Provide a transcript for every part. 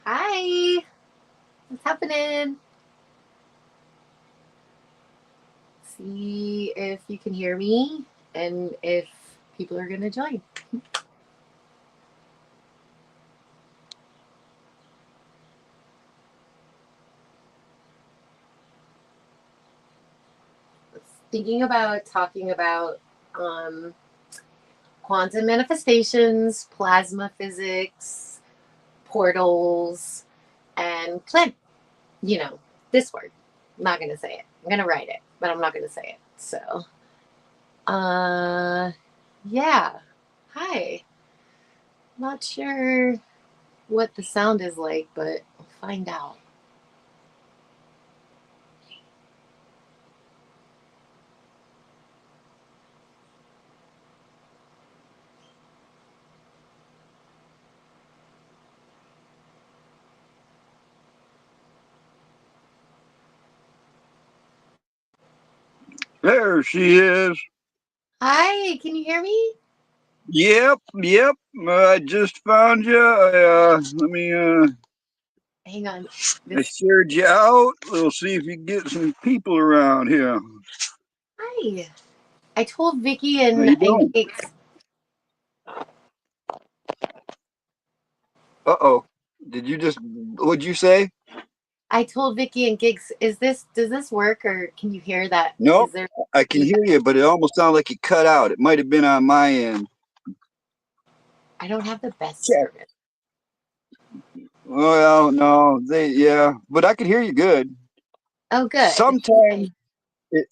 Hi, what's happening? See if you can hear me and if people are going to join. Thinking about talking about um, quantum manifestations, plasma physics, portals, and plant. You know, this word. I'm not going to say it. I'm going to write it, but I'm not going to say it. So, uh, yeah. Hi. Not sure what the sound is like, but we'll find out. There she is. Hi, can you hear me? Yep. I just found you. Let me. Hang on. I This shared you out. We'll see if you can get some people around here. Hi. I told Vicky How and you and doing? Gigs. Uh-oh. Did you just? What'd you say? I told Vicky and Gigs, does this work or can you hear that? Nope. Is there I can hear feedback? you, but it almost sounded like you cut out. It might have been on my end. I don't have the best Check. service. Well, no, yeah, but I could hear you good. Oh good. Sometimes,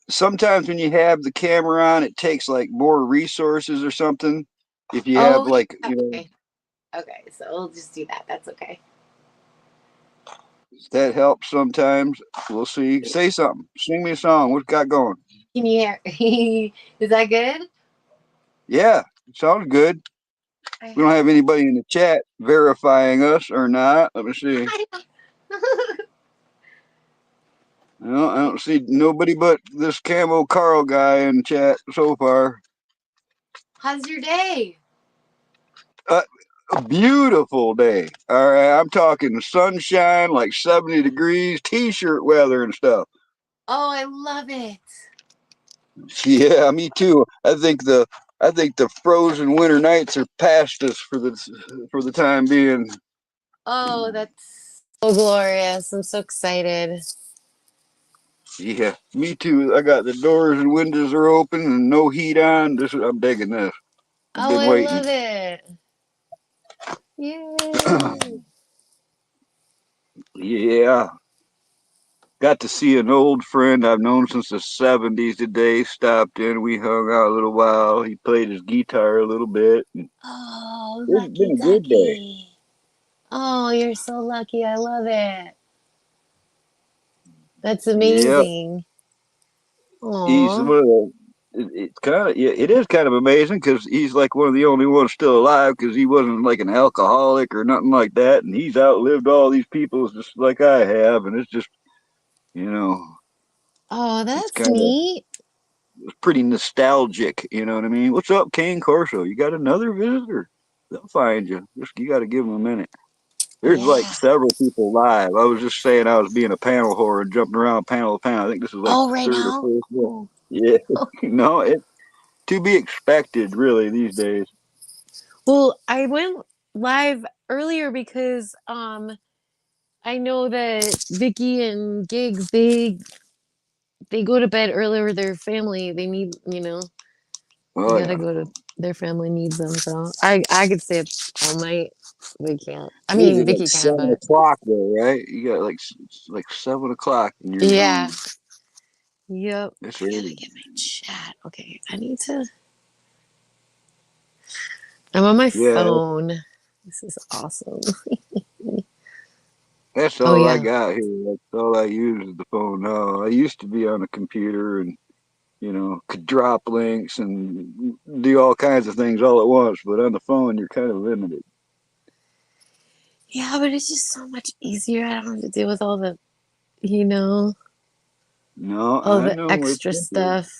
sometimes when you have the camera on, it takes like more resources or something. If you have Oh like, yeah. Okay. Okay, so we'll just do that. That's okay. that helps sometimes. We'll see. Say something. Sing me a song. What got going? Can you hear? Is that good? Yeah, sounds good. I We don't have have anybody in the chat verifying us or not. Let me see. No, I don't see nobody but this Camo Carl guy in chat so far. How's your day? Uh, a beautiful day. All right, I'm talking sunshine, like 70 degrees, t-shirt weather and stuff. Oh, I love it. Yeah, me too. I think the frozen winter nights are past us for the time being. Oh, that's so glorious. I'm so excited. Yeah, me too. I got the doors and windows are open and no heat on. I'm digging this. I've Oh, been I waiting. love it. Yay. Yeah, got to see an old friend I've known since the '70s today. Stopped in. We hung out a little while. He played his guitar a little bit. Oh, It's lucky been a good day. ducky. Oh, you're so lucky. I love it. That's Yep. amazing. He's Oh. one of the. It's kind of, yeah, it is kind of amazing because he's like one of the only ones still alive because he wasn't like an alcoholic or nothing like that, and he's outlived all these people just like I have, and it's just, you know, Oh, it's that's kind of, neat. it's pretty nostalgic. You know what I mean? What's up, Kane Corso? You got another visitor? They'll find you. Just you got to give them a minute. There's like Yeah. several people live. I was just saying I was being a panel whore and jumping around panel to panel. I think this is like Oh, the right third or now? fourth one. Oh. Yeah, no, it to be expected really these days. Well, I went live earlier because I know that Vicky and Gigs they go to bed earlier with their family. They need, they Oh gotta yeah, go to their family needs them. So I could stay up all night. They can't. I what is mean, it like Vicky can, 7 but o'clock though, right? You got like it's like 7 o'clock in your yeah. zone. Yep. That's I gotta early. get my chat. Okay, I need to. I'm on my Yeah, phone. This is awesome. that's Oh all I yeah. got here. That's all I use is the phone now. I used to be on a computer and could drop links and do all kinds of things all at once, but on the phone you're kind of limited. Yeah, but it's just so much easier. I don't have to deal with you know, No, all I the know it's extra simple. stuff.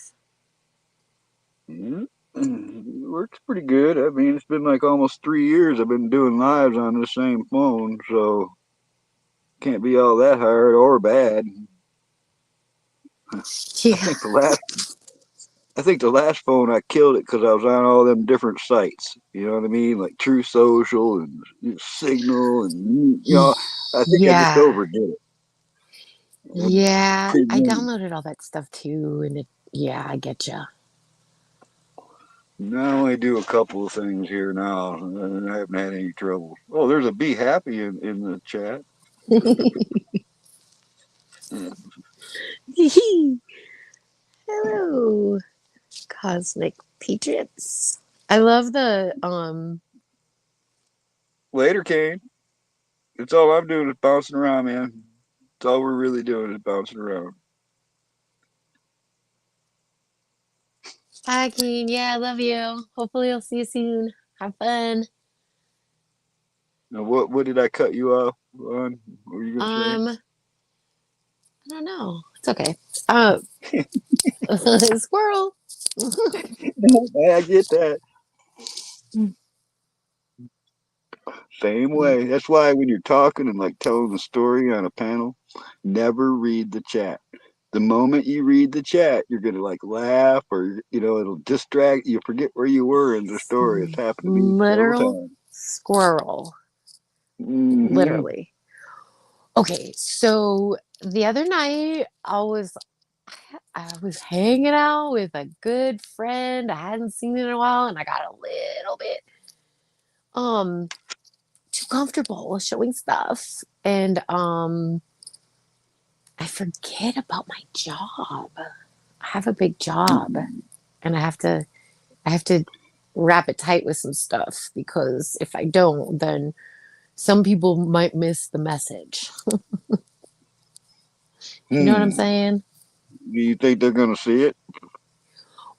Yeah. It works pretty good. I mean, it's been like almost 3 years I've been doing lives on the same phone, so Can't be all that hard or bad. I Yeah. think the last I think the last phone I killed it because I was on all them different sites. You know what I mean? Like True Social and Signal, and I think I just Yeah. overdid it. Yeah. Too I many. downloaded all that stuff too. And yeah, I get you. Now I only do a couple of things here now, and I haven't had any trouble. Oh, there's a Be Happy in the chat. Hello, Cosmic Patriots. I love the Later, Kane. That's all I'm doing is bouncing around, man. That's all we're really doing is bouncing around. Hi Keen. Yeah, I love you. Hopefully I'll see you soon. Have fun. Now, what did I cut you off on? What were you gonna I don't know. It's okay. say? Squirrel. I get that. Same way. That's why when you're talking and like telling a story on a panel, never read the chat. The moment you read the chat, you're gonna like laugh or it'll distract you, forget where you were in the story. It's happened to me several Literal times. squirrel. Hmm. Literally. Okay, so the other night I was hanging out with a good friend I hadn't seen in a while, and I got a little bit um too comfortable showing stuff, and I forget about my job. I have a big job, and I have to wrap it tight with some stuff, because if I don't, then some people might miss the message. You know what I'm Hmm. saying? Do you think they're gonna see it?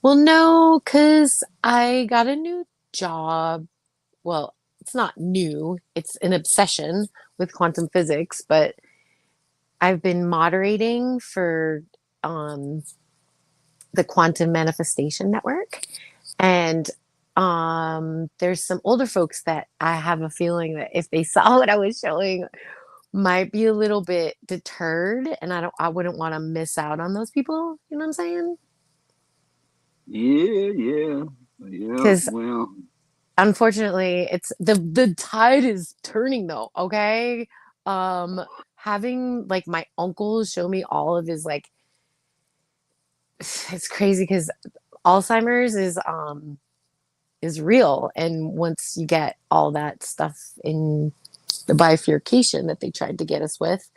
Well, no, because I got a new job. Well, it's not new, it's an obsession with quantum physics, but I've been moderating for um, the Quantum Manifestation Network. And there's some older folks that I have a feeling that if they saw what I was showing, might be a little bit deterred, and I wouldn't want to miss out on those people. You know what I'm saying? Yeah, yeah, yeah. Because Well, unfortunately, it's the tide is turning though. Okay, um, having like my uncle show me all of his like, it's crazy because Alzheimer's is real, and once you get all that stuff in the bifurcation that they tried to get us with,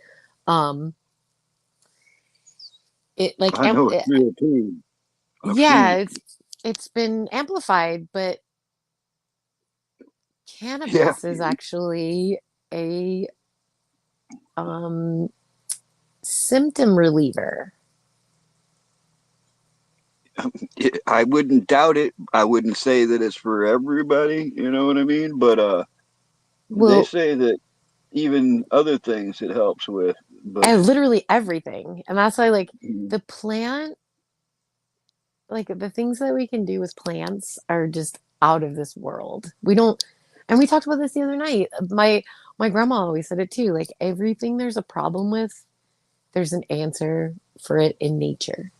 um, it like I know it's real too. I've seen yeah, it. it's been amplified, but Yeah, cannabis is actually a um, symptom reliever. I wouldn't doubt it. I wouldn't say that it's for everybody. You know what I mean? But they Well, say that even other things it helps with. But literally everything, and that's why like the plant, like the things that we can do with plants are just out of this world. We don't, and we talked about this the other night. My grandma always said it too. Like everything there's a problem with, there's an answer for it in nature.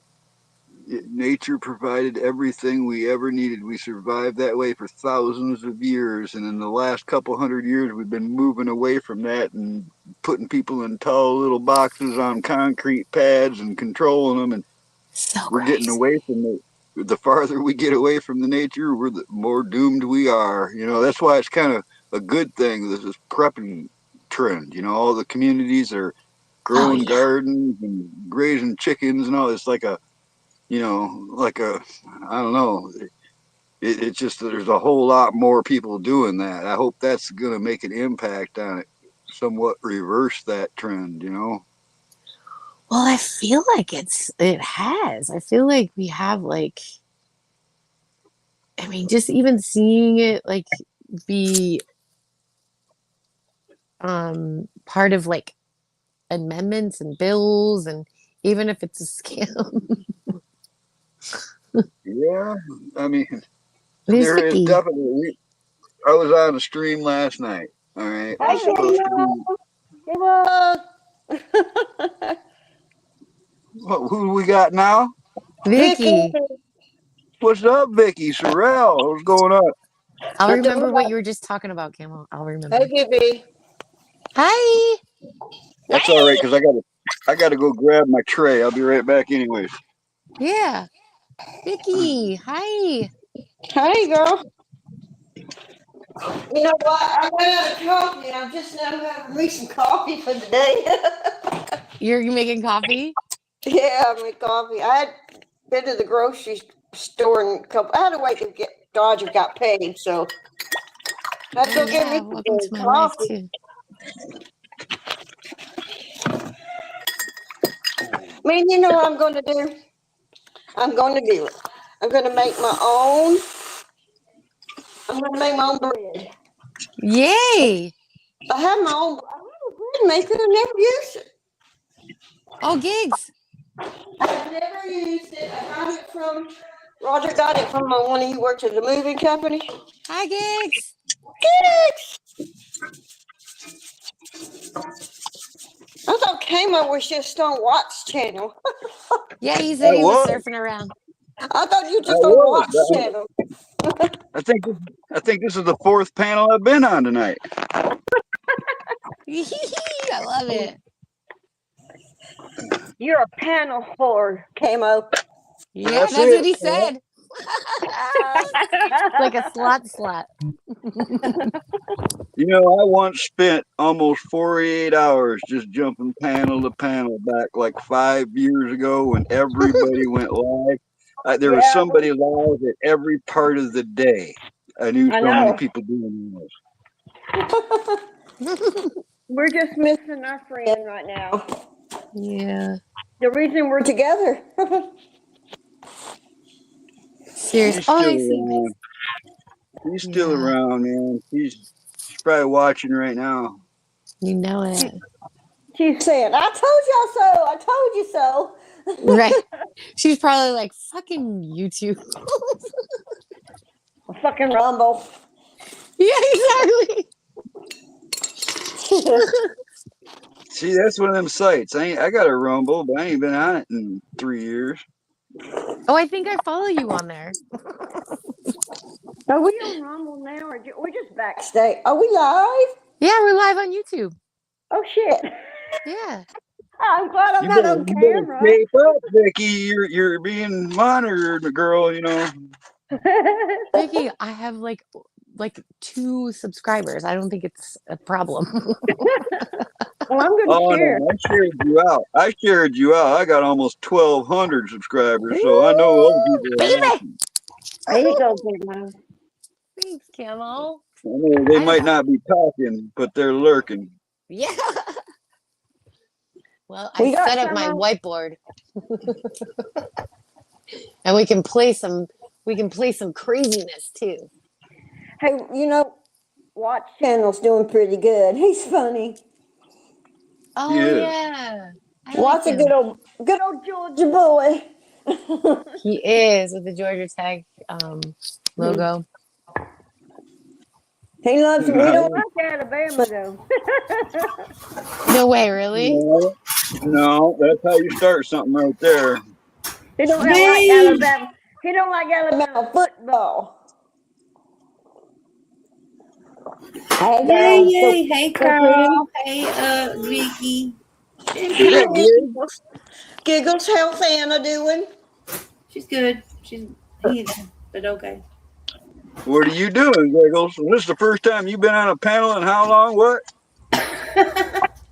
nature provided everything we ever needed. We survived that way for thousands of years, and in the last couple hundred years, we've been moving away from that and putting people in tall little boxes on concrete pads and controlling them. And So we're getting crazy. away from it. The farther we get away from the nature, we're the more doomed we are. That's why it's kind of a good thing. This prepping trend. All the communities are Oh growing yeah. gardens and grazing chickens and all. It's like a, I don't know. It's just that there's a whole lot more people doing that. I hope that's going to make an impact on it, somewhat reverse that trend. Well, I feel like it has. I feel like we have like, I mean, just even seeing it like be part of like amendments and bills, and even if it's a scam, Yeah, I mean, it is there is sticky. definitely. I was on a stream last night. All right, it was supposed to be. Who we got now? Vicky. Vicky. What's up, Vicky? Sorrel, what's going on? I'll Not remember doing what well. you were just talking about, Camel. I'll remember. Hey, Vivi. Hi. That's all right, because I gotta go grab my tray. I'll be right back anyways. Yeah. Vicky. Hi. Hey, girl. You know what? I went out of coffee, and I'm just now having me some coffee for the day. You're making coffee? Yeah, I made coffee. I had been to the grocery store and I had to wait to get Dodger got paid, so I had to go get me Welcome to some my life coffee. too. Man, you know what I'm going to do? I'm going to do it. I'm going to make my own. I'm going to make my own bread. Yay. I have my own. I have a bread maker. I never used it. Oh, gigs. I've never used it. I got it from Roger. Got it from when he worked at the moving company. Hi, gigs. Gigs. I thought Kamo was just on Watts channel. Yeah, he I said he was was. surfing around. I thought you I just on was. Watts channel. I think this is the fourth panel I've been on tonight. I love it. You're a panel whore, Kamo. Yeah, That's that's it. what he said. Like a slot. You know, I once spent almost 48 hours just jumping panel to panel back like 5 years ago when everybody went live. There was Yeah, somebody live at every part of the day. I knew I so many know. people doing this. We're just missing our friend right now. Yeah. The reason we're together. Serious. She's Oh, still I see. around. She's still Yeah. around, man. She's probably watching right now. You know it. She's saying, I told y'all so. I told you so. Right. She's probably like, fucking YouTube. Fucking Rumble. Yeah, exactly. See, that's one of them sites. I got a Rumble, but I ain't been on it in 3 years. Oh, I think I follow you on there. Are we on Rumble now, or we're just backstage? Are we live? Yeah, we're live on YouTube. Oh shit! Yeah. I'm glad I'm not on You better camera. shape up, Vicky. You're being monitored, girl. You know. Vicky, I have like 2 subscribers. I don't think it's a problem. Well, I'm gonna Oh share. no, I shared you out. I got almost 1,200 subscribers, so I know other people are Baby! watching. There you go, Big Mom. Thanks, Camo. I know they might not be talking, but they're lurking. Yeah. Well, We I got set up my some, whiteboard. And we can play some craziness too. Hey, you know, Watch Channel's doing pretty good. He's funny. Oh He is. yeah. I Watch like a him. good old Georgia boy. He is with the Georgia Tech logo. He loves him. He don't like Alabama though. No way, really? No, that's how you start something right there. He don't like Alabama. He don't like Alabama football. Hey, girl. Yay. Hey, Carl. Hey, Vicky. Yeah, Giggles, how's Anna doing? She's good. She's heathen, but okay. What are you doing, Giggles? This is the first time you've been on a panel in how long? What?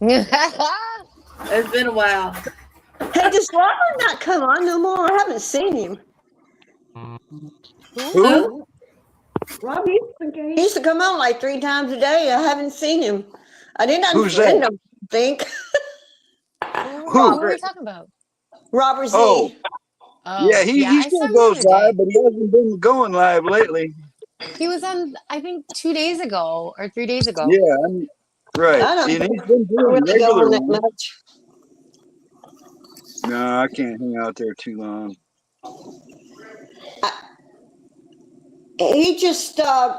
It's been a while. Hey, does Robert not come on no more? I haven't seen him. Who? Rob he used to come on like 3 times a day. I haven't seen him. I didn't Who's unfriend that? him, I think. Who are we talking about? Robert Z. Oh. Oh, Yeah, he I still saw him goes the other live, day. but he hasn't been going live lately. He was on, I think, 2 days ago or 3 days ago. Yeah, right. I don't And he's been doing really go regular on that ones. much. No, I can't hang out there too long. He just, I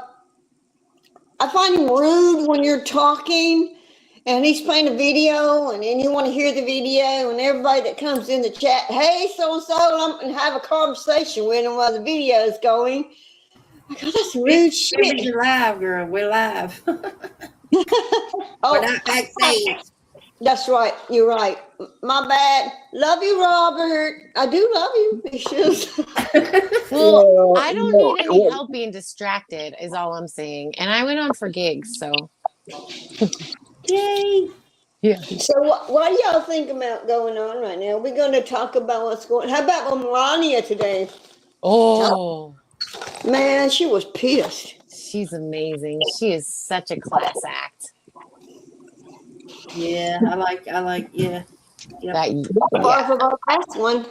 find him rude when you're talking, and he's playing a video, and then you want to hear the video, and everybody that comes in the chat, hey, so and so, and have a conversation with him while the video is going. I go, that's rude shit. We're live, girl. We're live. We're Oh, not backstage. that's right. You're right. My bad. Love you, Robert. I do love you. Issues. Well, I don't need any help being distracted, is all I'm saying. And I went on for gigs, so Yay. So what do y'all think about going on right now? We're going to talk about what's going. How about Melania today? oh, Man, she was pissed. she's amazing. She is such a class act. Yeah, I like, yeah. Yep. Far from our last one.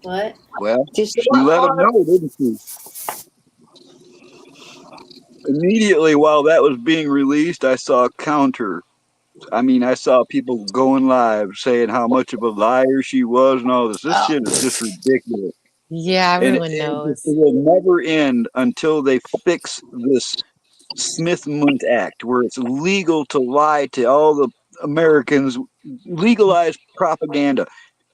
What? Well, Just she let him know, didn't she? Immediately while that was being released, I saw a counter. I mean, I saw people going live saying how much of a liar she was and all this. This shit is just ridiculous. Yeah, And everyone it knows. will never end until they fix this Smith-Mundt Act, where it's legal to lie to all the Americans, legalize propaganda.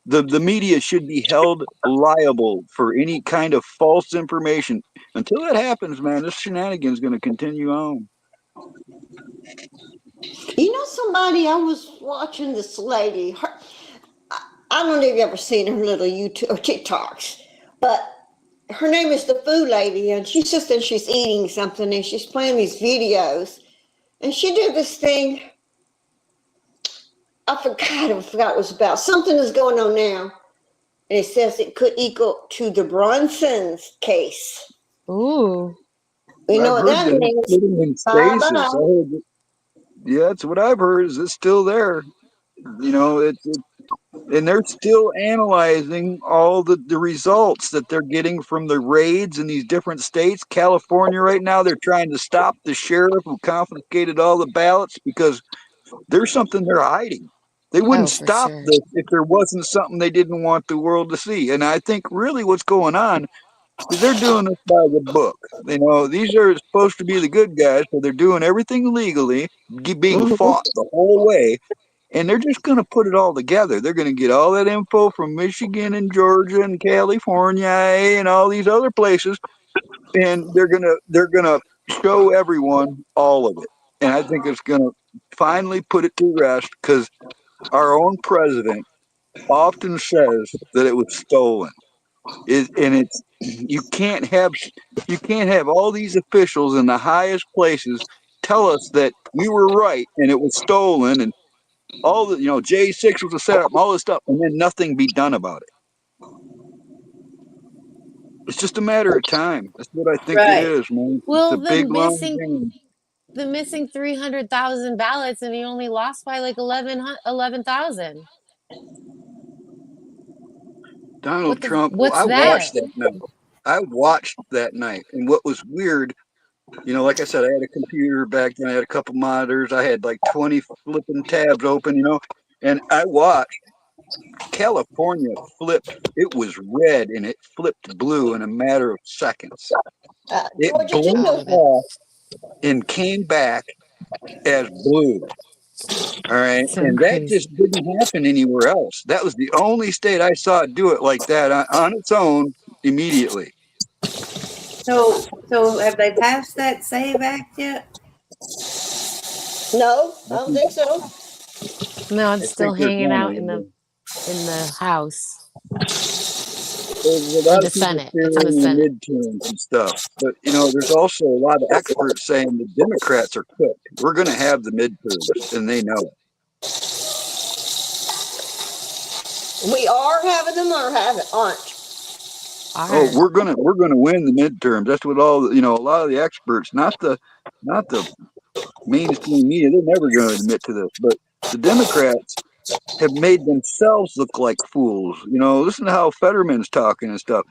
The media should be held liable for any kind of false information. Until that happens, man, this shenanigan's is going to continue on. You know somebody, I was watching this lady. I don't know if you've ever seen her little YouTube or TikToks, but her name is the Food Lady, and she's just and she's eating something, and she's playing these videos, and she did this thing. I forgot what it was about. Something is going on now, and it says it could equal to the Brunson's case. Ooh. You know I've what heard that means? put him in stasis. I heard that, yeah, that's what I've heard. Is it's still there? You know, and they're still analyzing all the results that they're getting from the raids in these different states. California right now, they're trying to stop the sheriff who confiscated all the ballots because there's something they're hiding. They wouldn't for stop sure. this if there wasn't something they didn't want the world to see. And I think really what's going on is they're doing this by the book. You know, these are supposed to be the good guys, so they're doing everything legally, being fought the whole way. And they're just going to put it all together. They're going to get all that info from Michigan and Georgia and California and all these other places, and they're gonna show everyone all of it. And I think it's going to finally put it to rest because our own president often says that it was stolen. You can't have all these officials in the highest places tell us that we were right and it was stolen and all the, J6 was a setup, all this stuff, and then nothing be done about it. It's just a matter of time. That's what I think it is, man. Well, it's a big long game. The missing 300,000 ballots, and he only lost by like 11,000. Donald Trump. What's I that? watched that night. And what was weird, like I said, I had a computer back then. I had a couple monitors. I had like 20 flipping tabs open, and I watched California flipped. It was red and it flipped blue in a matter of seconds. It blinked off and came back as blue. All right. And that just didn't happen anywhere else. That was the only state I saw it do it like that on its own immediately. So have they passed that SAVE Act yet? No, I don't think so. No, it's still hanging out in the House. There's a lot of the Senate. It's in the midterms and stuff. But, there's also a lot of experts saying the Democrats are cooked. We're going to have the midterms, and they know it. We are having them or aren't? Oh, we're gonna win the midterms. That's what a lot of the experts, not the mainstream media, they're never going to admit to this. But the Democrats have made themselves look like fools. Listen to how Fetterman's talking and stuff.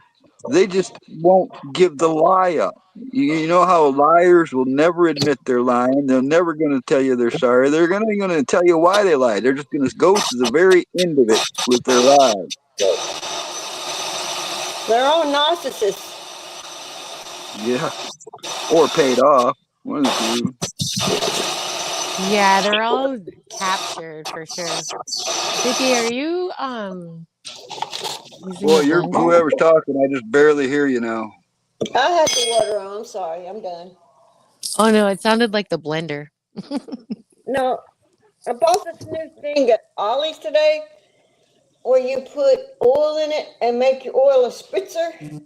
They just won't give the lie up. You know how liars will never admit they're lying. They're never going to tell you they're sorry. They're going to tell you why they lied. They're just going to go to the very end of it with their lies. They're all narcissists. Yeah. Or paid off. One of the two. Yeah, they're all captured for sure. Vicky, are you using Boy, a you're blender? whoever's talking. I just barely hear you now. I had the water on. I'm sorry. I'm done. Oh no, it sounded like the blender. No, I bought this new thing at Ollie's today where you put oil in it and make your oil a spritzer. And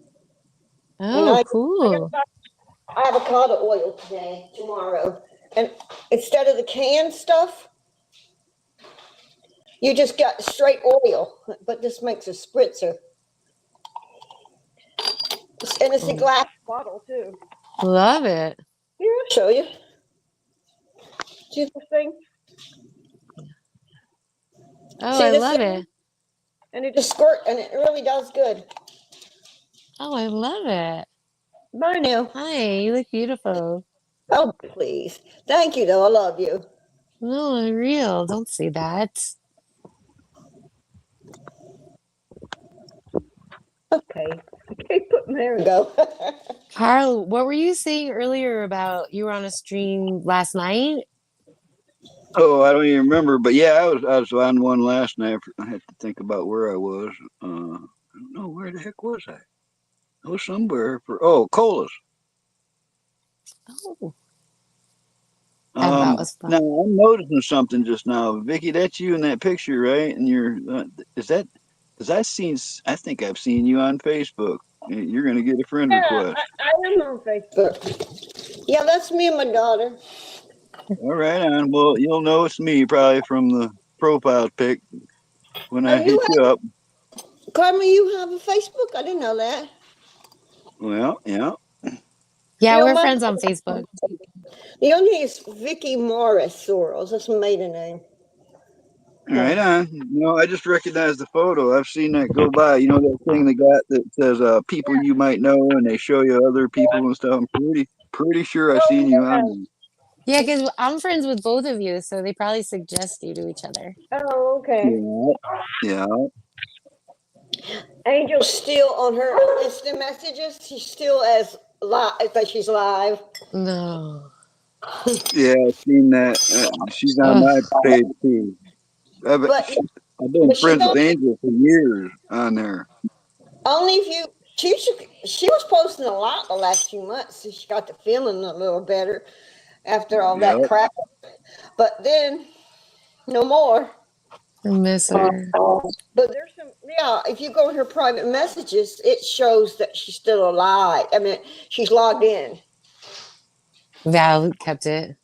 Oh, I cool. got avocado oil today, tomorrow. And instead of the canned stuff, you just got straight oil, but this makes a spritzer. And it's a glass bottle too. Love it. Here, I'll show you. See this thing? Oh, See I this love thing? it. And it just squirt, and it really does good. Oh, I love it. Bye now. Hi, you look beautiful. Oh, please. Thank you, though. I love you. No, real. Don't say that. Okay. Okay, there we go. Carl, what were you saying earlier about you were on a stream last night? Oh, I don't even remember, but yeah, I was on one last night. I had to think about where I was. I don't know where the heck was I. I was somewhere for Colas. Oh, that was Now fun. I'm noticing something just now, Vicky. That's you in that picture, right? And you're is that? Because I think I've seen you on Facebook. You're gonna get a friend Yeah, request. I am on Facebook. Yeah, that's me and my daughter. All right, on. Well, you'll know it's me probably from the profile pic when Oh, I hit you up. Carmen, you have a Facebook? I didn't know that. Well, yeah. Yeah, You know, we're friends on Facebook. the only thing is Vicky Morris Sorrels. That's my maiden name. Right on. I just recognized the photo. I've seen that go by. You know that thing they got that says people you might know, and they show you other people and stuff. I'm pretty sure I've seen you on there. Yeah, because I'm friends with both of you, so they probably suggest you to each other. Oh, okay. Yeah. Angel's still on her instant messages. She's still as live, but she's live. No. Yeah, I've seen that. She's on Ugh. my page too. I've, But I've been but she's friends with Angel for years on there. only if you. She was posting a lot the last few months. So she got to feeling a little better after all Yeah. that crap. But then no more. I miss her. But there's some, yeah, if you go in her private messages, it shows that she's still alive. I mean, she's logged in. Val kept it.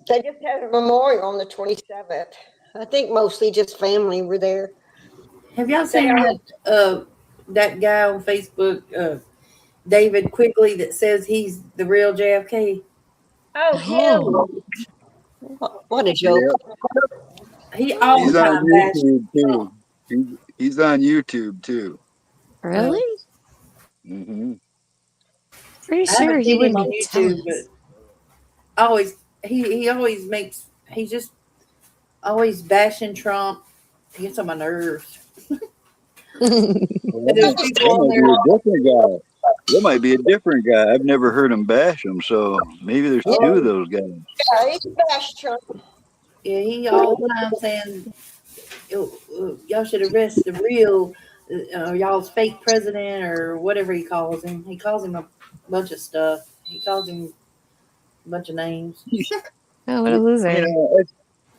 They just had a memorial on the 27th. I think mostly just family were there. Have y'all seen that guy on Facebook, David Quigley, that says he's the real JFK? Oh. What a joke. He all He's the on time bashes YouTube Trump. too. He's on YouTube too. Really? Hmm. Pretty I sure haven't he seen him wouldn't on tell YouTube, us. but he always makes, he's just always bashing Trump. He gets on my nerves. Well, There's that people on might there. be a different guy. That might be a different guy. I've never heard him bash him, so maybe there's two of those guys. Yeah, he bashed Trump. Yeah, he all the time saying, y'all should arrest the real, y'all's fake president or whatever he calls him. He calls him a bunch of stuff. He calls him a bunch of names. Oh, what a loser.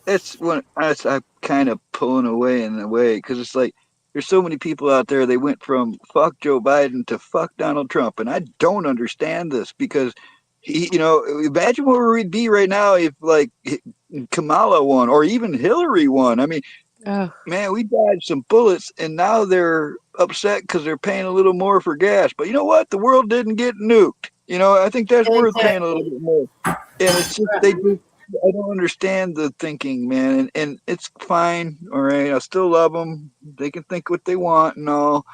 It's when I'm kind of pulling away in a way because it's like there's so many people out there. They went from fuck Joe Biden to fuck Donald Trump, and I don't understand this because imagine where we'd be right now if like Kamala won or even Hillary won. I mean, Oh. man, we dodged some bullets, and now they're upset because they're paying a little more for gas. But you know what? The world didn't get nuked. I think that's worth paying a little bit more. And it's just I don't understand the thinking, man. And it's fine, all right. I still love them. They can think what they want and all,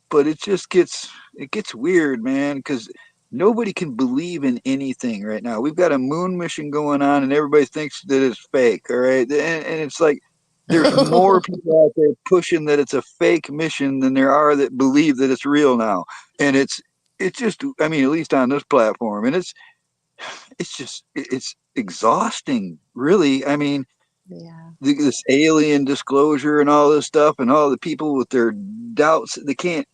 but it gets weird, man, because nobody can believe in anything right now. We've got a moon mission going on, and everybody thinks that it's fake, all right. And it's like there's more people out there pushing that it's a fake mission than there are that believe that it's real now. And it's just, I mean, at least on this platform, and it's exhausting, really. I mean, Yeah. this alien disclosure and all this stuff, and all the people with their doubts, they can't.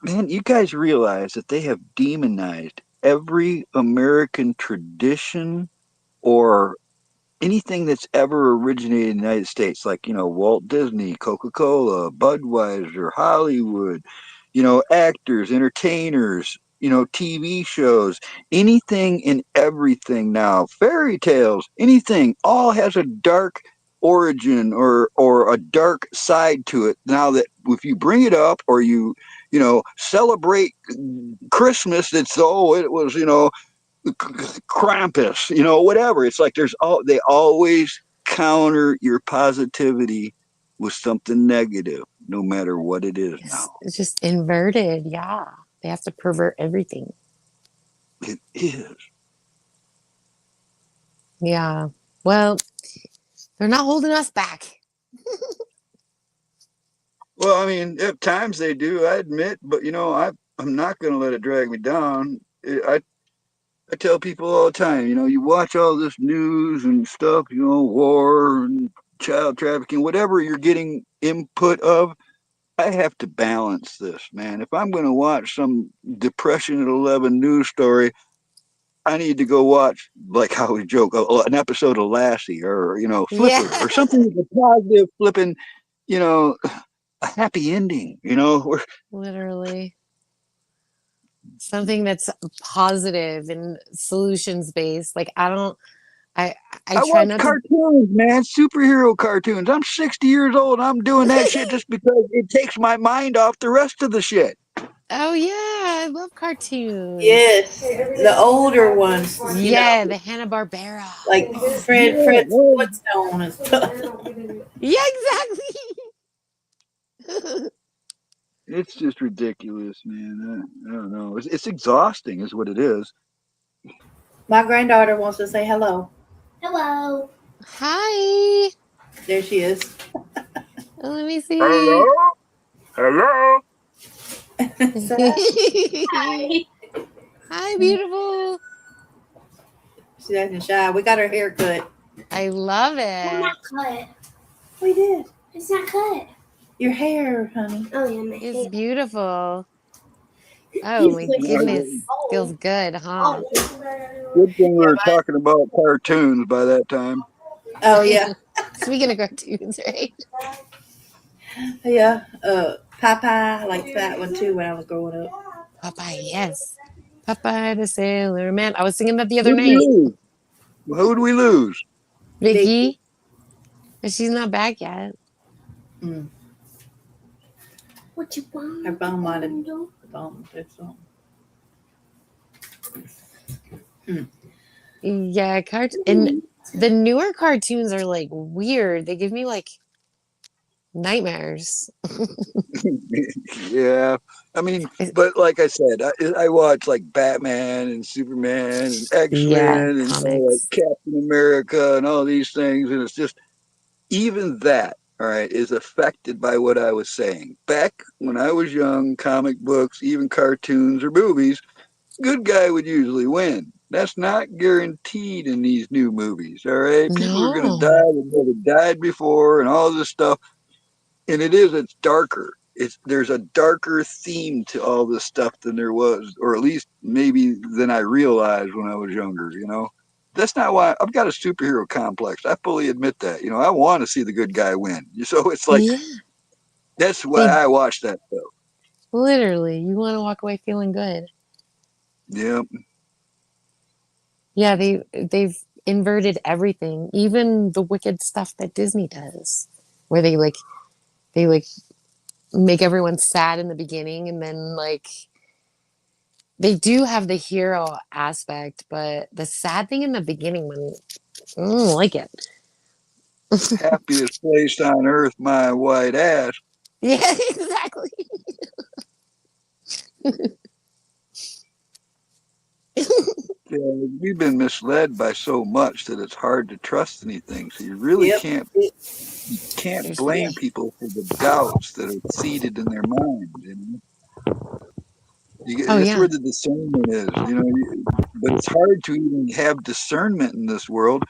Man, you guys realize that they have demonized every American tradition or anything that's ever originated in the United States, like, Walt Disney, Coca-Cola, Budweiser, Hollywood, actors, entertainers, TV shows, anything and everything now, fairy tales, anything, all has a dark origin or a dark side to it. Now that if you bring it up or celebrate Christmas, it was, Krampus, whatever. It's like they always counter your positivity with something negative, no matter what it is now. It's just inverted. Yeah. They have to pervert everything. It is. Yeah. Well, they're not holding us back. Well, I mean, at times they do, I admit, but I'm not going to let it drag me down. I tell people all the time, you watch all this news and stuff, war and child trafficking, whatever you're getting input of, I have to balance this, man. If I'm going to watch some Depression at 11 news story, I need to go watch, like how we joke, an episode of Lassie or, Flipper Yeah. or something with a positive flipping, a happy ending, where Literally. Something that's positive and solutions based. Like I I try watch not to. cartoons, man, superhero cartoons. I'm 60 years old. And I'm doing that shit just because it takes my mind off the rest of the shit. Oh yeah, I love cartoons. Yes, the older ones, Yeah, the Hanna-Barbera. like Fred Flintstone and stuff. Yeah, exactly. It's just ridiculous, man. I don't know. It's exhausting, is what it is. My granddaughter wants to say hello. Hello. Hi. There she is. Let me see. Hello. Hi. Hi, beautiful. She's acting shy. We got her hair cut. I love It's it. not cut. We did. It's not cut. Your hair, honey. Oh yeah, my It's hair. beautiful. Oh my goodness. Feels good, huh? Good thing we were talking about cartoons by that time. Oh yeah, Speaking of cartoons, right? yeah. Popeye, I liked that one too when I was growing up. Popeye, yes. Popeye the Sailor Man. I was singing that the other Who'd we night. lose? Who'd we lose? Vicky. But she's not back yet. Mm. What you want? Her phone might have bumped or something. Yeah, and the newer cartoons are like weird. They give me like nightmares. Yeah, I mean, but like I said, I watch like Batman and Superman and X-Men and like comics. Captain America and all these things, and it's just even that, all right, is affected by what I was saying. Back when I was young, comic books, even cartoons or movies, good guy would usually win. That's not guaranteed in these new movies, all right? People are going to die that never died before and all this stuff. And it's darker. There's a darker theme to all this stuff than there was, or at least maybe than I realized when I was younger, That's not why I've got a superhero complex. I fully admit that. I want to see the good guy win. So it's like, that's why I watch that stuff. Literally, you want to walk away feeling good. Yep. Yeah, they've inverted everything, even the wicked stuff that Disney does, where they make everyone sad in the beginning, and then they do have the hero aspect, but the sad thing in the beginning, when I don't like it. Happiest place on earth, my white ass. Yeah, exactly. Yeah, we've been misled by so much that it's hard to trust anything. So you really can't blame people for the doubts that are seated in their minds. That's where the discernment is. but it's hard to even have discernment in this world.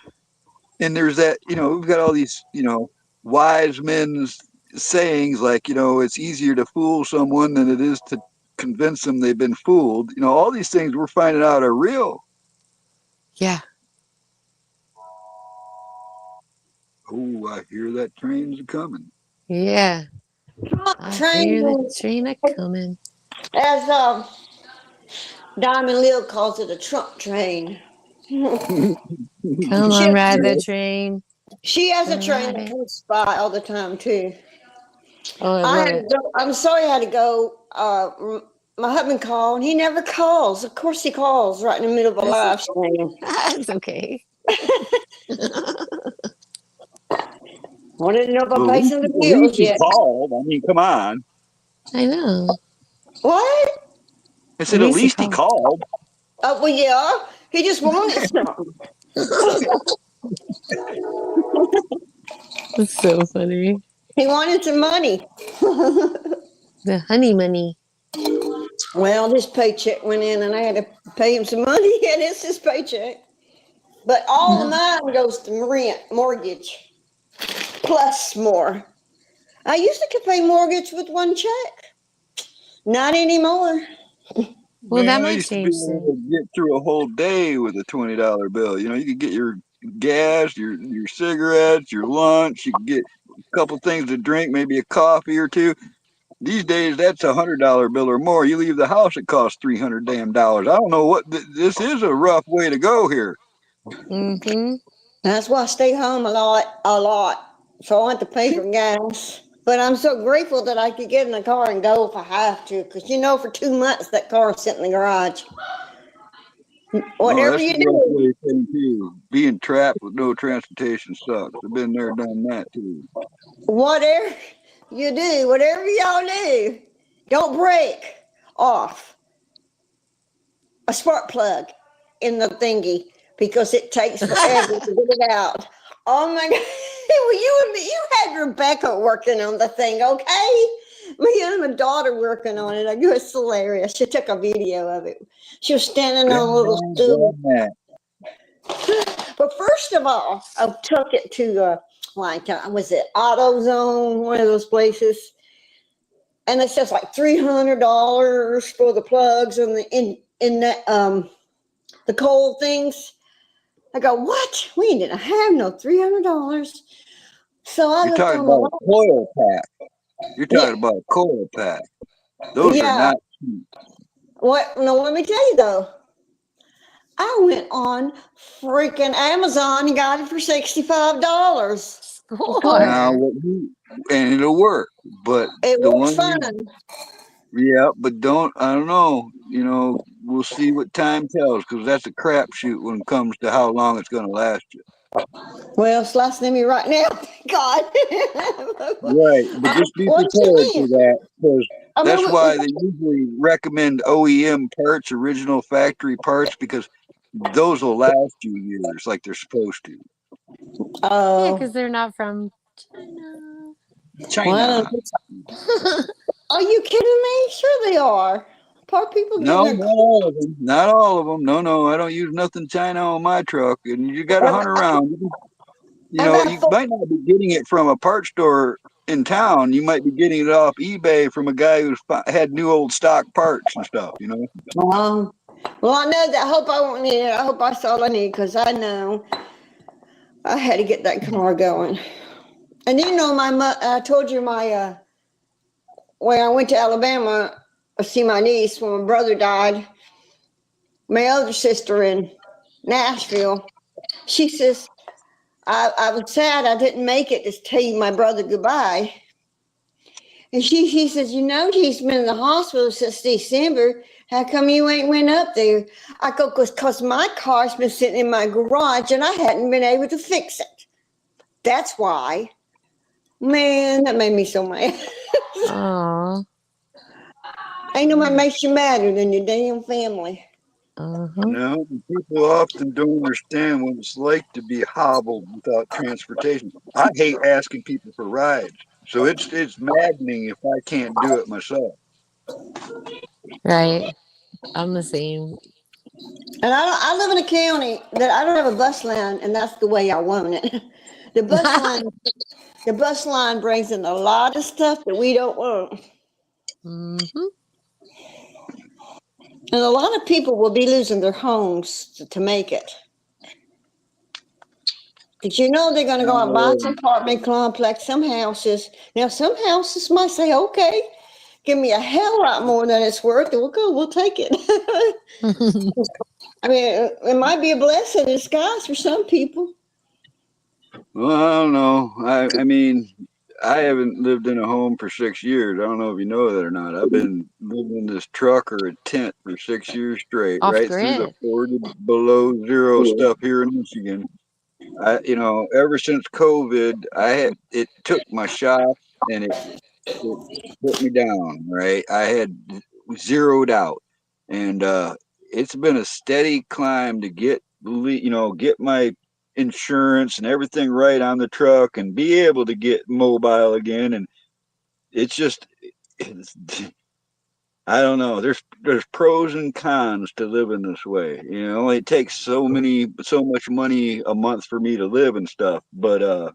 And there's that, we've got all these, wise men's sayings like, it's easier to fool someone than it is to convince them they've been fooled. All these things we're finding out are real. Yeah. Oh, I hear that train's coming. Yeah. I hear the train a coming. As Diamond Lil calls it, a Trump train. Come on, ride the train. She has a Ride train that it. comes by all the time too. Oh, I love it. I'm sorry I had to go. My husband called, and he never calls. Of course, he calls right in the middle of a live stream. It's okay. Wanted to know if I'm Well, facing the at least bills he yet. called. I mean, come on. I know. What? I said, At at least he least he called. Well, yeah. He just wanted something. It's so funny. He wanted some money. The honey money. Well, his paycheck went in, and I had to pay him some money, and it's his paycheck. But all of mine goes to rent, mortgage, plus more. I used to pay mortgage with one check. Not anymore. Well, that I might used to be change able soon. to get through a whole day with a $20 bill. You could get your gas, your cigarettes, your lunch. You could get a couple things to drink, maybe a coffee or two. These days, that's $100 bill or more. You leave the house, it costs $300 damn dollars. I don't know what this is. A rough way to go here. Mm-hmm. That's why I stay home a lot. So I have to pay for gas. But I'm so grateful that I could get in the car and go if I have to. Because, for 2 months, that car sat in the garage. Whatever That's you the rough do, way thing too. Being trapped with no transportation sucks. I've been there, done that too. whatever y'all do, don't break off a spark plug in the thingy because it takes forever to get it out. Oh my God. Well, you had Rebecca working on the thing, okay? Me and my daughter working on it. It was hilarious. She took a video of it. She was standing on a little stool. But first of all, I took it to was it AutoZone, one of those places, and it says like $300 for the plugs and the cold things. I go, what? We didn't have no $300. So I You're looked talking on about the a coil pack. You're talking about a coil pack. Those are not cheap. What? No, let me tell you though. I went on freaking Amazon and got it for $65. Score. Now, and it'll work, but It the was one, fun. but I don't know. We'll see what time tells because that's a crapshoot when it comes to how long it's going to last you. Well, it's lasting me right now. Thank God. Right, but just be What you prepared for mean? that because I mean, that's why they usually recommend OEM parts, original factory parts, because those will last you years like they're supposed to. Yeah, Oh, because they're not from China. China. Are you kidding me? Sure they are. Poor people No, getting not their. all of them. Not all of them. No, I don't use nothing China on my truck. And you got to hunt around. You might not be getting it from a parts store in town. You might be getting it off eBay from a guy who's had new old stock parts and stuff. Well, I know that. I hope I won't need it. I hope that's all I need because I know I had to get that car going. And I told you when I went to Alabama to see my niece when my brother died, my other sister in Nashville, she says, I was sad I didn't make it to tell you my brother goodbye. And she says, he's been in the hospital since December. How come you ain't went up there? I go, because my car's been sitting in my garage and I hadn't been able to fix it. That's why. Man, that made me so mad. Aw. Ain't nobody makes you madder than your damn family. No, people often don't understand what it's like to be hobbled without transportation. I hate asking people for rides, so it's maddening if I can't do it myself. Right. I'm the same. And I live in a county that I don't have a bus line, and that's the way I want it. The bus line, the bus line brings in a lot of stuff that we don't want. Hmm. And a lot of people will be losing their homes to make it. Did you know they're going to go out and buy some apartment complex, some houses? Now, some houses might say, okay, give me a hell lot more than it's worth. And we'll take it. I mean, it might be a blessing in disguise for some people. Well, I don't know. I mean, I haven't lived in a home for 6 years. I don't know if you know that or not. I've been living in this truck or a tent for 6 years straight, Off right through the grid. 40 below zero stuff here in Michigan. Ever since COVID, it took my shop and it put me down, right? I had zeroed out, and it's been a steady climb to get my insurance and everything right on the truck and be able to get mobile again. And it's just, it's, I don't know. There's pros and cons to living this way. It takes so much money a month for me to live and stuff, but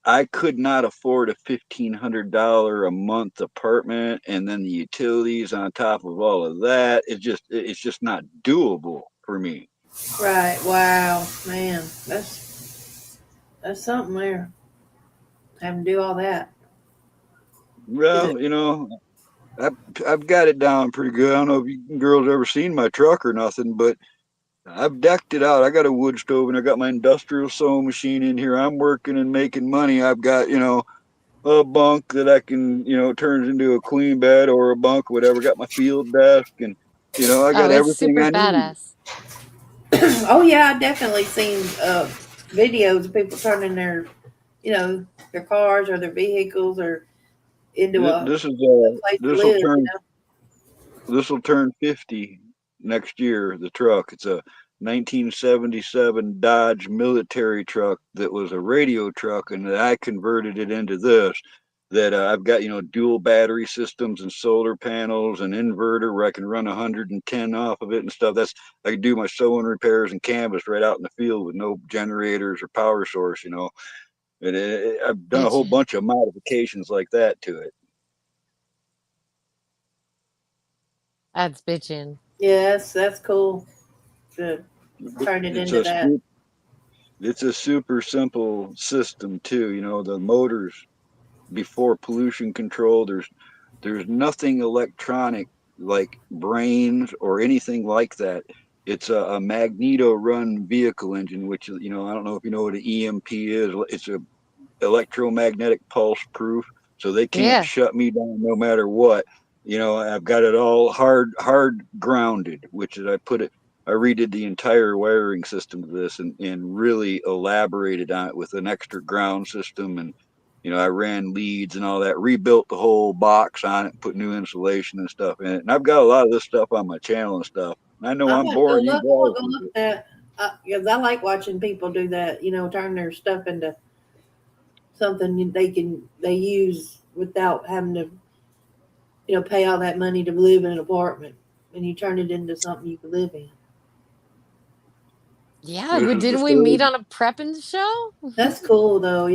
I could not afford a $1,500 a month apartment and then the utilities on top of all of that. It's just not doable for me. Right. Wow, man, that's something there. Having to do all that. Well, I've got it down pretty good. I don't know if you girls ever seen my truck or nothing, but I've decked it out. I got a wood stove and I got my industrial sewing machine in here. I'm working and making money. I've got, a bunk that I can, turns into a queen bed or a bunk, whatever. Got my field desk and, I Oh, got it's everything super I need. badass. Oh yeah, I definitely seen videos of people turning their cars or their vehicles or into a This is place to this will live. turn this will turn 50 next year. The truck. It's a 1977 Dodge military truck that was a radio truck, and I converted it into this. That I've got dual battery systems and solar panels and inverter where I can run 110 off of it and stuff. I can do my sewing repairs and canvas right out in the field with no generators or power source. And I've done a whole Bitchin'. bunch of modifications like that to it. That's bitchin'. Yeah, that's cool. To turn it It's into that. it's a super simple system too. The motors before pollution control. There's nothing electronic like brains or anything like that. It's a magneto run vehicle engine, which I don't know if you know what an EMP is. It's a electromagnetic pulse proof, so they can't Yeah. shut me down no matter what. I've got it all hard grounded, which is I redid the entire wiring system of this and really elaborated on it with an extra ground system. And I ran leads and all that, rebuilt the whole box on it, put new insulation and stuff in it. And I've got a lot of this stuff on my channel and stuff. I know I I'm want to go boring you look. I want to go guys. look at that because I like watching people do that. Turn their stuff into something they use without having to pay all that money to live in an apartment, and you turn it into something you can live in. Yeah, This is the didn't we meet on a prepping show? That's cool though.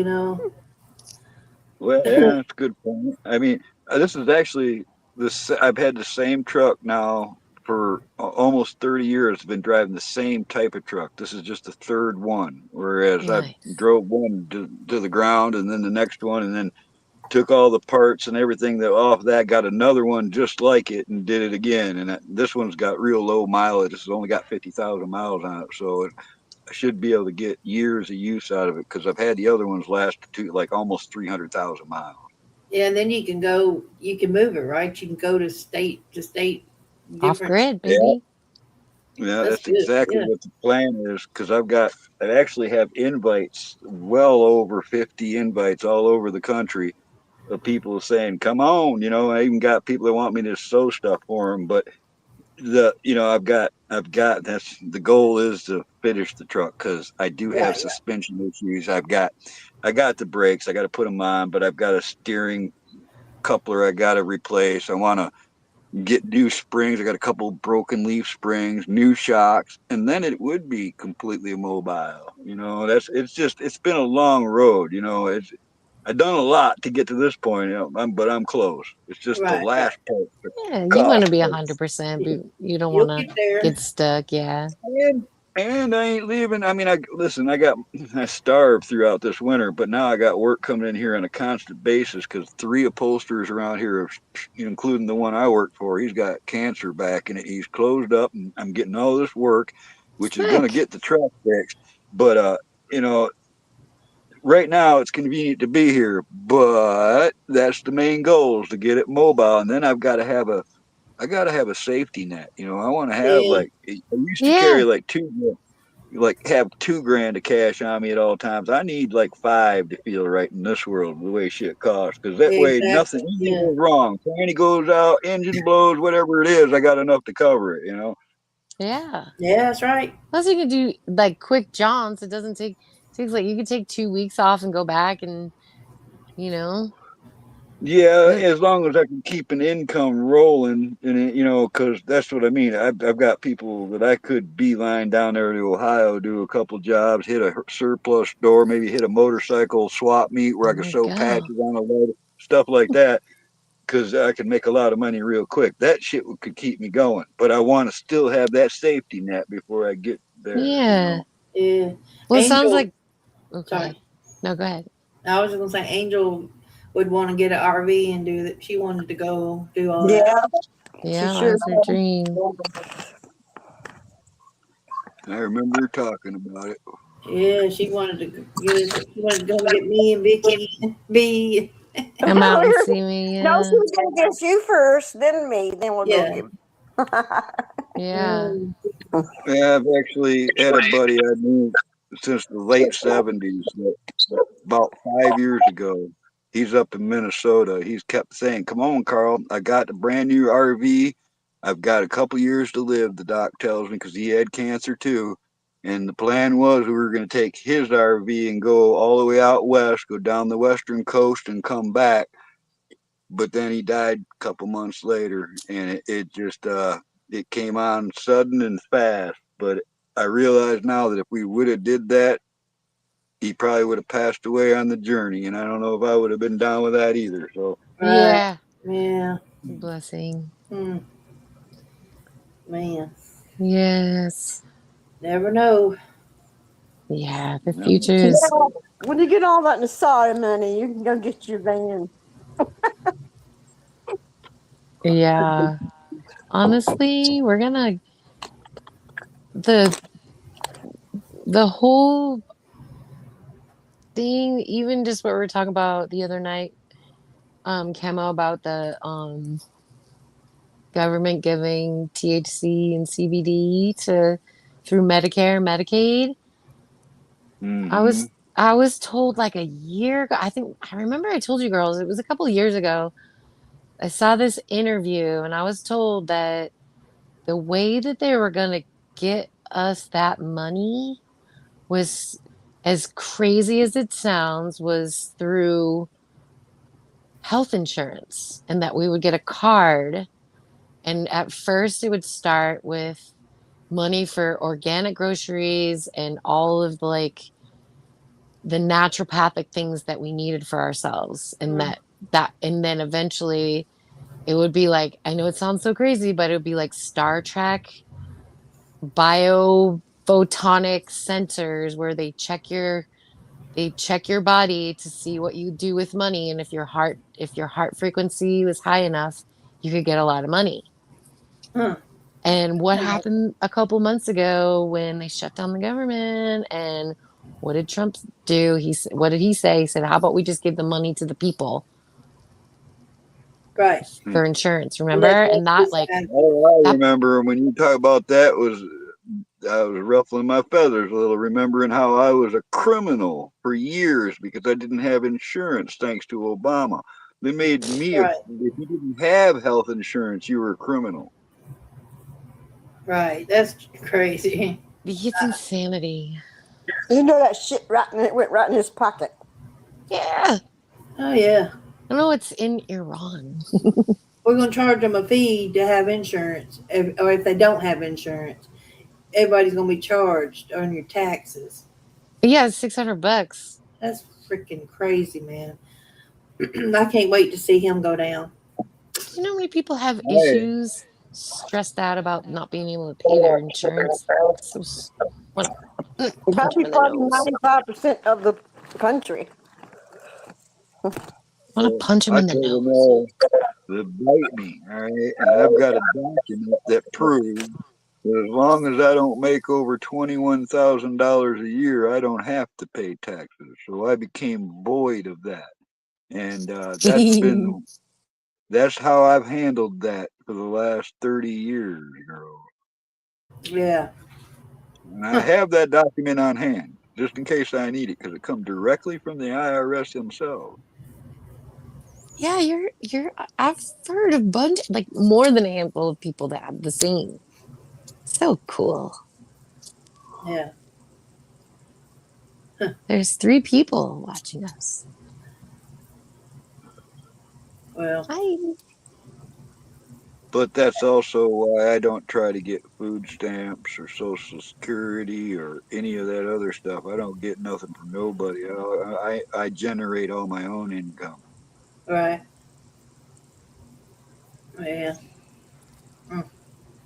Well, yeah, that's a good point. I mean, this is actually this. I've had the same truck now for almost 30 years. I've been driving the same type of truck. This is just the third one. Whereas I Nice. drove one to the ground, and then the next one, and then took all the parts and everything that off that, got another one just like it, and did it again. And this one's got real low mileage. It's only got 50,000 miles on it, so I should be able to get years of use out of it because I've had the other ones last to like almost 300,000 miles. Yeah, and then you can move it, right? You can go to state Off different. grid, Yeah, baby. yeah, That's that's good. exactly Yeah. what the plan is. Because I actually have invites, well over 50 invites all over the country of people saying, "Come on!" I even got people that want me to sew stuff for them, but I've got that's the goal is to finish the truck because I do have Right. suspension issues. I got the brakes, I got to put them on, but I've got a steering coupler I got to replace. I want to get new springs. I got a couple broken leaf springs, new shocks, and then it would be completely immobile. It's been a long road. I've done a lot to get to this point, but I'm close. It's just the Right, right. last part, the Yeah, you want to cost be part. 100%, but you don't want You'll to get there. get stuck. Yeah. And I ain't leaving. I mean, I starved throughout this winter, but now I got work coming in here on a constant basis because 3 upholsterers around here, including the one I work for, he's got cancer back and he's closed up, and I'm getting all this work, which is going to Sick. get the truck fixed. But you know, right now it's convenient to be here, but that's the main goal is to get it mobile, and then I gotta have a safety net. I want to have Yeah. like I used to Yeah. carry like have 2 grand of cash on me at all times. I need like 5 to feel right in this world, the way shit costs. Because that way, Exactly. nothing Yeah. goes wrong. Fanny goes out, engine blows, whatever it is, I got enough to cover it. Yeah. Yeah, that's right. Plus, you can do like quick jaunts. It doesn't takes like you could take 2 weeks off and go back, and you know, Yeah, it- as long as I can keep an income rolling, and because that's what I mean. I've got people that I could beeline down there to Ohio, do a couple jobs, hit a surplus store, maybe hit a motorcycle swap meet where I there could we sew go. patches on a load, stuff like that. Because I can make a lot of money real quick. That shit could keep me going, but I want to still have that safety net before I get there. Yeah. Yeah. Well, it sounds Angel, like. Oh, go ahead. sorry. No, go ahead. I was just gonna say Angel would want to get an RV and do that. She wanted to go do all that. Yeah, Yeah, sure that's her dream. I remember her talking about it. Yeah, she wanted to she wanted to go and get me and Vicky and B. Come out and see me. No, Yeah. she's gonna get you first, then me, then we'll Yeah. go Yeah. Mm. Yeah, I've actually had a buddy I knew since the late '70s. About 5 years ago, he's up in Minnesota. He's kept saying, "Come on, Carl, I got a brand new RV. I've got a couple years to live." The doc tells me because he had cancer too. And the plan was we were going to take his RV and go all the way out west, go down the western coast, and come back. But then he died a couple months later, and it came on sudden and fast. But I realize now that if we would have did that, he probably would have passed away on the journey, and I don't know if I would have been down with that either. So Right. Yeah. Yeah. Blessing. Mm. Man, Yes. never know. Yeah. The Yeah. future is. When you get all that Nasara money, you can go get your van. Yeah. Honestly, we're gonna the whole thing, even just what we were talking about the other night, Camo, about the government giving THC and CBD through Medicare, Medicaid. I Mm-hmm. was told like a year ago. I remember I told you girls it was a couple of years ago. I saw this interview and I was told that the way that they were going to get us that money was, as crazy as it sounds, was through health insurance, and that we would get a card. And at first it would start with money for organic groceries and all of the naturopathic things that we needed for ourselves. And and then eventually it would be like, I know it sounds so crazy, but it would be like Star Trek biophotonic sensors where they check your body to see what you do with money, and if your heart frequency was high enough, you could get a lot of money. Huh. And what happened a couple months ago when they shut down the government, and what did Trump do? What did he say? He said, how about we just give the money to the people Right. for insurance, And let remember? And that All I that remember when you talk about that was I was ruffling my feathers a little, remembering how I was a criminal for years because I didn't have insurance thanks to Obama. They made me, Right. if you didn't have health insurance, you were a criminal. Right. That's crazy. it's insanity. You know that shit it went right in his pocket. Yeah. Oh yeah. I don't know what's in Iran. we're going to charge them a fee to have insurance, or if they don't have insurance, everybody's going to be charged on your taxes. Yeah, it's $600. That's freaking crazy, man. I can't wait to see him go down. You know how many people have Hey, issues, stressed out about not being able to pay their insurance? So want to punch him in the Probably nose. 95% of the country. Want to well, punch him I in the told them nose. all to bite me, all right? And I've got a document that proves that as long as I don't make over $21,000 a year, I don't have to pay taxes. So I became void of that. And that's how I've handled that for the last 30 years, girl. Yeah. And I have that document on hand just in case I need it because it comes directly from the IRS themselves. Yeah, I've heard a bunch, like more than a handful of people that have the same. So cool. Yeah. There's 3 people watching us. Well, Hi. But that's also why I don't try to get food stamps or Social Security or any of that other stuff. I don't get nothing from nobody. I generate all my own income. right. Yeah.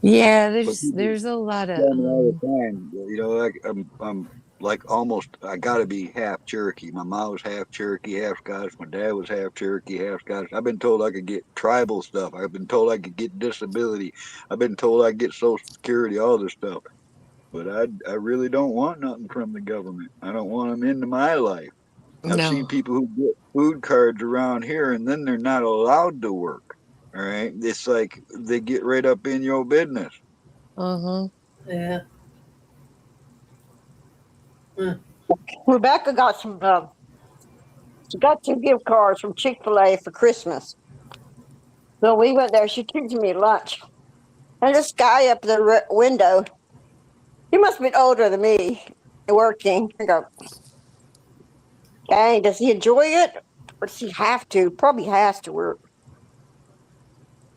Yeah, But people there's a lot of tell me all the time, like I'm like almost I gotta be half Cherokee. My mom was half Cherokee, half Scottish. My dad was half Cherokee, half Scottish. I've been told I could get tribal stuff. I've been told I could get disability. I've been told I could get Social Security, all this stuff. But I really don't want nothing from the government. I don't want them into my life. I've seen no. people who get food cards around here and then they're not allowed to work. All right. It's like they get right up in your business. Uh-huh. Yeah. Rebecca got she got 2 gift cards from Chick-fil-A for Christmas. So we went there. She took me lunch. And this guy up the window, he must have been older than me, working. I go, dang, does he enjoy it? Or does he have to? Probably has to work.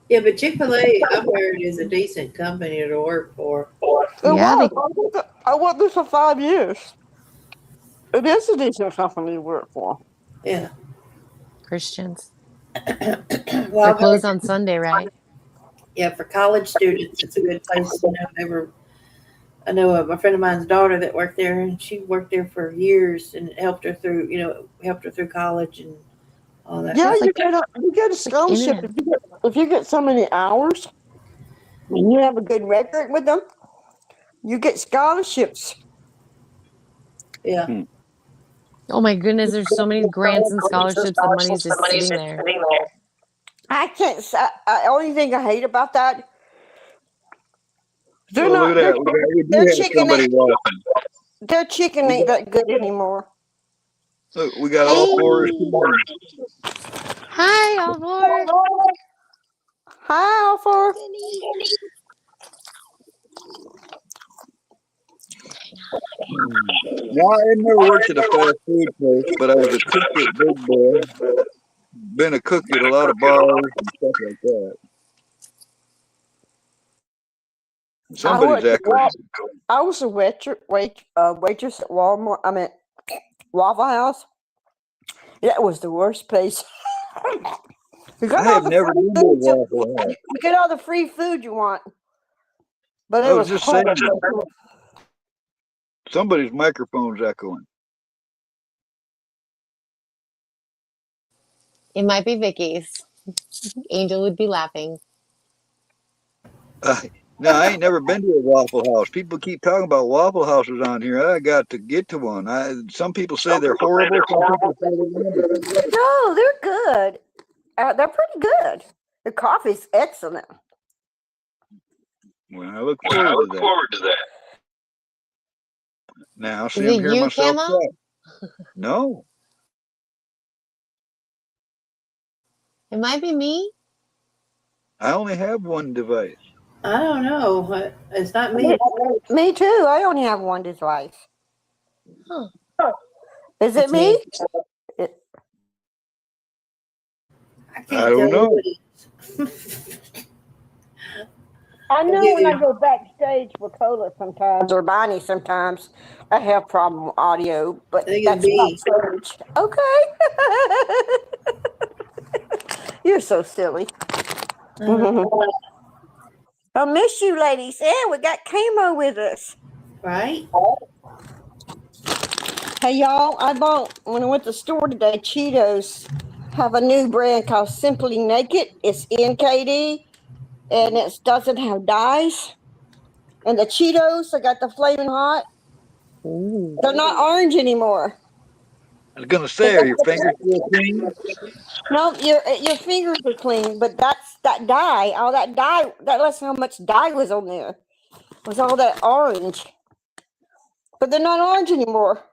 Yeah, but Chick-fil-A, I've heard, is a decent company to work for. It Yeah, was. I worked there for 5 years. It is a decent company to work for. Yeah. Christians. Well, They're I've heard, closed on Sunday, right? yeah, for college students, it's a good place. I know a friend of mine's daughter that worked there, and she worked there for years, and it helped her through, college and all that. Yeah, It's like you get a scholarship internet. if you get so many hours and you have a good record with them. You get scholarships. Yeah. Oh my goodness, there's so many grants and scholarships. The money's just sitting there. I can't say. Only thing I hate about that, they're Well, not. look at that. We do Their have chicken somebody ain't. watching. Their chicken ain't that good anymore. Look, we got all Hey. 4 students. Hi, Alvor. Hi, Alfred. No, I had never worked at a fast food place, but I was a cook at Big Boy. Been a cook at a lot of bars and stuff like that. Somebody's echoing. I was a waitress at Walmart. I mean, Waffle House. That was the worst place. You I got all have the never free been to a food. Waffle House. You get all the free food you want, but I it was was just saying, horrible. somebody's microphone's echoing. It might be Vicky's. Angel would be laughing. No, I ain't never been to a Waffle House. People keep talking about Waffle Houses on here. I got to get to one. Some people say they're horrible. Some people say they're wonderful. No, they're good. They're pretty good. The coffee's excellent. Well, I look forward to that. Now, see, Is I'm it hearing you, myself Camo? talk. No, It might be me. I only have one device. I don't know. It's not me. Me too. I only have one device. Huh. Is it It's me? me. I I can't don't tell know. who it is. I know give when I you- go backstage with Cola sometimes or Bonnie sometimes, I have problem with audio, but Look at that's not me. so much. Okay. You're so silly. I miss you, ladies. Yeah, we got Camo with us. Right? Hey, y'all, I bought, when I went to the store today, Cheetos have a new brand called Simply Naked. It's NKD, and it doesn't have dyes. And the Cheetos, I got the Flaming Hot. Ooh. They're not orange anymore. I was gonna say, are your fingers still clean? No, your fingers are clean, but that's that dye. All that dye. That lets how much dye was on there. Was all that orange, but they're not orange anymore.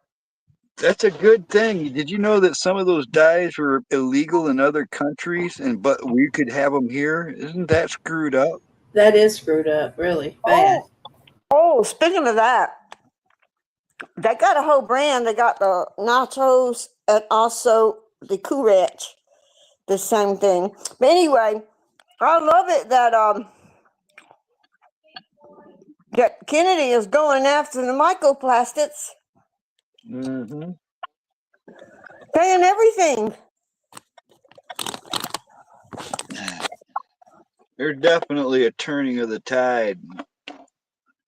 That's a good thing. Did you know that some of those dyes were illegal in other countries, but we could have them here? Isn't that screwed up? That is screwed up, really bad. Oh, speaking of that, they got a whole brand. They got the nachos and also the Cool Ranch. The same thing. But anyway, I love it that Kennedy is going after the microplastics, Mm-hmm. saying everything. There's definitely a turning of the tide.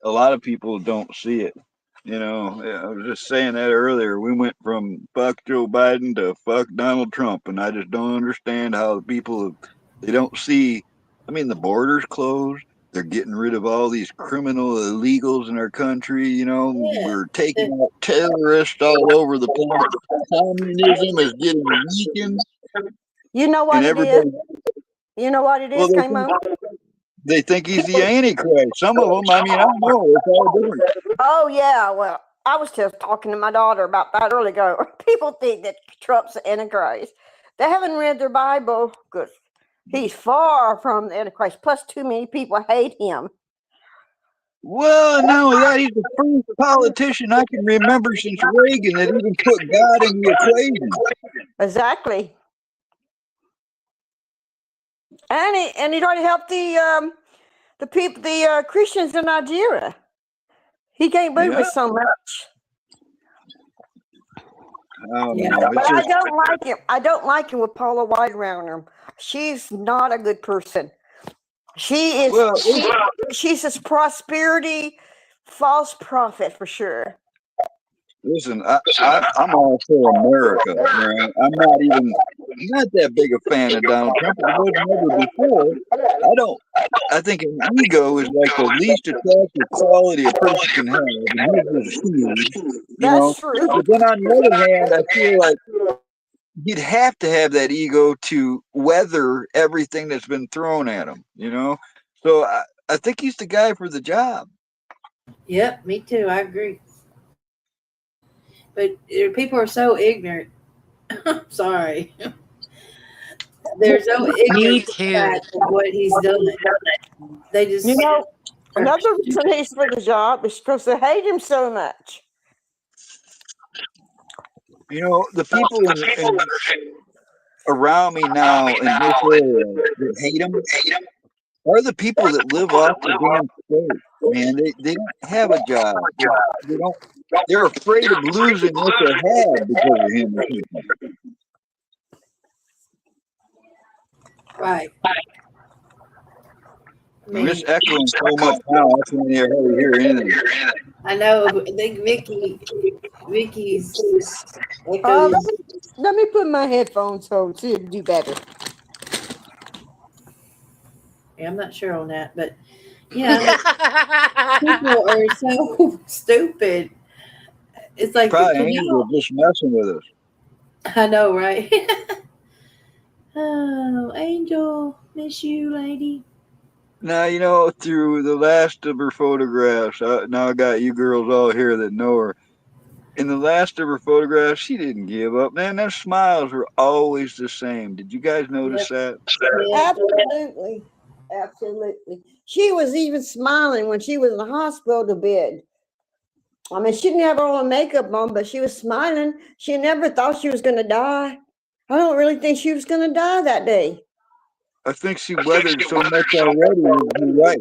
A lot of people don't see it. You know, I was just saying that earlier. We went from fuck Joe Biden to fuck Donald Trump, and I just don't understand how the people, they don't see. I mean, the border's closed. They're getting rid of all these criminal illegals in our country. You know, Yeah. we're taking out terrorists all over the place. Communism is getting weakened, You know what and it is? everybody, You know what it well, is, Camo? they think he's the Antichrist. Some of them, I mean, I don't know. It's all different. Oh yeah, well, I was just talking to my daughter about that earlier ago. People think that Trump's the Antichrist. They haven't read their Bible because he's far from the Antichrist. Plus, too many people hate him. Well, and not only that, he's the first politician I can remember since Reagan that even put God in the equation. Exactly. And he tried to help the people, the Christians in Nigeria. He can't move Yeah. it so much. I don't Yeah. know. It's But I just, don't like him. I don't like him with Paula White around him. She's not a good person. She is. well, She's this prosperity false prophet for sure. listen, I'm all for America. Right? I'm not that big a fan of Donald Trump. I was never before. I think an ego is like the least attractive quality a person can have. And his is huge, you know. That's true. But then on the other hand, I feel like he'd have to have that ego to weather everything that's been thrown at him, you know. So I think he's the guy for the job. Yep, me too. I agree. But people are so ignorant. Sorry. They're so ignorant Me of the too. fact of what he's done. They just You know, another reason he's for the job is because they hate him so much. You know, the people around me now in this area that hate him are the people that live off the damn state. Man, they don't have a job. They don't. They're afraid of losing what they have because of him. Or something. right. I'm just echoing so much now. I can't hear anything. I know. I think Vicky's Oh, echoes. let me put my headphones on, see if it do better. Yeah, I'm not sure on that, but yeah, people are so stupid. It's like, Probably can Angel y'all- just messing with us. I know, right? Oh, Angel, miss you, lady. Now, you know, through the last of her photographs, now I got you girls all here that know her. In the last of her photographs, she didn't give up. Man, their smiles were always the same. Did you guys notice that? Yeah. Absolutely. Absolutely. She was even smiling when she was in the hospital bed. I mean, she didn't have all her makeup on, but she was smiling. She never thought she was going to die. I don't really think she was going to die that day. I think she weathered so much already. You're right.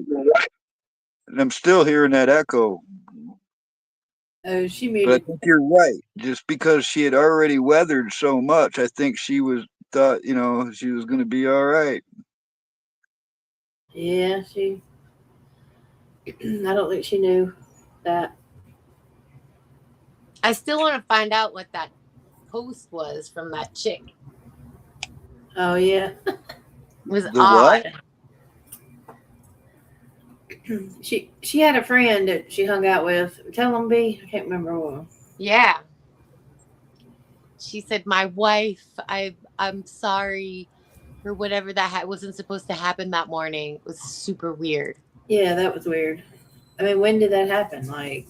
And I'm still hearing that echo. Oh, she But I muted. think you're right. Just because she had already weathered so much, I think she was thought, she was going to be all right. Yeah, she. I don't think she knew that. I still want to find out what that post was from that chick. Oh yeah. It was The what? odd. She had a friend that she hung out with. Tell them B. I can't remember what. Yeah. She said, "My wife, I'm sorry for whatever that wasn't supposed to happen that morning." It was super weird. Yeah, that was weird. I mean, when did that happen? Like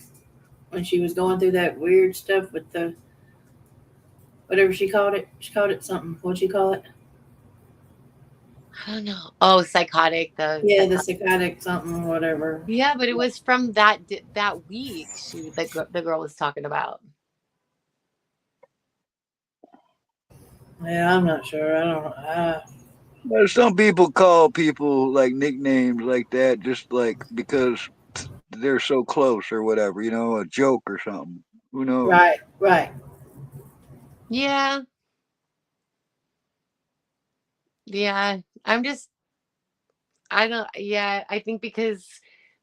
when she was going through that weird stuff with the whatever she called it. She called it something. What'd she call it? I don't know. Oh, psychotic. Yeah, the psychotic something, whatever. Yeah, but it was from that week. The girl was talking about. Yeah, I'm not sure. I don't know. Well, some people call people like nicknames like that just like because they're so close or whatever, a joke or something. Who knows? Right. Yeah. Yeah. I think because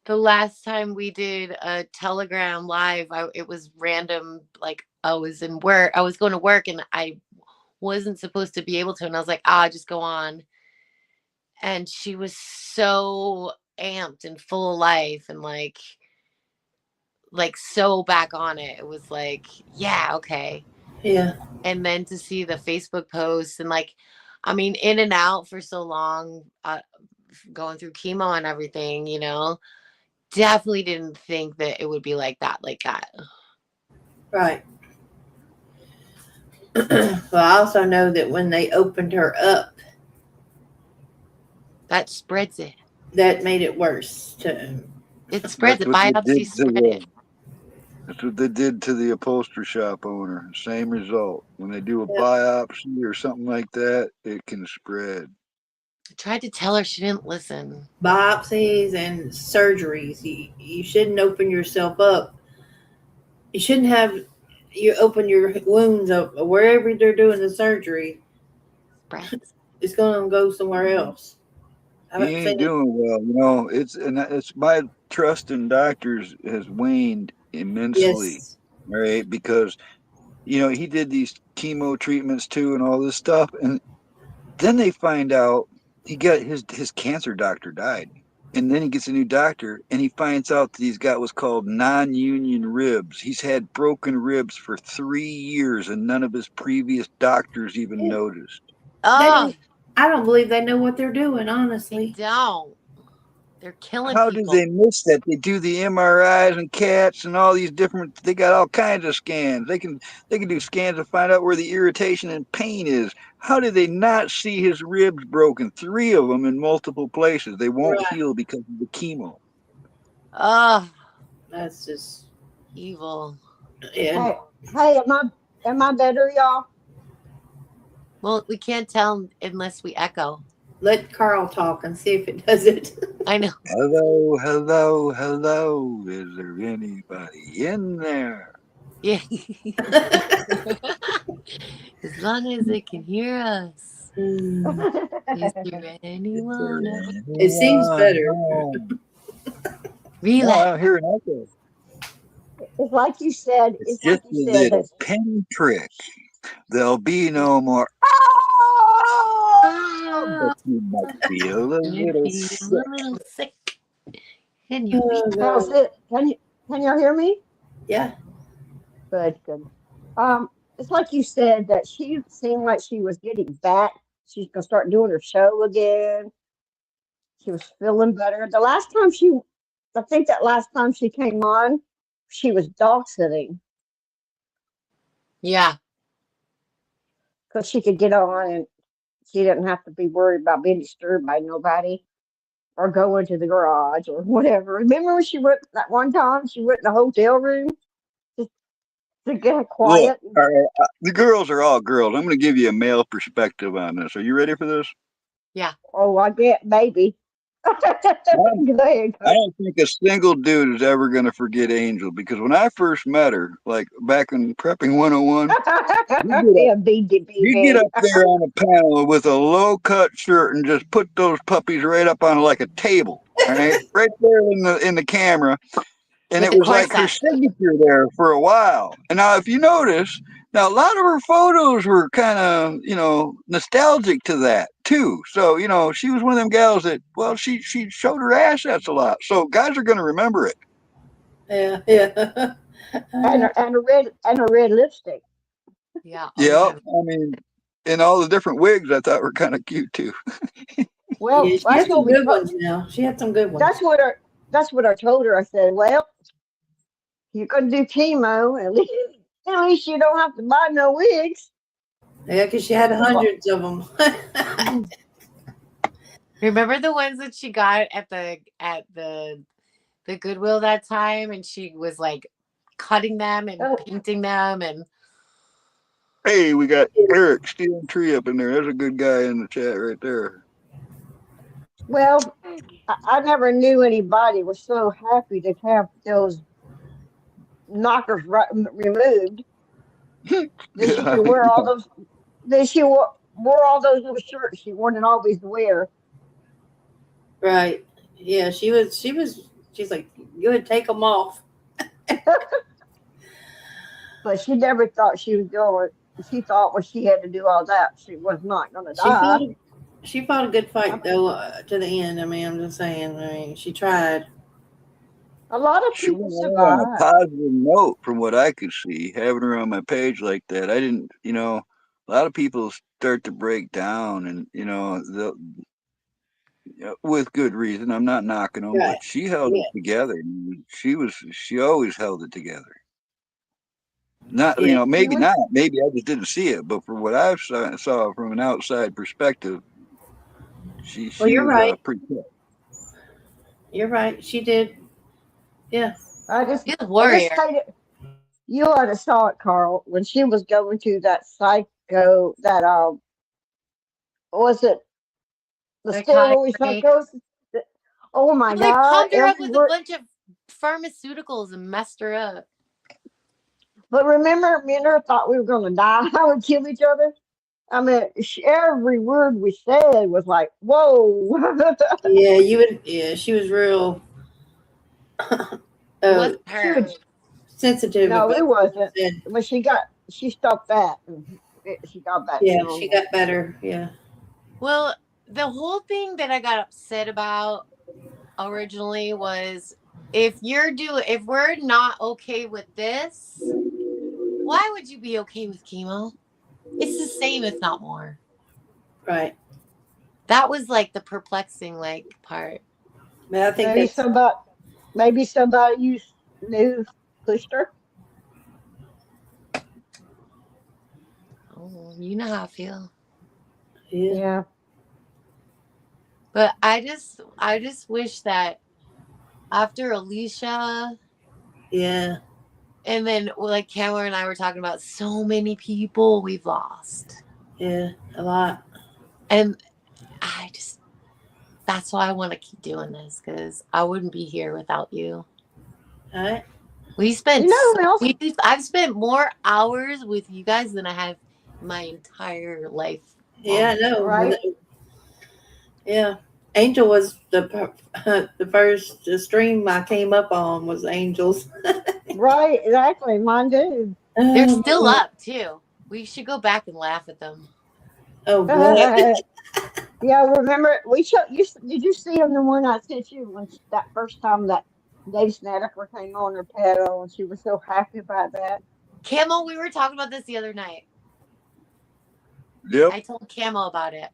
the last time we did a Telegram live, it was random. Like I was going to work and I wasn't supposed to be able to. And I was like, just go on. And she was so amped and full of life and like so back on it. It was like, yeah, okay. Yeah. And then to see the Facebook posts and like, I mean, in and out for so long, going through chemo and everything, definitely didn't think that it would be like that. Right. Well, I also know that when they opened her up, That spreads it. that made it worse too. It spreads it. That's what they Biopsy did to spread it. That's what they did to the upholstery shop owner. Same result. When they do a biopsy or something like that, it can spread. I tried to tell her, she didn't listen. Biopsies and surgeries. You shouldn't open yourself up. You shouldn't have you open your wounds up wherever they're doing the surgery. Spreads. It's going to go somewhere else. He ain't doing well. It's my trust in doctors has waned immensely. Yes. Right? Because he did these chemo treatments too and all this stuff, and then they find out he got his cancer doctor died, and then he gets a new doctor and he finds out that he's got what's called non-union ribs. He's had broken ribs for 3 years and none of his previous doctors even noticed. Oh, I don't believe they know what they're doing, they honestly. don't. They're killing How people. do they miss that? They do the MRIs and CATs and all these different. They got all kinds of scans. They can do scans to find out where the irritation and pain is. How did they not see his ribs broken? 3 of them in multiple places. They won't heal because of the chemo. Oh, That's just evil. yeah. Hey, am I better, y'all? Well, we can't tell unless we echo. Let Carl talk and see if it does it. I know. Hello, hello, hello. Is there anybody in there? Yeah. As long as they can hear us. Is there anyone else? It seems better. Relax. No, I'm hearing echo. It's like you said. It's It's like just a you said. little pin trick. There'll be no more. But you might feel a little sick. Can you? How's it? Can y'all hear me? Yeah. Good. It's like you said that she seemed like she was getting back. She's gonna start doing her show again. She was feeling better. I think that last time she came on, she was dog sitting Yeah. because she could get on and she didn't have to be worried about being disturbed by nobody or go into the garage or whatever. Remember when she went that one time? She went in the hotel room just to get quiet. Look, all right, the girls are all girls. I'm going to give you a male perspective on this. Are you ready for this? Oh, I get maybe. Go ahead. I don't think a single dude is ever going to forget Angel because when I first met her, like back in Prepping 101, Yeah, BDB you get man. up there on a panel with a low cut shirt and just put those puppies right up on like a table, all right there in the camera, and With it the was like her corset. signature there for a while. And now, if you notice, now a lot of her photos were kind of nostalgic to that too. So she was one of them gals that she showed her assets a lot, so guys are going to remember it. Yeah, yeah. And a red lipstick. Yeah. Oh, Yeah, yeah. I mean, and all the different wigs I thought were kind of cute too. Well, Yeah, she that's had what some we good told. ones now. She had some good ones. That's what I told her. I said, well, you're gonna do chemo. At least you don't have to buy no wigs. Yeah, because she had hundreds of them. Remember the ones that she got at the Goodwill that time, and she was like cutting them and Oh, painting them, and Hey, we got Eric Steel Tree up in there. There's a good guy in the chat right there. well, I never knew anybody was so happy to have those knockers removed. That she could wear all those. That she wore all those little shirts she wanted always to wear. Right. Yeah, she's like, good, take them off. But she never thought she was going. She thought when she had to do all that, she was not going to She die. fought, she fought a good fight, though, to the end. I mean, I'm just saying. I mean, she tried. A lot of She people went out on a survive. positive note from what I could see. Having her on my page like that, I didn't, a lot of people start to break down and, with good reason. I'm not knocking them, Right. but she held Yeah. it together. She always held it together. Not, Yeah. She maybe was, not. Maybe I just didn't see it. But from what I saw from an outside perspective, Well, she you're was right. pretty tough. You're right. She did. Yeah. I just, she's a I just warrior. stated, you ought to saw it, Carl, when she was going to that psycho, that, was it the steroid Psychiatry. psychosis? Oh my Well, they God, pumped her up every with a word. bunch of pharmaceuticals and messed her up. But remember, me and her thought we were going to die. I would kill each other. I mean, every word we said was like, whoa. Yeah, you would. Yeah, she was real It wasn't She her. would, sensitive no, about it what wasn't. she said. But she stopped that. And she got back to Yeah, she normal. got better. Yeah. Well, the whole thing that I got upset about originally was if we're not okay with this, why would you be okay with chemo? It's the same, if not more. Right. That was like the perplexing part. But I think Maybe somebody you knew pushed her. Oh, you know how I feel. Yeah. Yeah. But I just wish that after Alicia, Yeah. and then like Cameron and I were talking about, so many people we've lost. Yeah. A lot. And that's why I want to keep doing this, because I wouldn't be here without you. All right. I've spent more hours with you guys than I have my entire life. Yeah, I know. Right. Yeah. Angel was the first stream I came up on was Angels. Right, exactly. Mine too. They're still up too. We should go back and laugh at them. Oh, God. Yeah, remember we showed you. Did you see on the one I sent you when that first time that Dave Snedeker came on her pedal and she was so happy about that? Camel, we were talking about this the other night. Yep. I told Camel about it.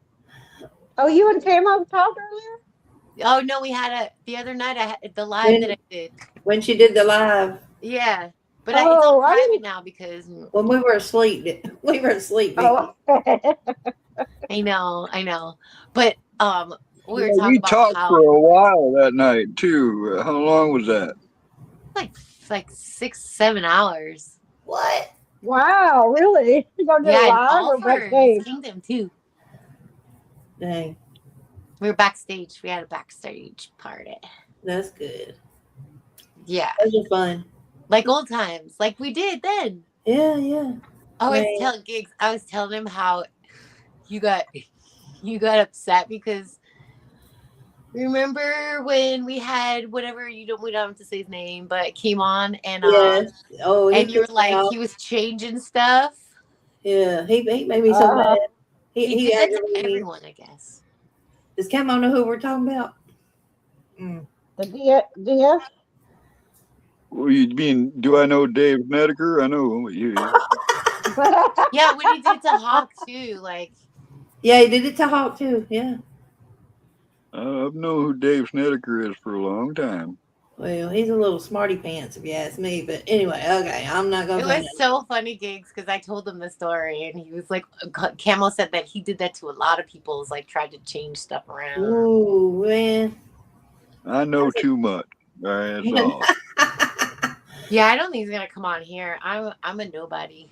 Oh, you and Camo talked earlier? Oh no, we had the other night. I had the live that I did. When she did the live. Yeah, but Oh, it's on I private didn't- now because When we were asleep. We were asleep. Oh, I know. But we were Yeah, talking we about talked how for a while that night too. How long was that? like 6-7 hours. What? wow, really? You gonna do Yeah, a and live all or for his backstage? kingdom too. Dang. We were backstage. We had a backstage party. That's good. Yeah, Those are fun. like old times, like we did then. Yeah. I was Man. telling Gigs. I was telling him how you got upset because remember when we had whatever we don't have to say his name, but it came on Yes. Oh, he and you were pissed me like off. he was changing stuff. Yeah, he made me so mad. He He did that to aggravated me. everyone, I guess. Does Camo know who we're talking about? The DF? Well, you mean, do I know Dave Snedeker? I know you. Yeah, when he did it to Hawk too, like Yeah, he did it to Hawk too. Yeah. I've known who Dave Snedeker is for a long time. Well, he's a little smarty pants if you ask me. But anyway, okay, I'm not gonna it say was so funny, Gigs, because I told him the story and he was like, Camo said that he did that to a lot of people, is like tried to change stuff nothing. around. Ooh, man. I know too much. All right, that's all. Yeah, I don't think he's gonna come on here. I'm a nobody.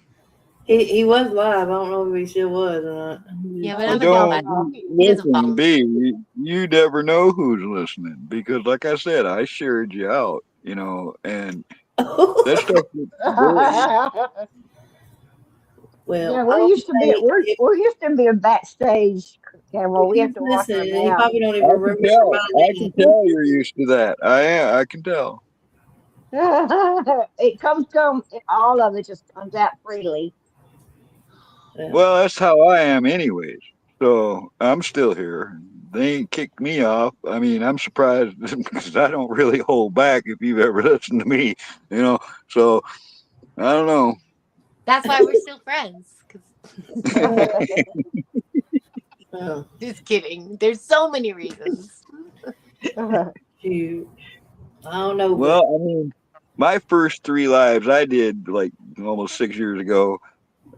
He was live. I don't know if he still was or not. Yeah, but You I'm a don't nobody. He doesn't follow listen, me. B. You never know who's listening because, like I said, I shared you out. And that stuff. Well, Yeah, I we're would used to be say if we're used to being backstage camera. We have he's to watch them listening, he now. probably don't I even can remember tell. my I can name. tell you're used to that. I can tell. It comes all of it just comes out freely. Yeah. Well, that's how I am, anyways. So I'm still here. They ain't kicked me off. I mean, I'm surprised because I don't really hold back. If you've ever listened to me, you know. So I don't know. That's why we're still friends. 'Cause Oh, just kidding. There's so many reasons. shoot. I don't know, but Well, I mean, my first 3 lives I did like almost 6 years ago.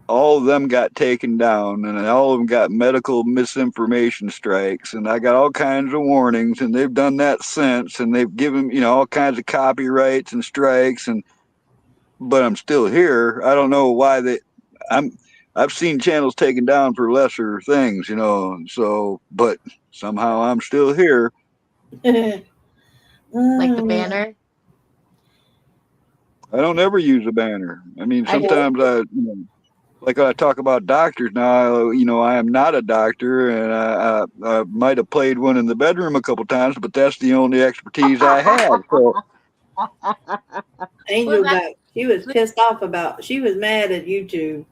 All of them got taken down, and all of them got medical misinformation strikes, and I got all kinds of warnings, and they've done that since, and they've given all kinds of copyrights and strikes, but I'm still here. I don't know why I'm I've seen channels taken down for lesser things, so but somehow I'm still here. Like the banner. I don't ever use a banner. I mean, I do. sometimes like I talk about doctors now, I am not a doctor, and I might have played one in the bedroom a couple times, but that's the only expertise I have. So Angel Well, she was pissed off she was mad at YouTube.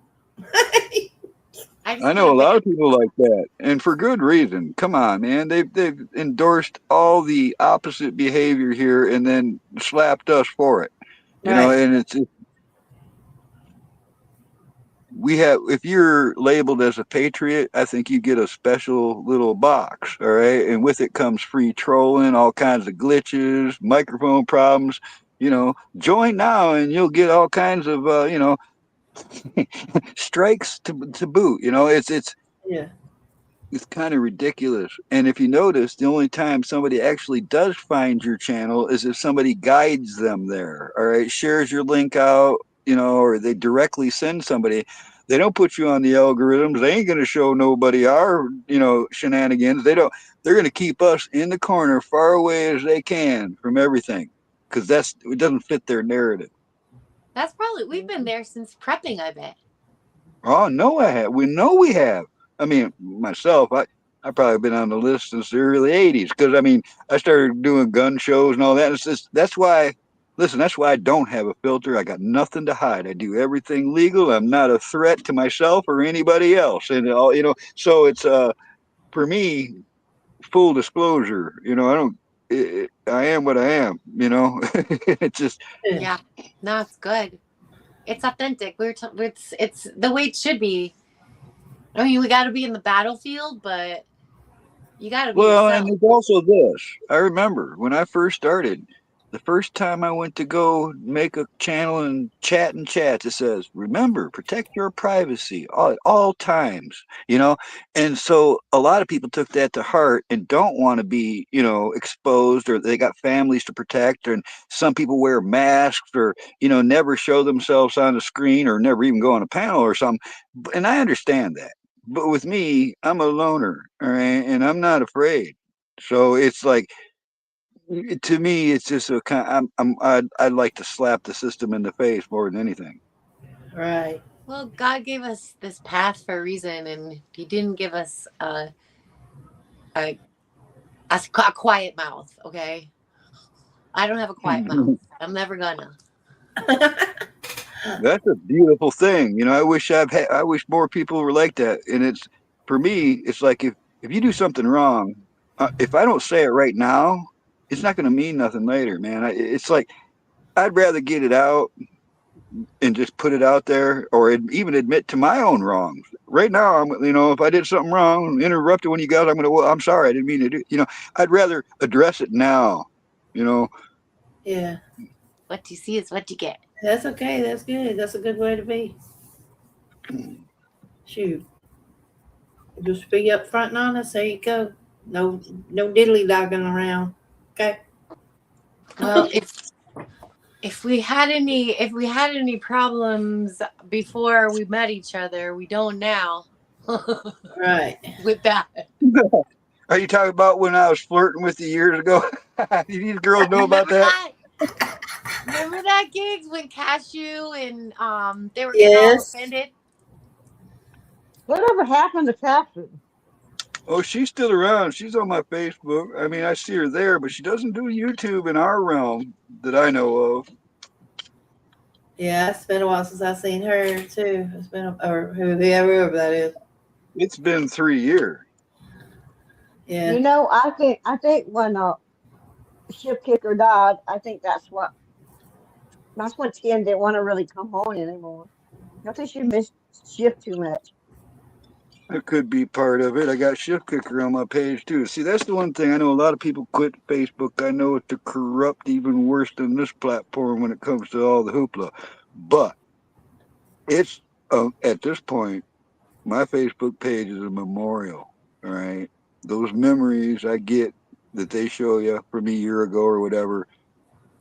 I know a lot of people like that, and for good reason. Come on, man. They've endorsed all the opposite behavior here, and then slapped us for it. Right. And we have, if you're labeled as a patriot, I think you get a special little box, all right? And with it comes free trolling, all kinds of glitches, microphone problems. Join now and you'll get all kinds of strikes to boot. Yeah. It's kind of ridiculous. And if you notice, the only time somebody actually does find your channel is if somebody guides them there, all right, shares your link out, or they directly send somebody. They don't put you on the algorithms. They ain't going to show nobody our, shenanigans. They're going to keep us in the corner, far away as they can from everything, because it doesn't fit their narrative. That's probably, we've been there since prepping, I bet. Oh, no, I have. We know we have. I mean, myself, I probably been on the list since the early 80s because, I mean, I started doing gun shows and all that. That's why I don't have a filter. I got nothing to hide. I do everything legal. I'm not a threat to myself or anybody else. And, so it's, for me, full disclosure, I am what I am, it's just. Yeah, no, it's good. It's authentic. It's the way it should be. I mean, we got to be in the battlefield, but you got to be Well, yourself. and it's also this. I remember when I first started, the first time I went to go make a channel and chat, it says, remember, protect your privacy at all times, And so a lot of people took that to heart and don't want to be, exposed, or they got families to protect, and some people wear masks or, never show themselves on the screen or never even go on a panel or something. And I understand that. But with me, I'm a loner, all right, and I'm not afraid. So it's like, to me, it's just a kind. I'd like to slap the system in the face more than anything. Right. Well, God gave us this path for a reason, and He didn't give us a, a quiet mouth. Okay, I don't have a quiet mouth. I'm never gonna. That's a beautiful thing. I wish I wish more people were like that. And it's, for me, it's like, if you do something wrong, if I don't say it right now, it's not going to mean nothing later, man. It's like, I'd rather get it out and just put it out there, or even admit to my own wrongs. Right now, if I did something wrong, interrupted when you guys, well, I'm sorry, I didn't mean to do. I'd rather address it now. Yeah. What you see is what you get. That's okay. That's good. That's a good way to be. Shoot. Just be up front and honest. There you go. No diddly dogging around. Okay. Well, if we had any problems before we met each other, we don't now. Right. With that. Are you talking about when I was flirting with you years ago? These girls know about that? Remember that gigs when Cashew and they were getting all Yes. offended? Whatever happened to Catherine? Oh, she's still around. She's on my Facebook. I mean, I see her there, but she doesn't do YouTube in our realm that I know of. Yeah, it's been a while since I've seen her too. It's been, or whoever that is. It's been 3 years. Yeah. You know, I think when Ship Kicker died, I think that's when Tim didn't want to really come on anymore. I think she missed Ship too much. That could be part of it. I got Shift Kicker on my page too. See, that's the one thing. I know a lot of people quit Facebook. I know it's corrupt even worse than this platform when it comes to all the hoopla. But it's at this point, my Facebook page is a memorial. All right, those memories I get that they show you from a year ago or whatever,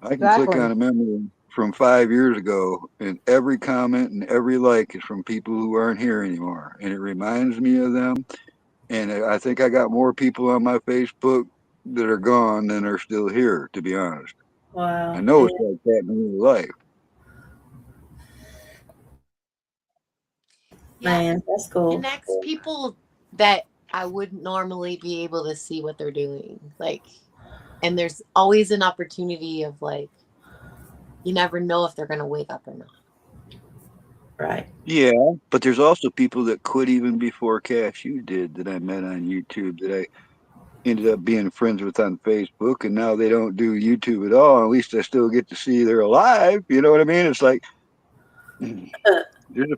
I can click on a memory from 5 years ago, and every comment and every like is from people who aren't here anymore, and it reminds me of them. And I think I got more people on my Facebook that are gone than are still here, to be honest. Wow. I know it's like that in real life. Man, that's cool. Connects people that I wouldn't normally be able to see what they're doing. And there's always an opportunity of you never know if they're going to wake up or not. Right. Yeah, but there's also people that quit even before Cashew did that I met on YouTube that I ended up being friends with on Facebook, and now they don't do YouTube at all. At least I still get to see they're alive. You know what I mean? It's like there's a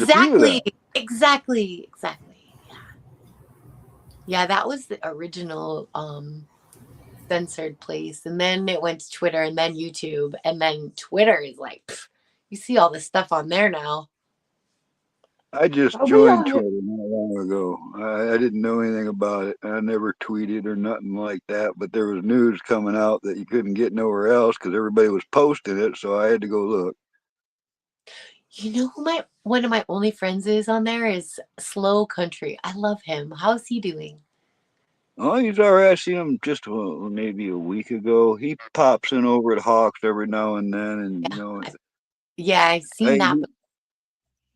few of them. Exactly. Yeah, that was the original censored place, and then it went to Twitter, and then YouTube, and then Twitter is you see all this stuff on there now. I just joined Twitter not long ago. I didn't know anything about it. I never tweeted or nothing like that, but there was news coming out that you couldn't get nowhere else because everybody was posting it, so I had to go look. You know who one of my only friends is on there is Slow Country. I love him. How's he doing? Oh, he's all right. I seen him just maybe a week ago. He pops in over at Hawks every now and then, and yeah, I've seen that.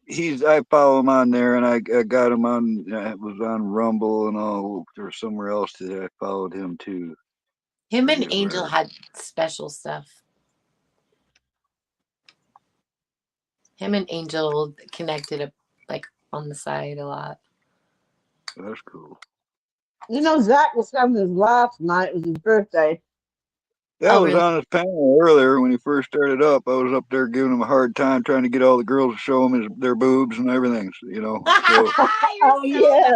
I follow him on there, and I got him on. It was on Rumble and all, or somewhere else that I followed him too. Him and Angel had special stuff. Him and Angel connected on the side a lot. That's cool. You know, Zach was having his last night. It was his birthday. Yeah, I was on his panel earlier when he first started up. I was up there giving him a hard time, trying to get all the girls to show him their boobs and everything. So, yeah,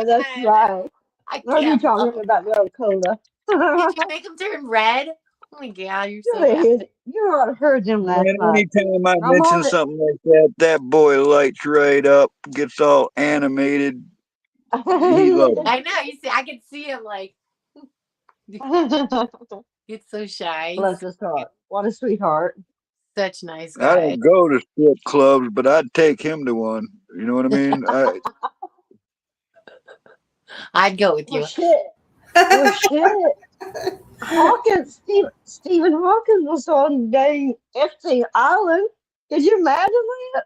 that's right. I heard you talking about the cola. Did you make him turn red? Oh my God, you're so bad. You ought to heard them last night. Anytime I mention something like that, that boy lights right up, gets all animated. I know. You see, I can see him it's so shy. Bless his heart. What a sweetheart. Such a nice guy. I don't go to strip clubs, but I'd take him to one. You know what I mean? I'd go with you. Oh, shit. Oh, shit. Stephen Hawkins was on dang Epstein Island. Could you imagine that?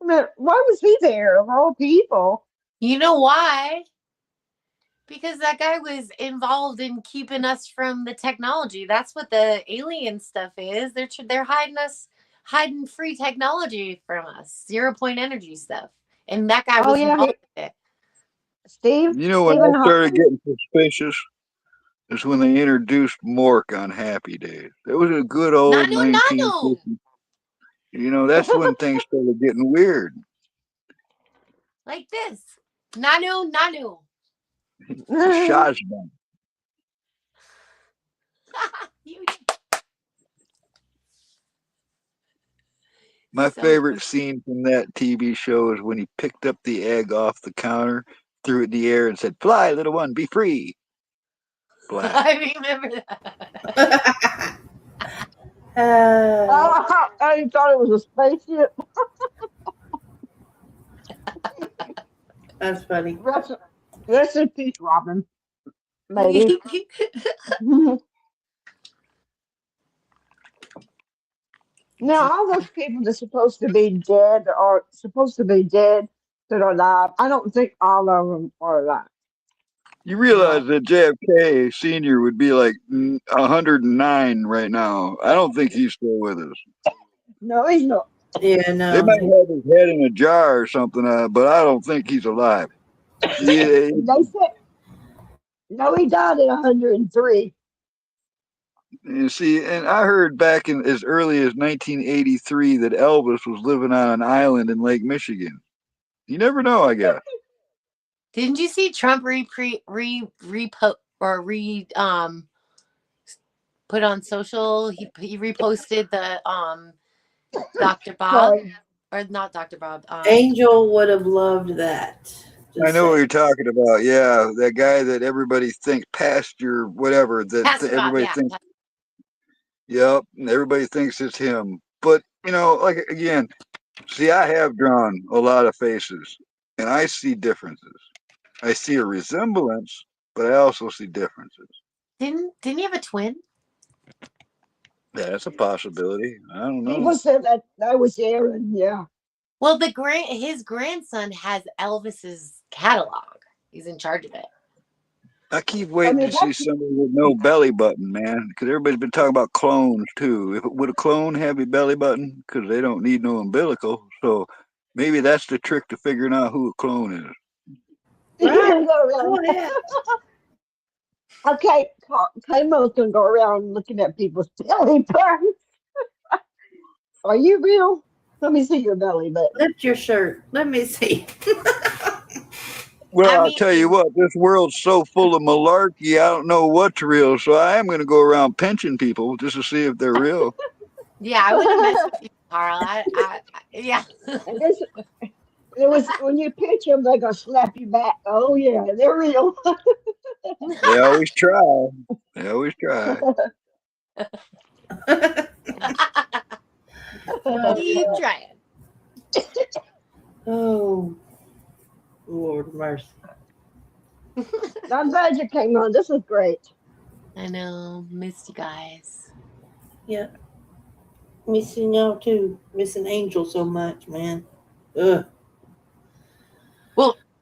I mean, why was he there of all people? You know why? Because that guy was involved in keeping us from the technology. That's what the alien stuff is. They're hiding free technology from us, 0 point energy stuff. And that guy Oh was yeah, involved with it. You know when Stephen I started Hawkins. getting suspicious is when they introduced Mork on Happy Days. It was a good old Nanu, nanu. 1950s. You know, that's when things started getting weird. Like this. Nanu, nanu. Shazbam. You- My So favorite scene from that TV show is when he picked up the egg off the counter, threw it in the air, and said, "Fly, little one, be free." Black. I remember that. I thought it was a spaceship. That's funny. Rest in peace, Robin. Maybe. Now, all those people that's supposed to be dead that are alive. I don't think all of them are alive. You realize that JFK Sr. would be like 109 right now. I don't think he's still with us. No, he's not. Yeah, They no. might have his head in a jar or something, but I don't think he's alive. Yeah, They said no, he died at 103. you see, and I heard back in as early as 1983 that Elvis was living on an island in Lake Michigan. You never know, I guess. Didn't you see Trump put on social? He reposted the Dr. Bob Sorry. or not Dr. Bob. Angel would have loved that. I know what you're talking about. Yeah, that guy that everybody thinks Pastor, whatever, that Pastor Bob, everybody yeah. thinks. Yep, and everybody thinks it's him. But you know, like again, see, I have drawn a lot of faces, and I see differences. I see a resemblance, but I also see differences. Didn't he have a twin? Yeah, that's a possibility. I don't know. People said that was Aaron. Yeah. Well, his grandson has Elvis's catalog. He's in charge of it. I keep waiting to see somebody with no belly button, man, because everybody's been talking about clones too. Would a clone have a belly button? Because they don't need no umbilical. So maybe that's the trick to figuring out who a clone is. Right. Go ahead. Okay, K-Mo's gonna go around looking at people's belly buttons. Are you real? Let me see your belly button. Lift your shirt. Let me see. Well, I I'll mean- tell you what, this world's so full of malarkey, I don't know what's real. So I am going to go around pinching people just to see if they're real. Yeah, I wouldn't mess with you, Carl. Yeah. And this, it was when you pitch them, they're gonna slap you back. Oh yeah, they're real. They always try. They always try. Keep trying. Oh, Lord mercy. I'm glad you came on. This was great. I know. Missed you guys. Yeah. Missing y'all too. Missing Angel so much, man. Ugh.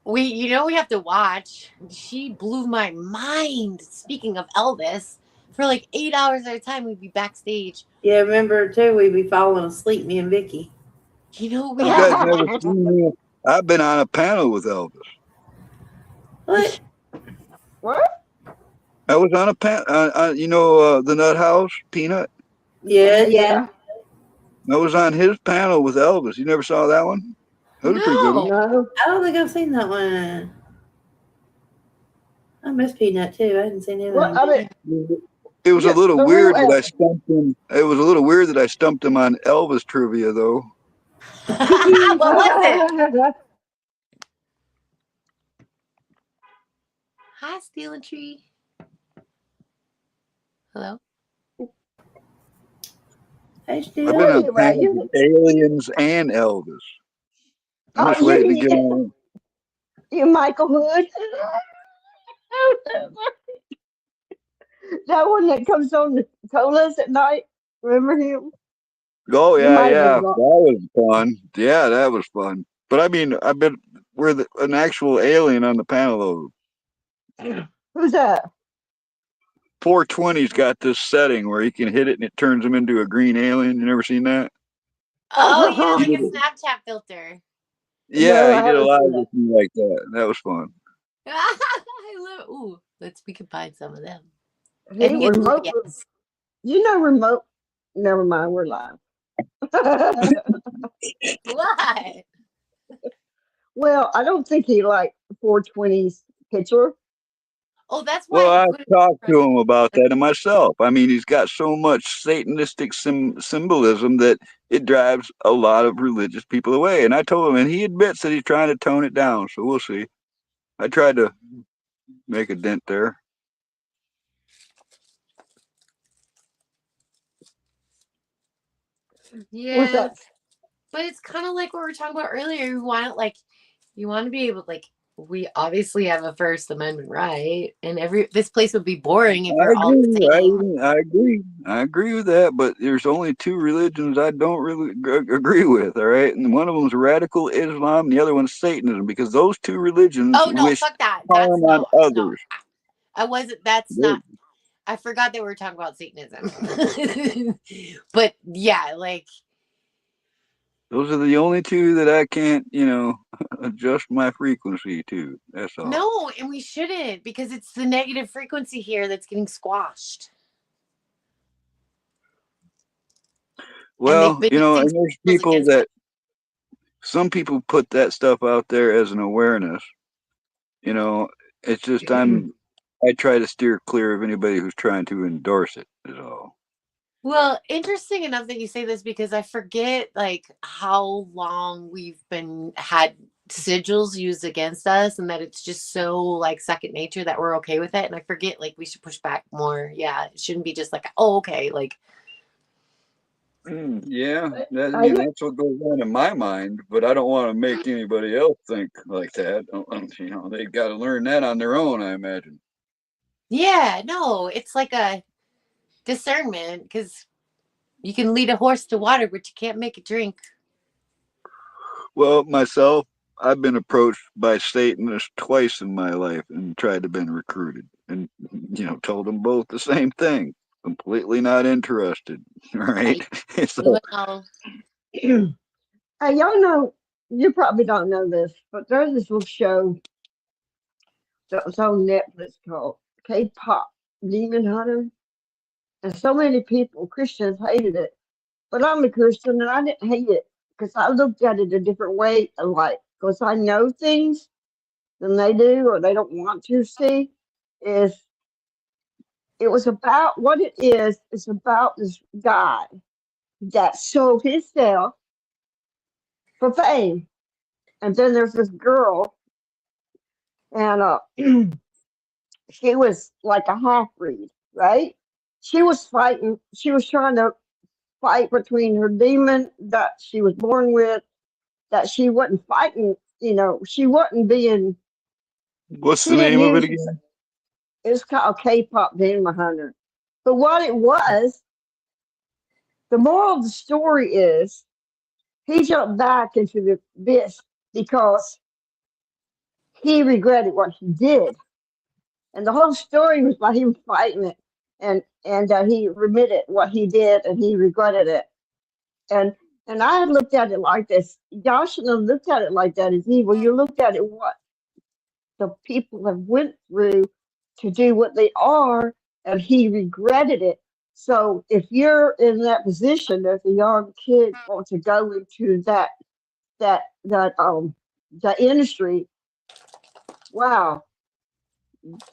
We have to watch. She blew my mind. Speaking of Elvis, for like 8 hours at a time, we'd be backstage. Yeah, remember too, we'd be falling asleep, me and Vicky. We You had guys never seen me. I've been on a panel with Elvis. What? What? I was on a panel, the Nut House, Peanut. Yeah. I was on his panel with Elvis. You never saw that one? That was a pretty good one. No. I don't think I've seen that one. I miss Peanut too. I hadn't seen him. Well, I mean, It was Yeah, a little but weird we- that I stumped him. It was a little weird that I stumped him on Elvis trivia, though. What was it? Hi, Stealing Tree. Hello. Hey, I've Steve. been on you're right. panels with aliens and Elvis. I'm just Oh, waiting to yeah. get on. You Michael Hood. That one that comes on the colas at night. Remember him? Oh You yeah, might have yeah, been that wrong. was fun. Yeah, that was fun. But I mean, I bet we're an actual alien on the panel. Though Who's that? 420's got this setting where he can hit it and it turns him into a green alien. You never seen that? Oh yeah, He like did a it. Snapchat filter. No, Yeah, he I did a haven't live seen that. with me like that. That was fun. I love. Ooh, we can find some of them. I He think it's remote. yes. You know, remote. Never mind. We're live. What? Well, I don't think he liked 420's picture. Oh, that's why Well, he I put it talked in to him about that and myself. I mean, he's got so much Satanistic symbolism that it drives a lot of religious people away. And I told him, and he admits that he's trying to tone it down. So we'll see. I tried to make a dent there. What's Yeah, that? but it's kind of like what we were talking about earlier. You want to be able we obviously have a First Amendment right, and this place would be boring if I we're all the agree. same. I agree. I agree with that. But there's only two religions I don't really agree with. All right, and one of them is radical Islam, and the other one's Satanism, because those two religions Oh no, wish fuck that. That's harm on no. others. I wasn't. That's They- not. I forgot that we were talking about Satanism. But yeah, like Those are the only two that I can't, adjust my frequency to. That's all. no, and we shouldn't because it's the negative frequency here that's getting squashed. And they've Well, been using and there's schools people against us. that some people put that stuff out there as an awareness. You know, it's just I try to steer clear of anybody who's trying to endorse it. Is all. Well, interesting enough that you say this because I forget like how long we've had sigils used against us and that it's just so like second nature that we're okay with it. And I forget like we should push back more. Yeah. It shouldn't be just like, oh, okay. Like Yeah, I I mean don't. that's what goes on in my mind, but I don't want to make anybody else think like that. They got to learn that on their own, I imagine. yeah, no, it's like a discernment because you can lead a horse to water, but you can't make it drink. Well, myself, I've been approached by Satanists twice in my life and tried to been recruited, and told them both the same thing. Completely not interested. Right? So, Well, Hey, y'all know, you probably don't know this, but there's this little show that was on Netflix called K-pop Demon Hunter. And so many people, Christians, hated it. But I'm a Christian and I didn't hate it because I looked at it a different way. Like, because I know things than they do or they don't want to see. Is it was about what it is. It's about this guy that sold himself for fame. And then there's this girl, and she was like a half breed, right? She was fighting, she was trying to fight between her demon that she was born with, that she wasn't fighting, she wasn't being, what's she the didn't name of it use, again? it's called K-pop Demon Hunter. But what it was, the moral of the story is he jumped back into the abyss because he regretted what he did. And the whole story was about him fighting it, and he remitted what he did, and he regretted it. And I had looked at it like this. Y'all shouldn't have looked at it like that as evil. You looked at it what the people have went through to do what they are, and he regretted it. So if you're in that position as a young kid want to go into that industry, wow.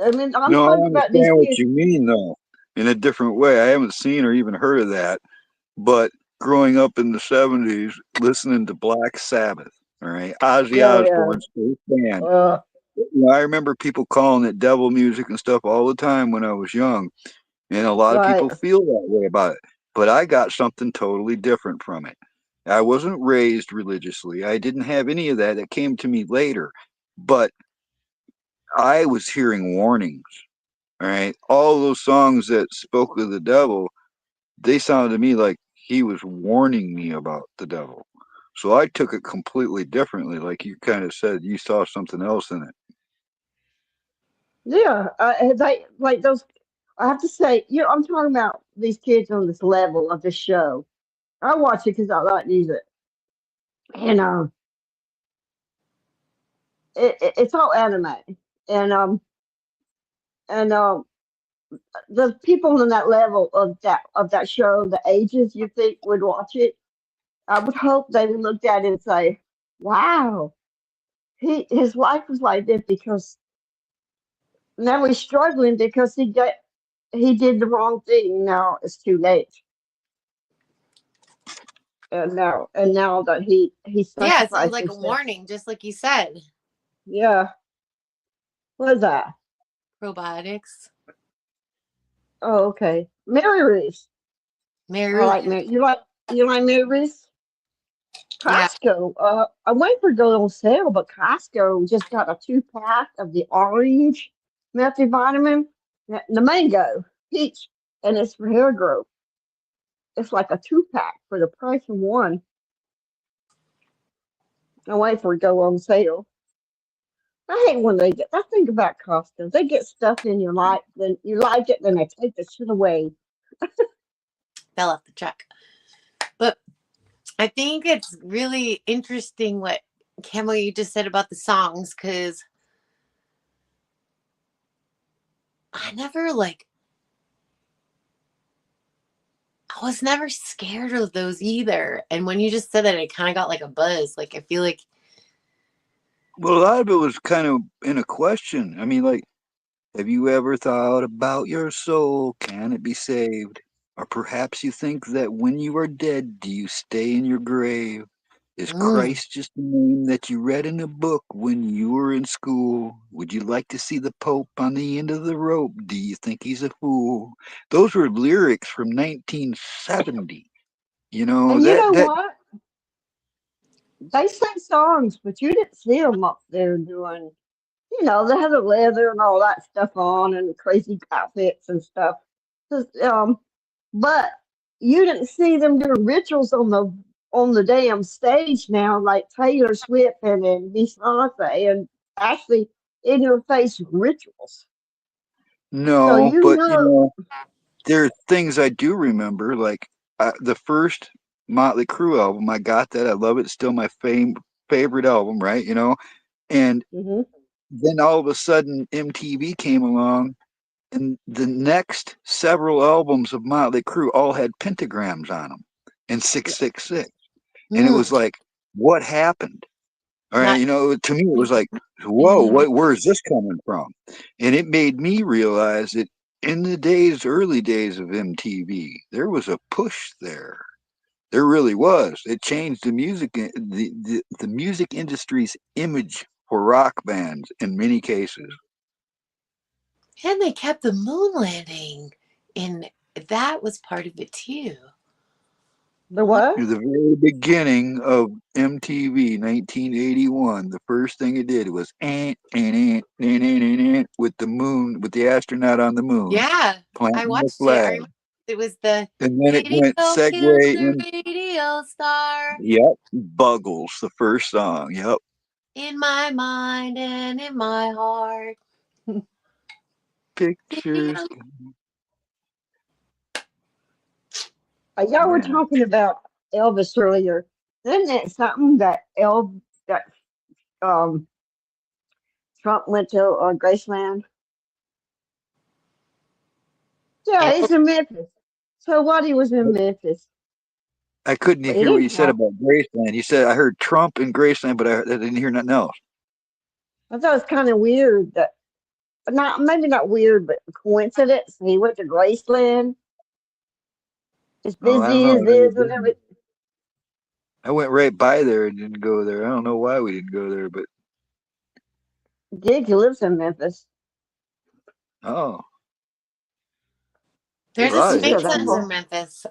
I mean, I'm No, I talking about these understand what kids. you mean, though, in a different way. I haven't seen or even heard of that, but growing up in the 70s, listening to Black Sabbath, all right, Ozzy Yeah, yeah. Osbourne's first band. Uh, I remember people calling it devil music and stuff all the time when I was young, and a lot of right. people feel that way about it. But I got something totally different from it. I wasn't raised religiously. I didn't have any of that. It came to me later. But I was hearing warnings. All right, all those songs that spoke of the devil, they sounded to me like he was warning me about the devil. So I took it completely differently. Like you kind of said, you saw something else in it. Yeah, they like those. I have to say, I'm talking about these kids on this level of this show. I watch it because I like music, and it's all anime, and and the people on that level of that show, the ages you think would watch it, I would hope they would look at it and say, "Wow, his life was like this because now he's struggling because he did the wrong thing. Now it's too late, and now that he Yeah, it sounds sacrificed like a himself." warning, just like you said. Yeah, what is that? Probiotics. Oh, okay, Mary Reese. Mary I Ruth. like Mary. You like Mary Reese? Yeah. Costco. I went for go on sale, but Costco just got a 2-pack of the orange multivitamin, the mango, peach, and it's for hair growth. It's like a 2-pack for the price of one. I wait for it to go on sale. I hate when they get. I think about Costco. They get stuff in your life, then you like it, then they take the shit away. Fell off the truck. But I think it's really interesting what Camel you just said about the songs, because I was never scared of those either. And when you just said that, it kind of got like a buzz. Like I feel like, Well, a lot of it was kind of in a question. I mean, like, have you ever thought about your soul? Can it be saved? Or perhaps you think that when you are dead, do you stay in your grave? Is mm, Christ just a name that you read in a book when you were in school? Would you like to see the Pope on the end of the rope? Do you think he's a fool? Those were lyrics from 1970. You know, And you that know that what? They sang songs, but you didn't see them up there doing. They had the leather and all that stuff on and crazy outfits and stuff. 'Cause, but you didn't see them doing rituals on the damn stage now, like Taylor Swift and Beyonce and actually in your face rituals. So no, you but know, there are things I do remember, like the first Motley Crue album. I got that. I love it. It's still my favorite album, right? And hmm then all of a sudden MTV came along, and the next several albums of Motley Crue all had pentagrams on them and 666, and it was mm, like, what happened? All right, not to me it was like, whoa, where's this coming from? And it made me realize that in the early days of MTV, there was a push there. There really was. It changed the music industry's image for rock bands in many cases. and they kept the moon landing, and that was part of it too. the What? what? At the very beginning of MTV, 1981, the first thing it did was with the moon, with the astronaut on the moon, Yeah, I planting the watched it. I flag. remember it was the And then it radio went killed segue the in. radio star Yep, Buggles, the first song. Yep, in my mind and in my heart. pictures. Y'all were Yeah, talking about Elvis earlier. Isn't it something that um, Trump went to Graceland? Yeah, El- he's in Memphis. So what? He was in Memphis. I couldn't But hear what you said anyhow, about Graceland. You said I heard Trump and Graceland, but I didn't hear nothing else. I thought it was kind of weird that not maybe not weird, but coincidence. He went to Graceland. As Oh, I don't busy know. as it is and everything. I went right by there and didn't go there. I don't know why we didn't go there, but Gig lives in Memphis. oh, There's a lot She of said Sphinx that history. that's part. in Memphis.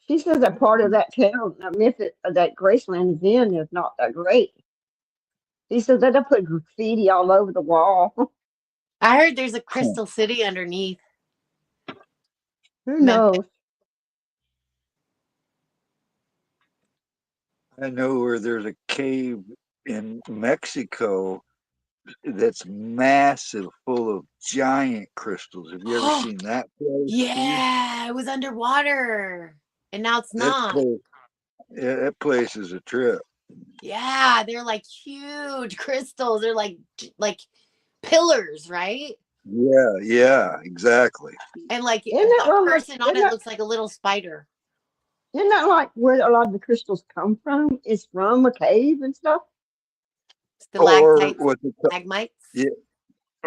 She says that part of that town, that Memphis, that Graceland is in, is not that great. He said that they put graffiti all over the wall. I heard there's a crystal city underneath Who Memphis. knows? I know where there's a cave in Mexico that's massive, full of giant crystals. Have you ever seen that place, Steve? Yeah, it was underwater, and now it's That not. place, yeah, that place is a trip. Yeah, they're like huge crystals. They're like pillars, right? Yeah, exactly. And like Isn't that the where, person on it looks like a little spider. isn't that like where a lot of the crystals come from? It's from a cave and stuff. Or Stalactites, what they call, stalagmites. yeah,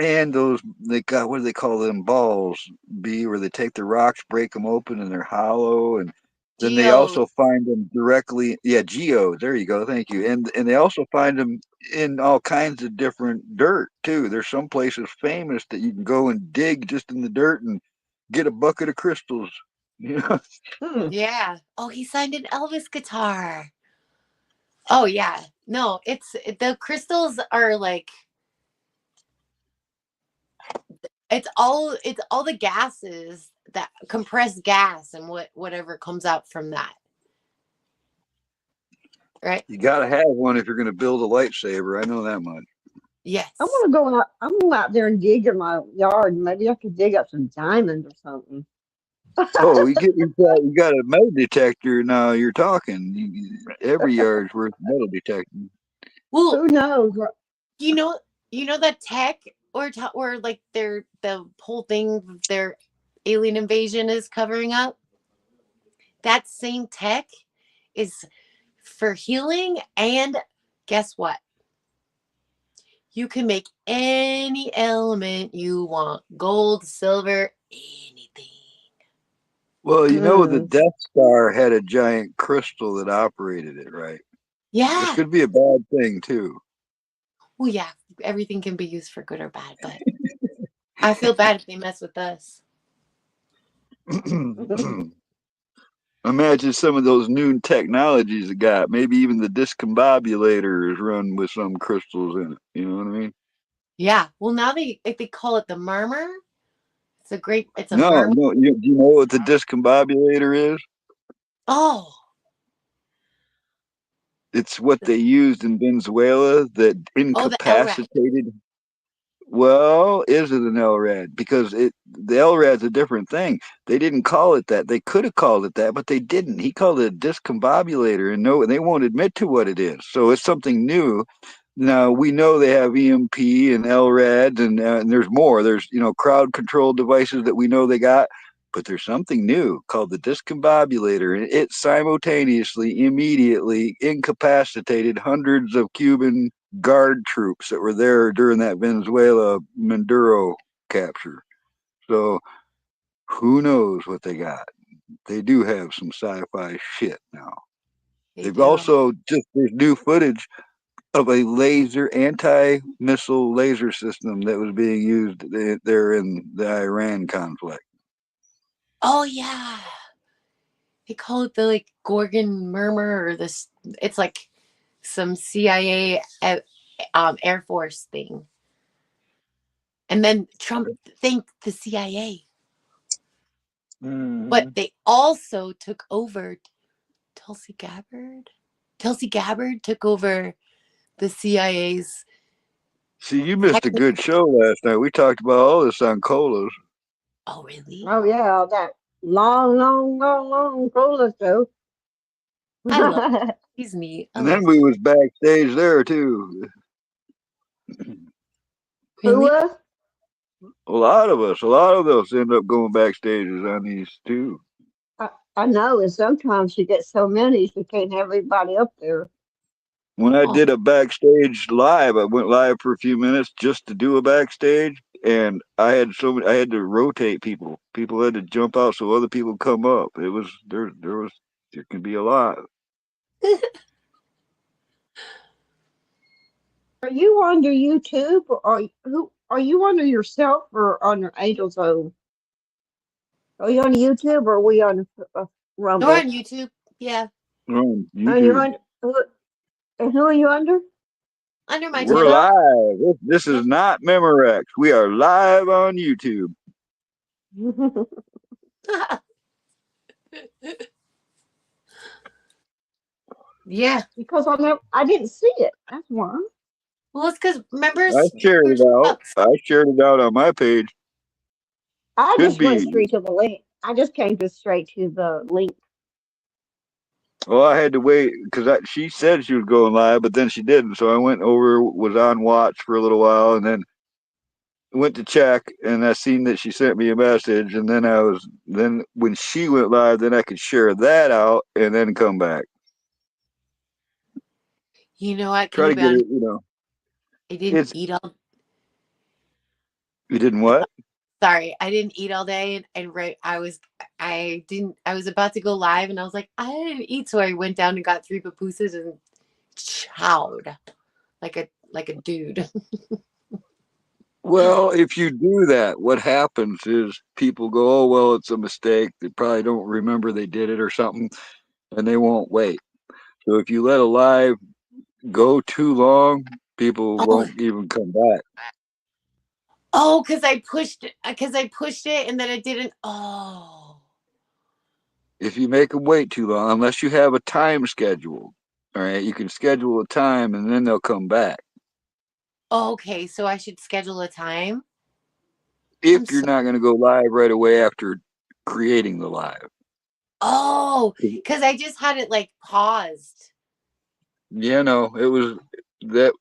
and those they got what do they call them balls? Where they take the rocks, break them open, and they're hollow, and then they Geodes. also find them directly. Yeah, geodes. There you go. Thank you. And they also find them in all kinds of different dirt too. There's some places famous that you can go and dig just in the dirt and get a bucket of crystals. You know. Hmm. Yeah. Oh, he signed an Elvis guitar. Oh yeah. No, the crystals are like it's all the gases, that compressed gas, and whatever comes out from that. Right? You got to have one if you're going to build a lightsaber. I know that much. Yes. I want to go out. I'm going to go out there and dig in my yard. Maybe I could dig up some diamonds or something. Oh, you got a metal detector now. You're talking. Every yard's worth metal detecting. Well, Who knows? you know that tech or like the whole thing, their alien invasion is covering up. That same tech is for healing, and guess what? You can make any element you want. Gold, silver, anything. Well, you know, the Hmm. Death Star had a giant crystal that operated it, right? This Yeah. could be a bad thing too. Well, yeah, everything can be used for good or bad, but I feel bad if they mess with us. Imagine some of those new technologies it got. Maybe even the discombobulator is run with some crystals in it. You know what I mean? Yeah. Well, now they call it the murmur. It's a No, murmur. no. Do you know what the discombobulator is? Oh, It's what they used in Venezuela that the LRAD. incapacitated. Well, is it an LRAD? Because the LRAD's a different thing. They didn't call it that. They could have called it that, but they didn't. He called it a discombobulator, and no, they won't admit to what it is. So it's something new. Now we know they have EMP and LRADs, and there's more. There's crowd control devices that we know they got, but there's something new called the discombobulator, and it simultaneously, immediately incapacitated hundreds of Cuban guard troops that were there during that Venezuela Maduro capture. So who knows what they got? They do have some sci-fi shit now. They've do. also there's new footage of a anti-missile laser system that was being used there in the Iran conflict. Oh yeah. They call it the Gorgon murmur, or this. It's like some CIA Air Force thing. And then Trump thanked the CIA. Mm-hmm. But they also took over Tulsi Gabbard. Tulsi Gabbard took over the CIA's. See, you missed a good show last night. We talked about all this on Colas. Oh, really? Oh yeah, that long cola show. I love it. He's neat. And then we was backstage there too. Who Really? was? A lot of us end up going backstages on these too. I know, and sometimes you get so many you can't have everybody up there. When I did a backstage live, I went live for a few minutes just to do a backstage, and I had to rotate people. People had to jump out so other people come up. It was there can be a lot. Are you under YouTube, or are you under yourself or under Angel's Own? Are you on YouTube, or are we on Rumble? We're on YouTube. Yeah. YouTube. And you're on, and who are you under? Under my We're channel. live. This is not Memorex. We are live on YouTube. Yeah. Because I didn't see it. That's why. Well, it's because remember I shared it out. I shared it out on my page. I Should just went be. straight to the link. I just came to straight to the link. Well, I had to wait because she said she was going live, but then she didn't. So I went over, was on watch for a little while, and then went to check, and I seen that she sent me a message, and then when she went live, then I could share that out and then come back. You know what? Try to get it, I didn't It's eat all. you didn't what? Sorry, I didn't eat all day, and right, I was about to go live, and I was like, I didn't eat, so I went down and got 3 pupusas and chowed like a dude. Well, if you do that, what happens is people go, "Oh, well, it's a mistake." They probably don't remember they did it or something, and they won't wait. So if you let a live go too long, people Oh, won't even come back. oh, because I pushed it, and then it didn't. Oh, If you make them wait too long, unless you have a time schedule, all right, you can schedule a time and then they'll come back. okay. So I should schedule a time. I'm If you're so. not going to go live right away after creating the live. Oh, because I just had it like paused. Yeah, no, it was that.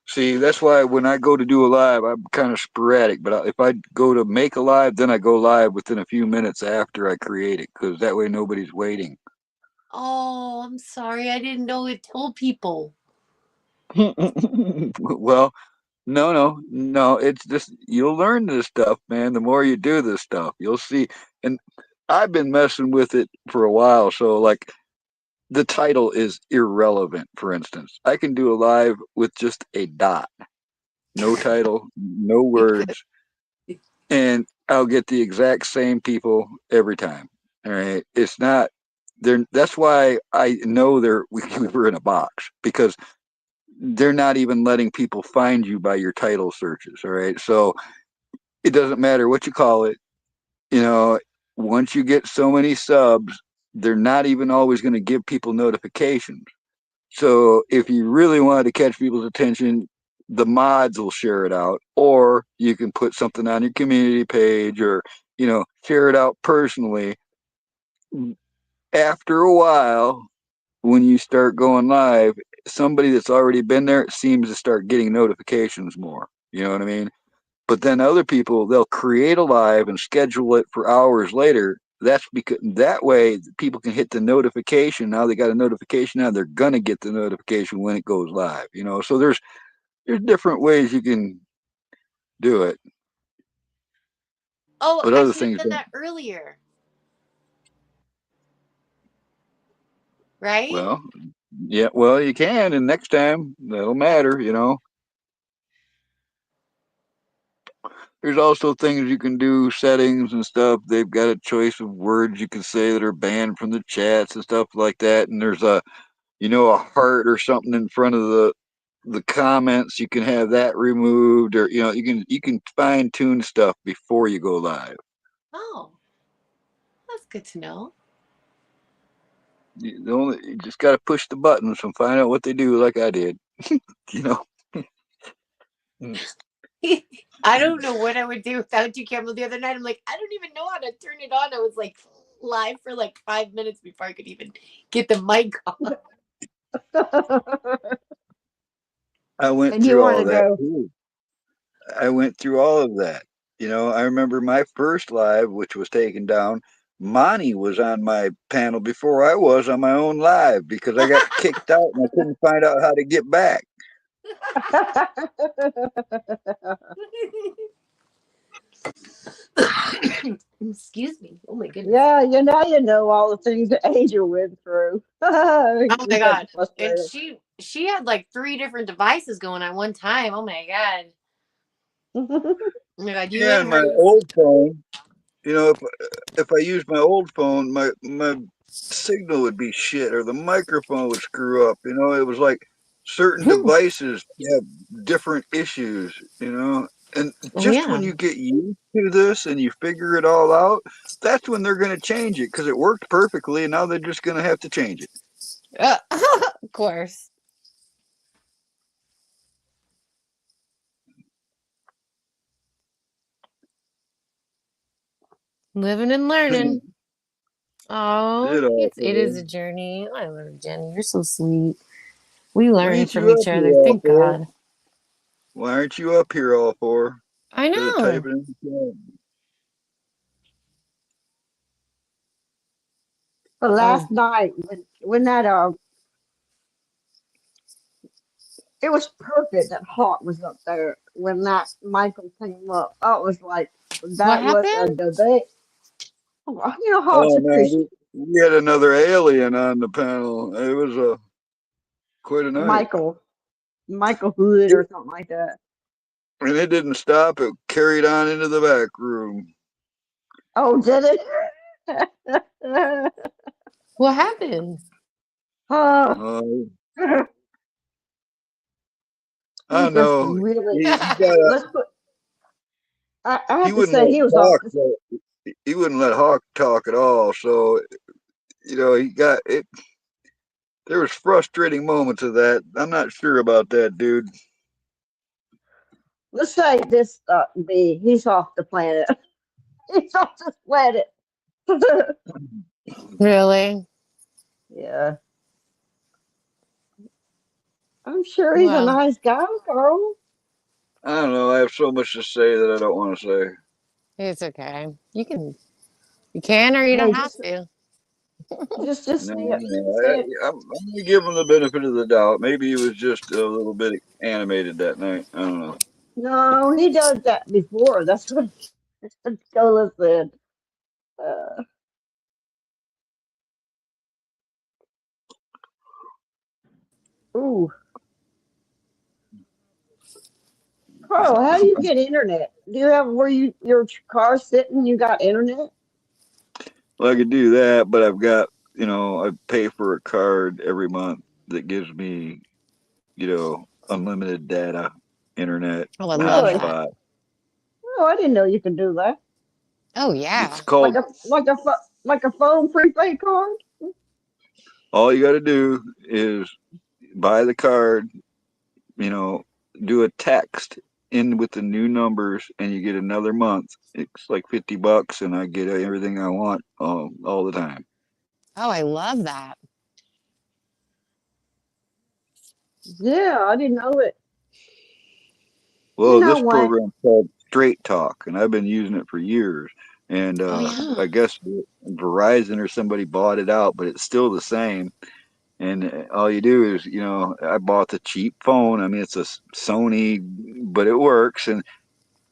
See, that's why when I go to do a live, I'm kind of sporadic. But if I go to make a live, then I go live within a few minutes after I create it, because that way nobody's waiting. Oh, I'm sorry. I didn't know it told people. Well, no. It's just you'll learn this stuff, man. The more you do this stuff, you'll see. And I've been messing with it for a while, so like the title is irrelevant. For instance, I can do a live with just a dot, no title, no words, and I'll get the exact same people every time. All right, it's not there. That's why I know we were in a box, because they're not even letting people find you by your title searches. All right, so it doesn't matter what you call it. You know, once you get so many subs, they're not even always going to give people notifications. So if you really wanted to catch people's attention, the mods will share it out, or you can put something on your community page, or share it out personally. After a while, when you start going live, somebody that's already been there seems to start getting notifications more. You know what I mean? But then other people, they'll create a live and schedule it for hours later. That's because that way people can hit the notification. Now they got a notification. Now they're gonna get the notification when it goes live. So there's different ways you can do it, Oh, but I other should have things done don't. that earlier, right? Well, yeah, well you can, and next time that'll matter. There's also things you can do, settings and stuff. They've got a choice of words you can say that are banned from the chats and stuff like that. And there's a heart or something in front of the comments. You can have that removed, or you can fine tune stuff before you go live. Oh, that's good to know. You just got to push the buttons and find out what they do, like I did. you know. I don't know what I would do without you, Campbell. The other night, I'm like, I don't even know how to turn it on. I was like live for like 5 minutes before I could even get the mic on. I went And you through want all to of that go, too. I went through all of that. I remember my first live, which was taken down. Monty was on my panel before I was on my own live, because I got kicked out and I couldn't find out how to get back. Excuse me. Oh my goodness. yeah, you know all the things that Angel went through. Oh my That's god. And frustrating. she had like 3 different devices going on one time. Oh my god. Oh my god, you Yeah, and and my her. old phone. If I used my old phone, my signal would be shit, or the microphone would screw up. It was like certain devices have different issues, you know. And Oh just when yeah. you get used to this and you figure it all out, that's when they're going to change it because it worked perfectly, and now they're just going to have to change it. Of course. Living and learning. Oh, It all it is for. a journey. I love you, Jenny. You're so sweet. We Why learn ain't from you each up here other. all Thank for? God. Why aren't you up here all for? I Instead of know. typing in the chat. But Oh, last night when that it was perfect that Hawk was up there when that Michael came up. I was like, what that was a happened? debate. You know, Hawk's Oh a man, Christian. we had another alien on the panel. It was quite a night, Michael Hood or something like that. and it didn't stop. It carried on into the back room. Oh, did it? What happened? Oh, Uh, I he just know really. he got a, Let's put. I he have to wouldn't say he let was off. Hawk. He wouldn't let Hawk talk at all. So you know he got it. There was frustrating moments of that. I'm not sure about that, dude. Let's say this. He's off the planet. He's off the planet. Really? Yeah, I'm sure he's a Well, nice guy, Carl. I don't know. I have so much to say that I don't want to say. it's okay. You can or you Hey, don't have to. just No, say it. Say it. I'm gonna give him the benefit of the doubt. Maybe he was just a little bit animated that night. I don't know. No, he does that before. That's what Cola said. Uh, ooh, Carl, how do you get internet? Do you have where your car sitting? You got internet? Well, I could do that, but I've got, I pay for a card every month that gives me, unlimited data, internet, Oh, I love Really? that. hotspot. Oh, I didn't know you could do that. Oh It's yeah. called, Like a phone prepaid card. all you got to do is buy the card, you know, do a text in with the new numbers, and you get another month. It's like $50, and I get everything I want all the time. Oh, I love that. Yeah, I didn't know it. You Well, know this what? program's called Straight Talk, and I've been using it for years. And Oh yeah. I guess Verizon or somebody bought it out, but it's still the same. And all you do is, I bought the cheap phone. I mean, it's a Sony, but it works. And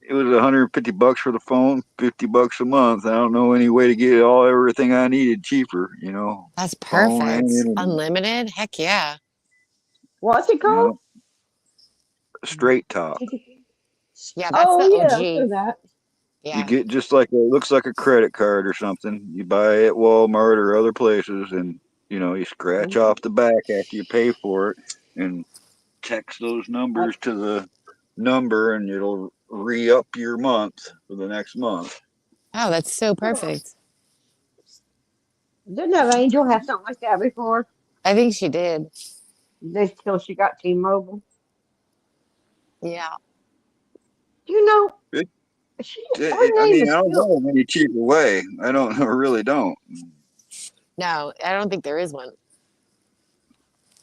it was $150 for the phone, $50 a month. I don't know any way to get everything I needed cheaper. That's Phone and perfect. internet. Unlimited? Heck yeah. What's it You called? know, Straight Talk. Yeah, that's Oh the yeah, I've OG. heard that. You Yeah. get just like looks like a credit card or something. You buy it at Walmart or other places, and you scratch Mhm. off the back after you pay for it, and text those I numbers to the number, and it'll re-up your month for the next month. Oh, that's so oh, perfect. didn't have Angel have something like that before? I think she did. This till she got T-Mobile. Yeah. You know, It, her I name mean, is I don't still. know of any cheaper way. I don't. I really don't. No, I don't think there is one.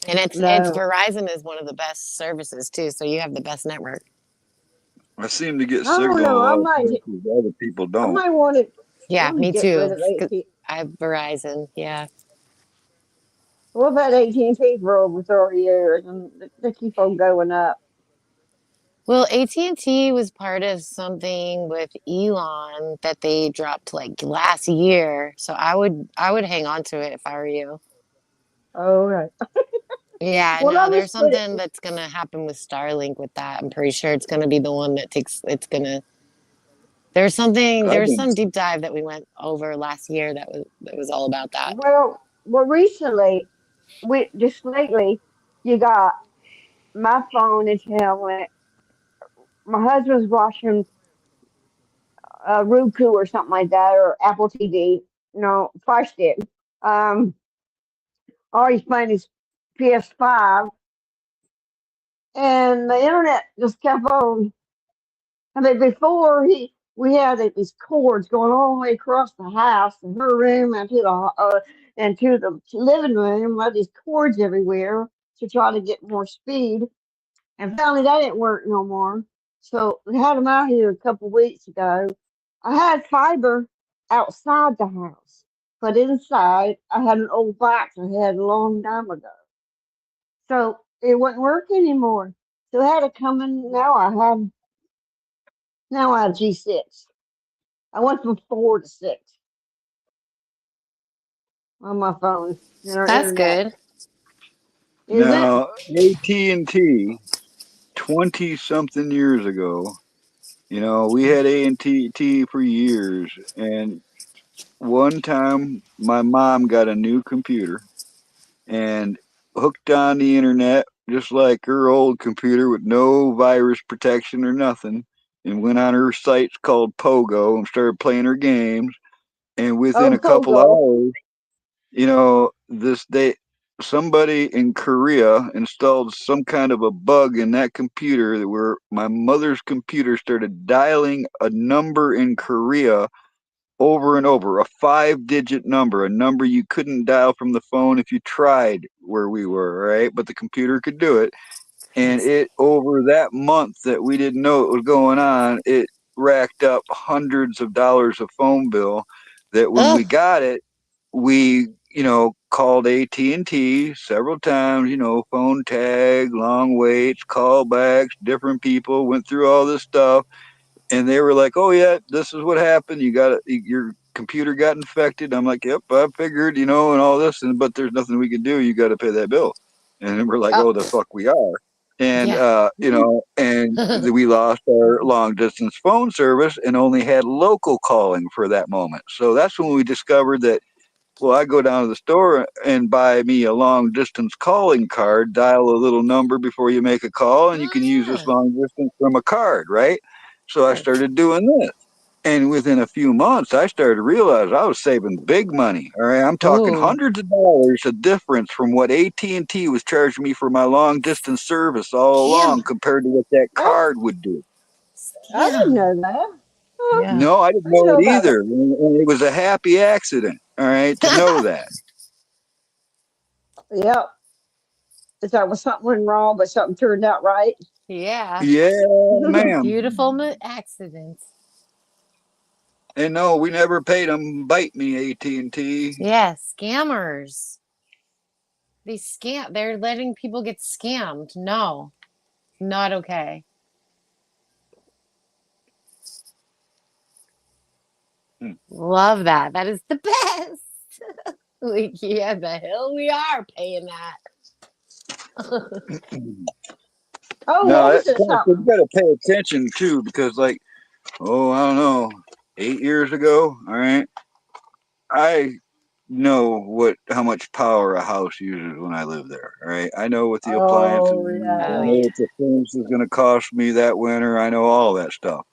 And it's No. Verizon is one of the best services too, so you have the best network. I seem to get I don't signal in know. a lot of places other people I don't. might Yeah, want to me get rid too. of 'Cause AT. I have Verizon. Yeah. Well, I've had AT&T for over 30 years, and they keep on going up. Well, AT&T was part of something with Elon that they dropped like last year. So I would hang on to it if I were you. Oh, right. Yeah, Well, no, I there's just put it. something that's gonna happen with Starlink with that. I'm pretty sure it's gonna be the one that takes it's gonna I've there's been. some deep dive that we went over last year that was all about that. Well, recently, we just lately, you got my phone is held. My husband's watching Roku or something like that, or Apple TV. No, Fire Stick. Um, or he's playing his PS5, and the internet just kept on. I mean, before we had these cords going all the way across the house, and her room, and to the living room. We had these cords everywhere to try to get more speed, and finally that didn't work no more. So we had them out here a couple weeks ago. I had fiber outside the house, but inside I had an old box I had a long time ago. So it wouldn't work anymore. So I had to come in. Now I have G6. I went from 4 to 6 on my phone and our That's internet. good. Is it? Now, AT&T, 20 something years ago, we had AT&T for years. And one time my mom got a new computer and hooked on the internet just like her old computer with no virus protection or nothing, and went on her sites called Pogo and started playing her games. And within Oh, a couple Pogo. hours, this day somebody in Korea installed some kind of a bug in that computer where my mother's computer started dialing a number in Korea over and over, a 5-digit number, a number you couldn't dial from the phone if you tried where we were, right? But the computer could do it. And Crazy. it, over that month that we didn't know it was going on, it racked up hundreds of dollars of phone bill that when Oh, we got it, we, called AT&T several times, phone tag, long waits, callbacks, different people, went through all this stuff, and they were like, "Oh yeah, this is what happened. Your computer got infected." I'm like, "Yep, I figured, and all this, but there's nothing we can do. You got to pay that bill." And we're like, Oh, "Oh, the fuck we are." And yeah. we lost our long distance phone service and only had local calling for that moment. So that's when we discovered that. Well, I go down to the store and buy me a long distance calling card, dial a little number before you make a call, and you can use Oh, this yeah. long distance from a card, right? So I yes. started doing this. And within a few months, I started to realize I was saving big money. All right, I'm talking Oh, hundreds of dollars of difference from what AT&T was charging me for my long distance service all along scam. compared to what that Oh, card would do. I didn't Scam. know that. Huh, Yeah. No, I didn't I didn't know know it about that. either. And it was a happy accident, all right, to know that. Yep. Is that was something went wrong, but something turned out right? Yeah. Yeah, ma'am. Beautiful accidents. And no, we never paid them. Bite me, AT&T. Yeah. Scammers. They're letting people get scammed. No, not okay. Hmm. Love that. That is the best. Like, yeah, the hell we are paying that. Oh, No, what was that's it? kind of, you Something. got to pay attention too, because I don't know, 8 years ago, all right, I know how much power a house uses when I live there. All right, I know what the appliances Oh use. I Oh, yeah. know yeah. what the furnace is going to cost me that winter. I know all that stuff.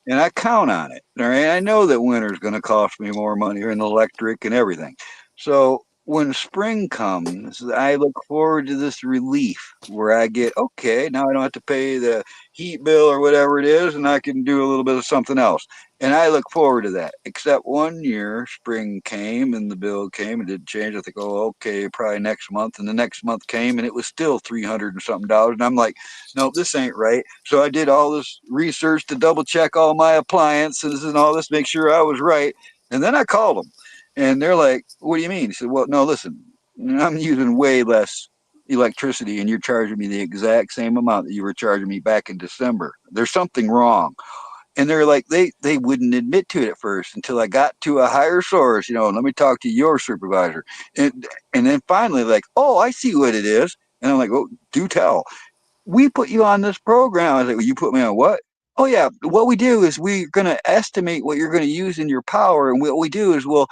And I count on it. All right. I know that winter's going to cost me more money and electric and everything. So when spring comes, I look forward to this relief where I get, okay, now I don't have to pay the heat bill or whatever it is, and I can do a little bit of something else. And I look forward to that. Except one year, spring came and the bill came and didn't change. I think, oh, okay, probably next month. And the next month came and it was still 300 and something dollars. And I'm like, nope, this ain't right. So I did all this research to double check all my appliances and all this, make sure I was right. And then I called them and they're like, what do you mean? He said, well, no, listen, I'm using way less electricity and you're charging me the exact same amount that you were charging me back in December. There's something wrong. And they're like, they wouldn't admit to it at first until I got to a higher source, let me talk to your supervisor. And then finally like, oh, I see what it is. And I'm like, oh, do tell. We put you on this program. I was like, well, you put me on what? Oh yeah, what we do is we're going to estimate what you're going to use in your power, and what we do is we'll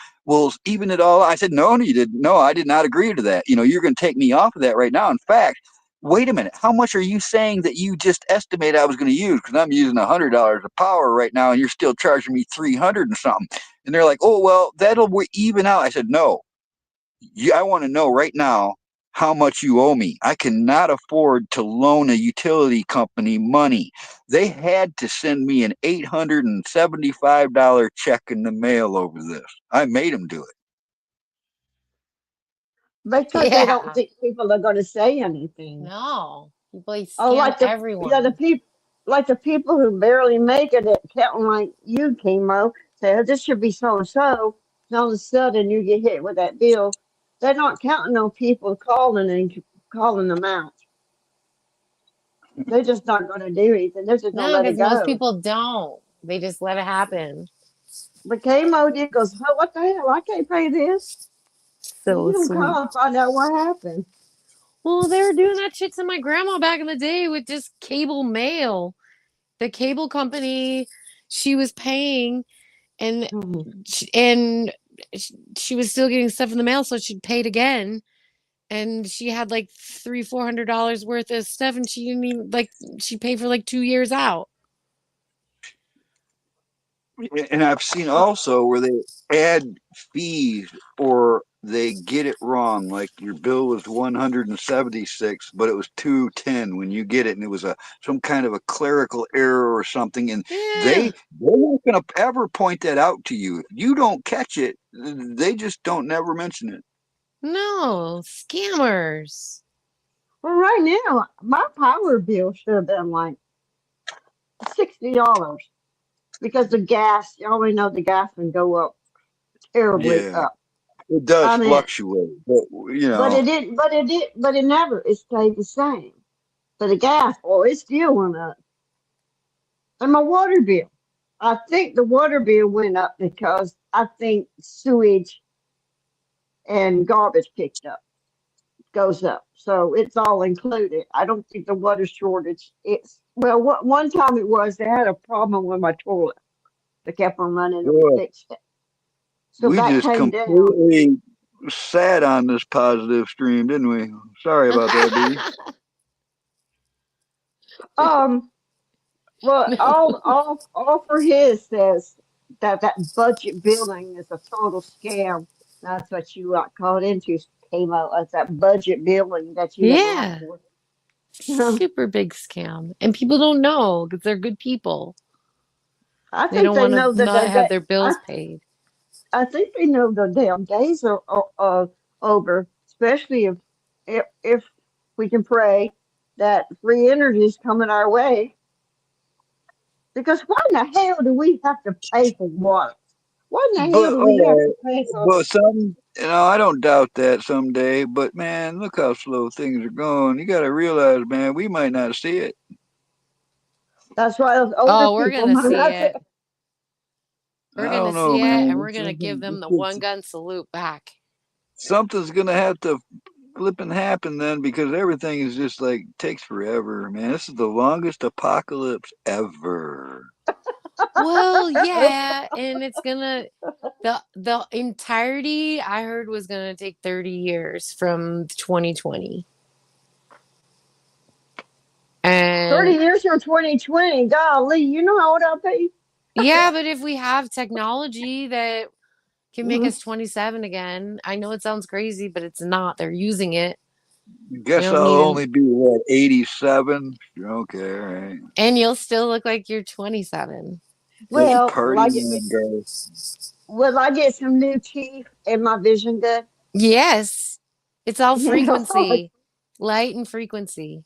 even it all. I said, no, you did. No, I did not agree to that. You're going to take me off of that right now. In fact, wait a minute, how much are you saying that you just estimate I was going to use? Because I'm using $100 of power right now, and you're still charging me 300 and something. And they're like, oh, well, that'll even out. I said, no, I want to know right now how much you owe me. I cannot afford to loan a utility company money. They had to send me an $875 check in the mail over this. I made them do it. Because they don't Yeah. think people are going to say anything. No. People Oh, scam everyone. like the people who barely make it at counting like you, chemo, say, oh, this should be so and so. And all of a sudden you get hit with that bill. They're not counting on people calling them out. They're just not going to do anything. They're just going to No, let it because most go. people don't. They just let it happen. But chemo did goes, oh, what the hell? I can't pay this. So You don't sweet. call and find out what happened. Well, they were doing that shit to my grandma back in the day with just cable mail. The cable company she was paying, and Mhm. she was still getting stuff in the mail, so she'd paid again. And she had like $300-400 worth of stuff, and she didn't even she paid for like 2 years out. And I've seen also where they add fees or they get it wrong. Like your bill was 176, but it was 210 when you get it, and it was some kind of a clerical error or something. And Yeah. they're not going to ever point that out to you. If you don't catch it, they just don't never mention it. No, scammers. Well, right now, my power bill should have been like $60 because the gas, you already know the gas can go up terribly Yeah, up. it does I mean, fluctuate, but but it never, it stayed the same. But the gas, oh, it still went up. And my water bill, I think the water bill went up because I think sewage and garbage picked up, goes up. So it's all included. I don't think the water shortage, well, one time it was, they had a problem with my toilet. They kept on running and we boy, fixed it. So we that just came down. completely sat on this positive stream, didn't we? Sorry about that, Dee. Well, all for his says that budget building is a total scam. That's what you got caught into, came out as that budget building that you never asked Yeah. for. Super big scam. And people don't know because they're good people. I They think don't they want know to that not have their bills I, paid. I think they know the damn days are over, especially if we can pray that free energy is coming our way. Because why in the hell do we have to pay for water? Why in the hell But do we have to pay for? but I don't doubt that someday. But man, look how slow things are going. You got to realize, man, we might not see it. That's why those older Oh, we're people going to might see not it. We're I going to don't know, see it, and man. we're going to give them the one gun salute back. Something's gonna have to flip and happen then, because everything is just like takes forever, man. This is the longest apocalypse ever. Well, yeah, and it's gonna the entirety I heard was gonna take 30 years from 2020. 30 And years from 2020. Golly, you know how old I'll be? yeah, but if we have technology that can make Mhm. us 27 again, I know it sounds crazy, but it's not. They're using it. Guess don't I'll need only be what, 87. Okay, all right. And you'll still look like you're 27. Let's Well, party on, guys. will I get some new teeth and my vision good? Yes. It's all You know, frequency. Light and frequency.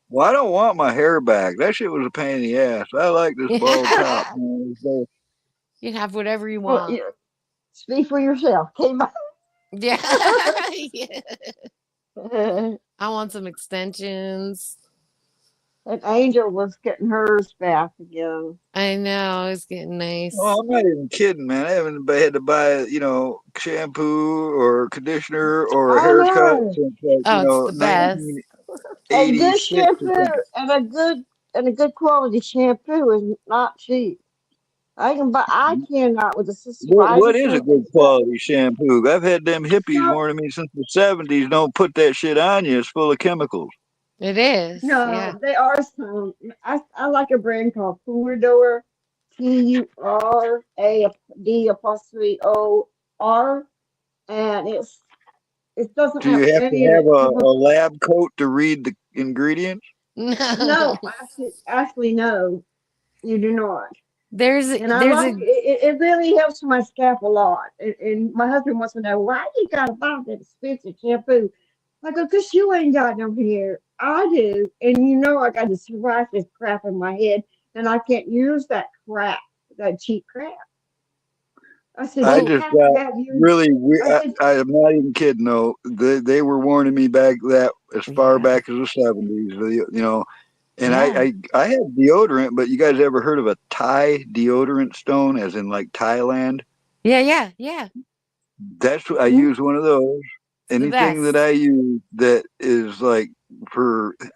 Well, I don't want my hair back. That shit was a pain in the ass. I like this bald top, man. So, You can have whatever you well, want. speak for yourself. Came out. Yeah. Yeah. I want some extensions. And Angel was getting hers back again. I know it's getting nice. well, I'm not even kidding, man. I haven't had to buy, shampoo or conditioner or a I haircut know. since like, Oh, it's the best. A good 1986 or shampoo something. and a good quality shampoo is not cheap. I cannot with the cystic What is a fibrosis good and stuff. quality shampoo? I've had them hippies So, warning me since the 70s. Don't put that shit on you. It's full of chemicals. It is. No, Yeah. they are some. I like a brand called Purador, Purad, and it doesn't Do have you have to any of have the a chemical. lab coat to read the ingredients? No, No. actually, no, you do not. There's And I there's like a it. It really helps my scalp a lot. And my husband wants to know why you gotta buy that expensive shampoo. I go, cause you ain't got no hair. I do, and you know I got this psoriasis crap in my head, and I can't use that crap, that cheap crap. I said I you well just have to got have you. really I said I am not even kidding though. They were warning me back that as far yeah. back as the 70s, and Yeah. I had deodorant, but you guys ever heard of a Thai deodorant stone, as in like Thailand? Yeah, yeah, yeah. That's what I "Hmm?" use one of those. It's the Anything that best. I use that is like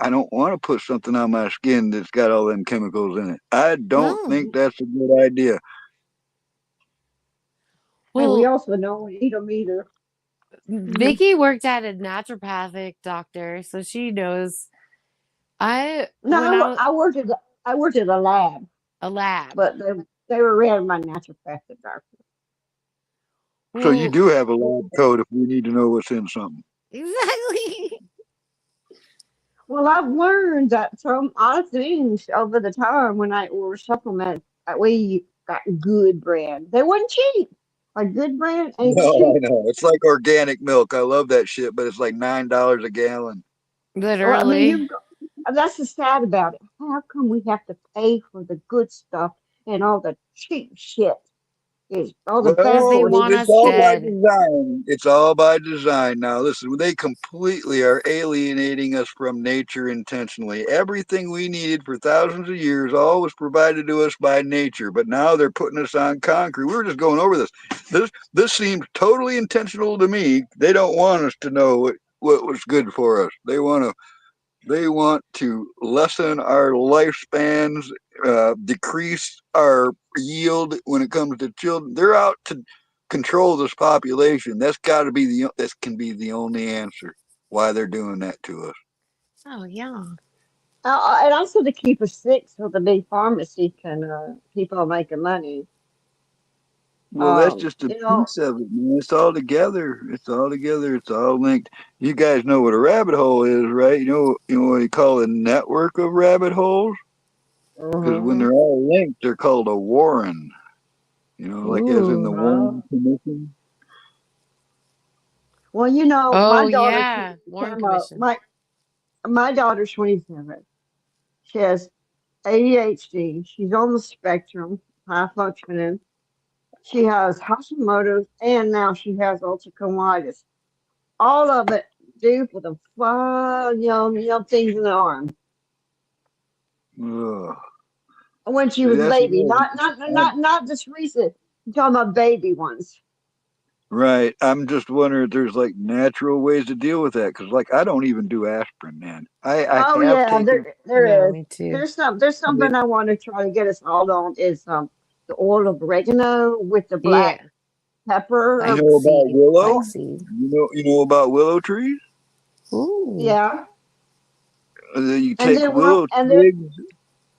I don't want to put something on my skin that's got all them chemicals in it. I don't No. think that's a good idea. And we Well, also don't eat them either. Mhm. Vicky worked at a naturopathic doctor, so she knows. I No, when I I worked at a lab, a lab. but they were ran by naturopathic doctor. So you Well, do have a lab coat if we need to know what's in something. exactly. Well, I've learned that some odd things over the time when I order supplements that we got good brand. They wasn't cheap. A good brand ain't No, I cheap. know. It's like organic milk. I love that shit, but it's like $9 a gallon. Well, I mean, Literally. that's the sad about it. How come we have to pay for the good stuff and all the cheap shit is all the Because bad they Well, for us? want it's us all by dead. design. It's all by design. Now, listen, they completely are alienating us from nature intentionally. Everything we needed for thousands of years, all was provided to us by nature. But now they're putting us on concrete. We were just going over this. This seems totally intentional to me. They don't want us to know what was good for us. They want to lessen our lifespans, decrease our yield when it comes to children. They're out to control this population. That can be the only answer why they're doing that to us. Oh yeah. And also to keep us sick so the big pharmacy can keep on making money. Well, that's just a You know, piece of it, man. It's all together. It's all together. It's all linked. You guys know what a rabbit hole is, right? You know what you call a network of rabbit holes? Because when mhm. they're all linked, they're called a warren. Like as in Ooh, the huh? Warren Commission. Well, you know, Oh my daughter yeah. Warren came up. Commission. My daughter's 27. She has ADHD. She's on the spectrum, high functioning. She has Hashimoto's, and now she has ultra all of it due for the fun, things in the arm. Ugh. When she See, was a that's baby, another. not just recent. I'm talking about baby ones. Right. I'm just wondering if there's like natural ways to deal with that. Because like I don't even do aspirin, man. I Oh have yeah, taken. No, there is. me too. There's I mean, something I want to try to get us all on is the oil of oregano with the black Yeah. you pepper. know about willow? Flaxseed. You know about willow trees? Ooh. Yeah, You and take then one willow and then twigs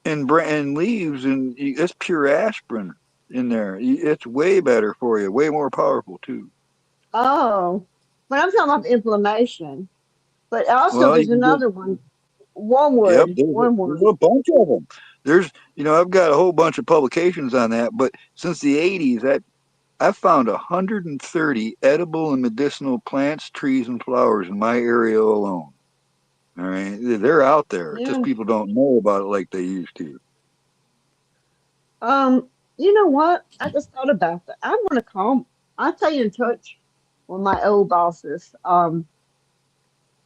and leaves, and it's pure aspirin in there. It's way better for you. Way more powerful too. oh, but I'm talking about inflammation. But also Well, you there's can get. another one, Yep, wormwood, there's wormwood. a bunch of them. I've got a whole bunch of publications on that. But since the '80s, I've found 130 edible and medicinal plants, trees, and flowers in my area alone. All right, they're out there. Just Yeah. people don't know about it like they used to. You know what? I just thought about that. I want to call. I'll stay in touch with my old bosses.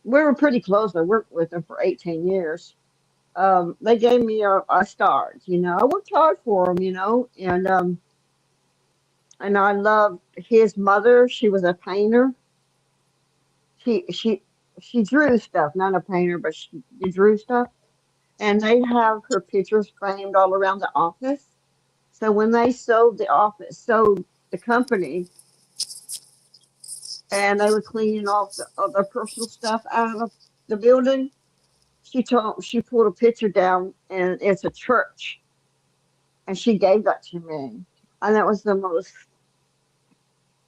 We were pretty close. I worked with them for 18 years. They gave me a start. I worked hard for them. And I loved his mother. She was a painter. She she she drew stuff, not a painter, but she drew stuff. And they have her pictures framed all around the office. So when they sold the company, and they were cleaning off the personal stuff out of the building, she pulled a picture down, and it's a church, and she gave that to me, and that was the most.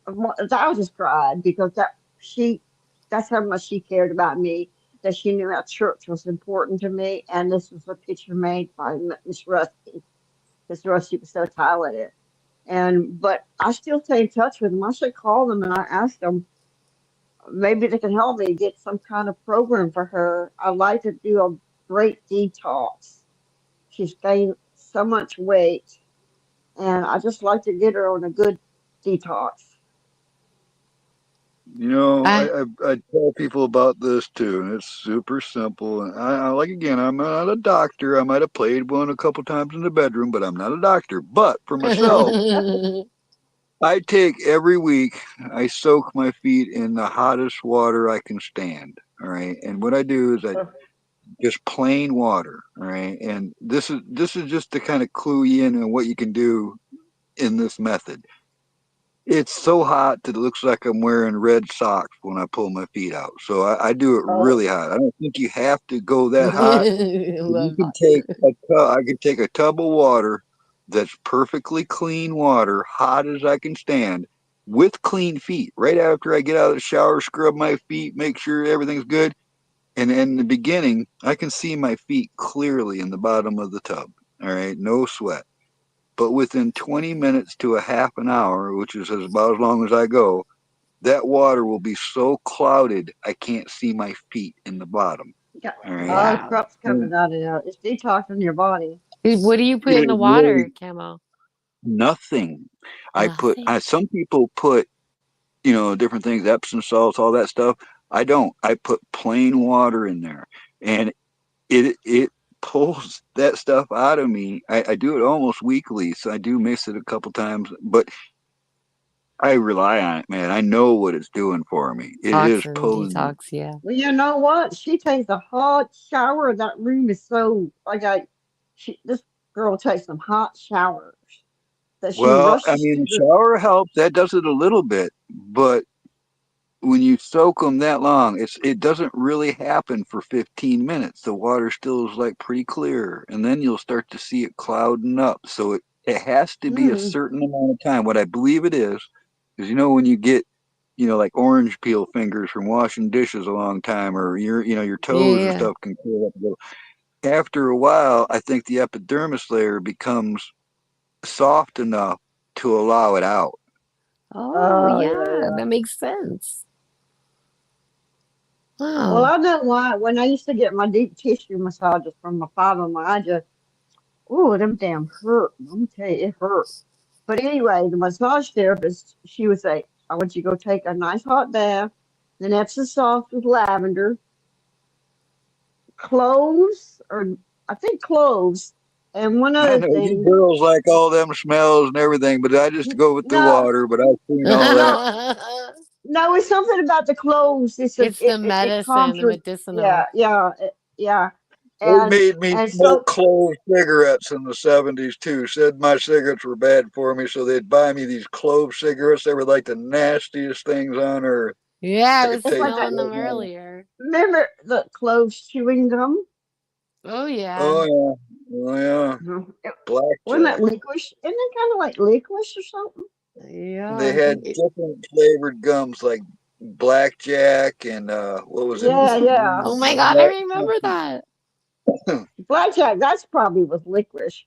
I just cried because that's how much she cared about me. That she knew our church was important to me, and this was a picture made by Miss Rusty. Miss Rusty was so talented, but I still stay in touch with them. I should call them and I ask them maybe they can help me get some kind of program for her. I'd like to do a great detox. She's gained so much weight, and I just like to get her on a good detox. You know, I I tell people about this too, and it's super simple. And I like again, I'm not a doctor. I might have played one a couple times in the bedroom, but I'm not a doctor. But for myself, I take every week, I soak my feet in the hottest water I can stand. All right. And what I do is I just plain water. All right. And this is just to kind of clue you in on what you can do in this method. It's so hot that it looks like I'm wearing red socks when I pull my feet out. So I do it Oh, really hot. I don't think you have to go that hot. You love can hot. take a tub, I can take a tub of water that's perfectly clean water, hot as I can stand, with clean feet. Right after I get out of the shower, scrub my feet, make sure everything's good. And in the beginning, I can see my feet clearly in the bottom of the tub. All right, no sweat. But within 20 minutes to a half an hour, which is about as long as I go, that water will be so clouded I can't see my feet in the bottom. Yeah. All right. Oh, Wow. crap's coming out of there. It's detoxing your body. What do you put in It the really water, Camo? nothing. Nothing. Some people put, different things, Epsom salts, all that stuff. I don't. I put plain water in there, and it pulls that stuff out of me. I do it almost weekly, so I do miss it a couple times, but I rely on it, man. I know what it's doing for me. It is Toxin pulling. detox, yeah. Well, you know what? She takes a hot shower. That room is so like this girl takes some hot showers that she Well, I rushes mean, to the the. shower helps. That does it a little bit, but when you soak them that long, it doesn't really happen for 15 minutes. The water still is like pretty clear, and then you'll start to see it clouding up. So it has to be a Mm, certain amount of time. What I believe it is when you get like orange peel fingers from washing dishes a long time, or your Yeah, toes and yeah. stuff can curl up a little. After a while, I think the epidermis layer becomes soft enough to allow it out. Oh, oh yeah, yeah, yeah. that makes sense. Well, Wow. I know why. When I used to get my deep tissue massages from my fibromyalgia, ooh, them damn hurt. Let me tell you, it hurt. But anyway, the massage therapist, she would say, I want you to go take a nice hot bath, then Epsom salt with lavender, cloves, or I think cloves, and one I other know you thing. girls like all them smells and everything, but I just go with the No, water. But I've seen all that. no, no, it's something about the cloves. It's the It medicine, calms the your, medicinal. yeah, They and made me and smoke so clove cigarettes in the '70s too. Said my cigarettes were bad for me, so they'd buy me these clove cigarettes. They were like the nastiest things on earth. Yeah, I I could was it's taste like it that. smelling them right now. earlier. Remember the cloves chewing gum? Oh, yeah. Oh yeah, oh yeah. Mhm. Wasn't that Blackjack. licorice? Isn't it kind of like licorice or something? Yeah, They I had think different flavored gums like blackjack and what was it? Yeah, yeah. oh my God, I remember that. Blackjack, that's probably with licorice.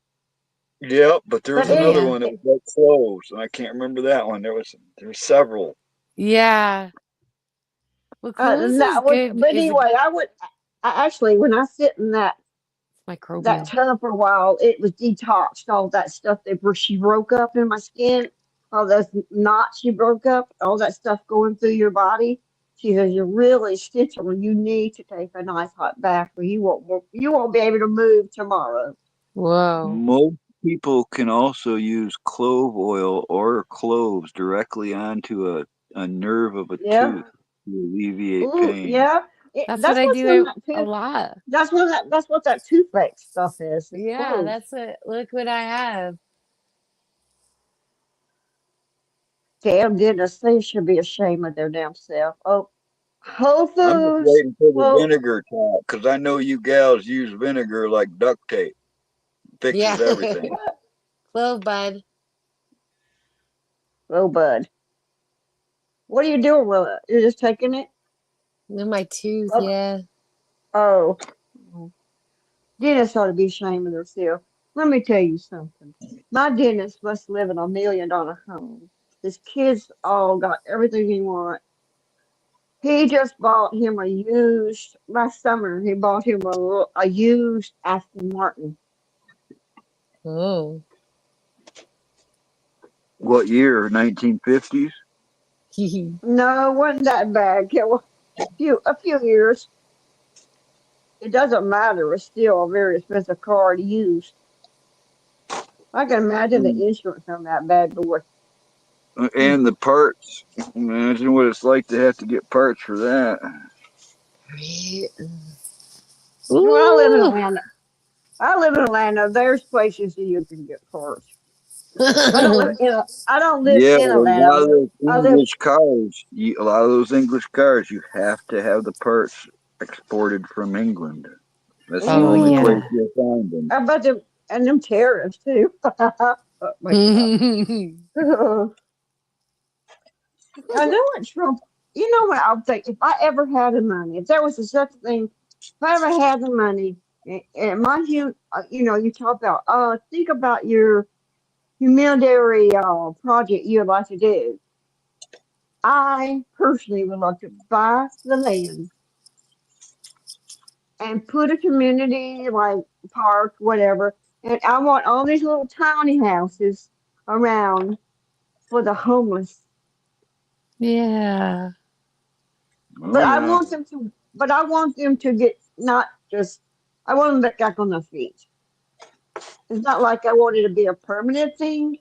Yep, but there was But Oh, another yeah. one that was like cloves, and I can't remember that one. There were several. Yeah. Well, cloves is good. but Is anyway, I actually, when I sit in that microbial. tub for a while, it was detoxed, all that stuff that she broke up in my skin, all those knots she broke up, all that stuff going through your body. She says, you're really essential. You need to take a nice hot bath or you won't be able to move tomorrow. Whoa. Most people can also use clove oil or cloves directly onto a nerve of a Yeah. tooth to alleviate Ooh, pain. yeah. That's what That's I what's in do that a tooth. lot. That's what that toothache stuff is. It's Yeah, clove. that's it. Look what I have. Damn goodness, they should be ashamed of their damn self. Oh, Whole I'm just Foods. waiting for the Well, vinegar talk because I know you gals use vinegar like duct tape. Fixes Yeah. everything. Clove bud. oh, bud. What are you doing with it? You're just taking it? In my tooth, Oh, yeah. oh. Dentists ought to be ashamed of themselves. Let me tell you something. My dentist must live in $1 million home. His kids all got everything he wants. He just bought him a used, last summer, he bought him a used Aston Martin. Oh. What year? 1950s? No, it wasn't that bad. It was a few years. It doesn't matter. It's still a very expensive car to use. I can imagine the insurance on that bad boy. And the parts. Imagine what it's like to have to get parts for that. Well, I live in Ooh. Atlanta. There's places that you can get parts. I don't live in Yeah, a Atlanta. lot of those I live English cars. A lot of those English cars, you have to have the parts exported from England. That's the Oh, only yeah. place you'll find them. I bet them and them tariffs too. Oh my God. I know what Trump. You know what I'll think if I ever had the money, if there was a such a thing, if I ever had the money, and mind you, you talk about think about your humanitarian project you'd like to do. I personally would like to buy the land and put a community like park, whatever, and I want all these little tiny houses around for the homeless. Yeah. Oh yeah. But I want them to get not just. I want them back on their feet. It's not like I want it to be a permanent thing.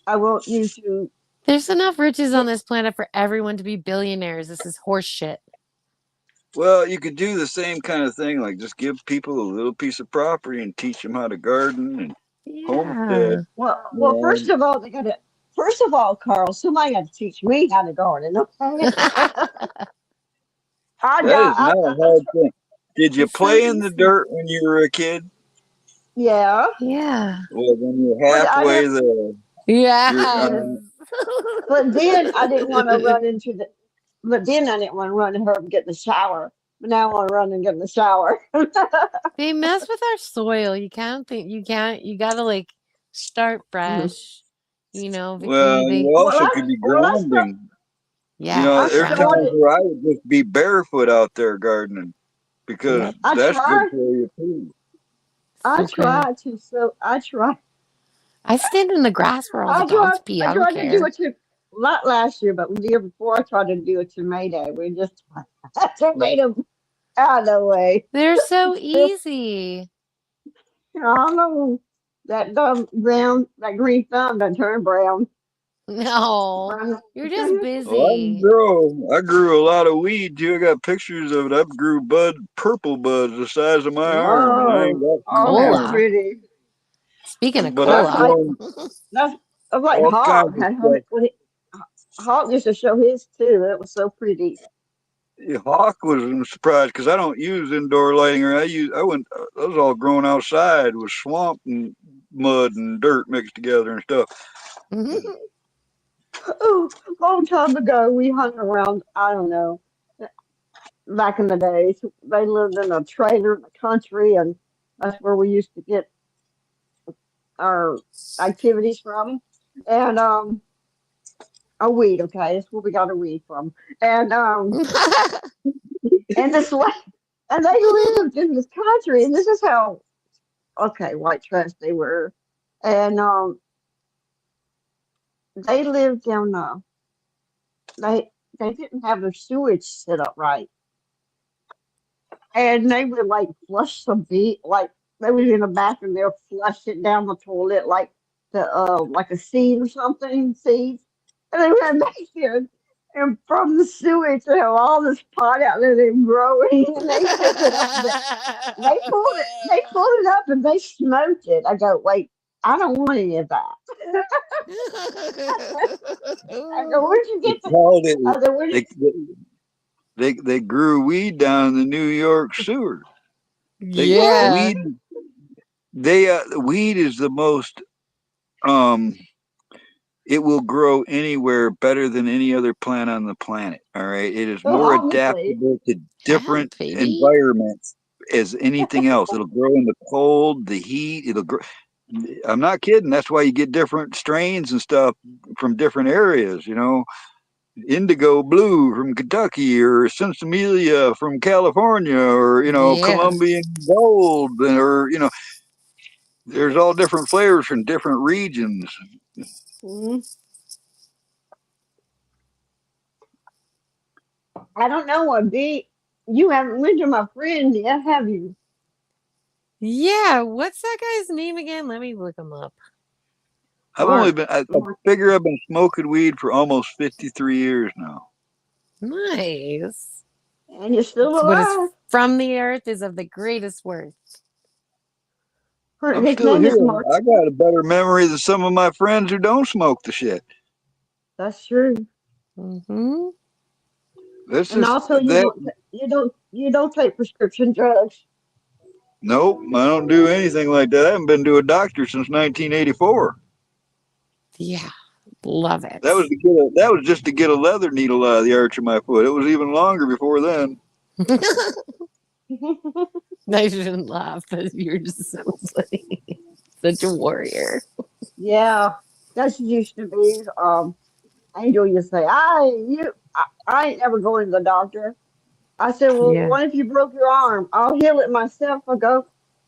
I want you to. There's enough riches on Get, this planet for everyone to be billionaires. This is horse shit. Well, you could do the same kind of thing, like just give people a little piece of property and teach them how to garden and Yeah. homestead. well, And First of all, Carl, somebody got to teach me how to garden. Okay. I that is got. not a hard thing. Did you It's so play in the easy. dirt when you were a kid? Yeah, Yeah. Well, when you're but I halfway didn't. there, you're Yes. But then I didn't want to run into the. But then I didn't want to run and her and get in the shower. But now I want to run and get in the shower. They mess with our soil. You gotta like start fresh. well, They you Well, also could be grounding. yeah, I There's grounding. times started. where I would just be barefoot out there gardening because Yep. I that's good tried. for you too. I So good. tried to. So I tried. I stand in the grass where all the dogs pee. I I don't tried to do care. it to not last year, but the year before. I tried to do it to May Day. We just I made them out of the way. They're so easy. I don't know that dumb brown, that green thumb done turned brown. No. You're just Well, busy. I grew a lot of weed too. I got pictures of it. I grew purple buds the size of my arm, and I ain't Oh, got oh, that's more. Cola. pretty. Speaking of But I've That's cola. like grown that's like all Hawk kinds of had stuff. Hawk used to show his too. It was so pretty. Hawk was surprised because I don't use indoor lighting, or I went. That was all grown outside with swamp and mud and dirt mixed together and stuff. Oh, a long time ago, we hung around. I don't know. Back in the days, they lived in a trailer in the country, and that's where we used to get our activities from. And a weed, okay, that's where we got a weed from. And and this way, and they lived in this country, and this is how white trash they were, and they lived down they didn't have their sewage set up right, and they would like flush some beat like they was in the bathroom, they'll flush it down the toilet like a seed or something, seeds, and they went back there. And from the sewage, they have all this pot out there and growing, and they pick it up. They pulled it up and they smoked it. I go, wait, I don't want any of that. I go, where'd you They get the? called it. I go, where did? They, they grew weed down in the New York sewer. Yeah. Weed weed is the most it will grow anywhere better than any other plant on the planet. All right. It is Oh, more obviously. adaptable to Yeah, different baby. environments as anything else. It'll grow in the cold, the heat. It'll grow. I'm not kidding. That's why you get different strains and stuff from different areas. Indigo blue from Kentucky, or Sinsemilla from California, or Yeah. Colombian gold, or there's all different flavors from different regions. Mhm. I don't know what be. You haven't went to my friend yet, have you? Yeah. What's that guy's name again? Let me look him up. I've only Mark. been, I figure I've been smoking weed for almost 53 years now. Nice. And you're still What is alive. from the earth is of the greatest worth. I'm His still name here. is Mark. I got a better memory than some of my friends who don't smoke the shit. That's true. Mm-hmm. This And is also, that. you don't take prescription drugs. Nope, I don't do anything like that. I haven't been to a doctor since 1984. Yeah. Love it. That was just to get a leather needle out of the arch of my foot. It was even longer before then. I shouldn't laugh, but you're just so funny. Such a warrior. Yeah, that's used to be. Angel, you say, I ain't never going to the doctor. I said, well, Yeah. what if you broke your arm? I'll heal it myself. I go,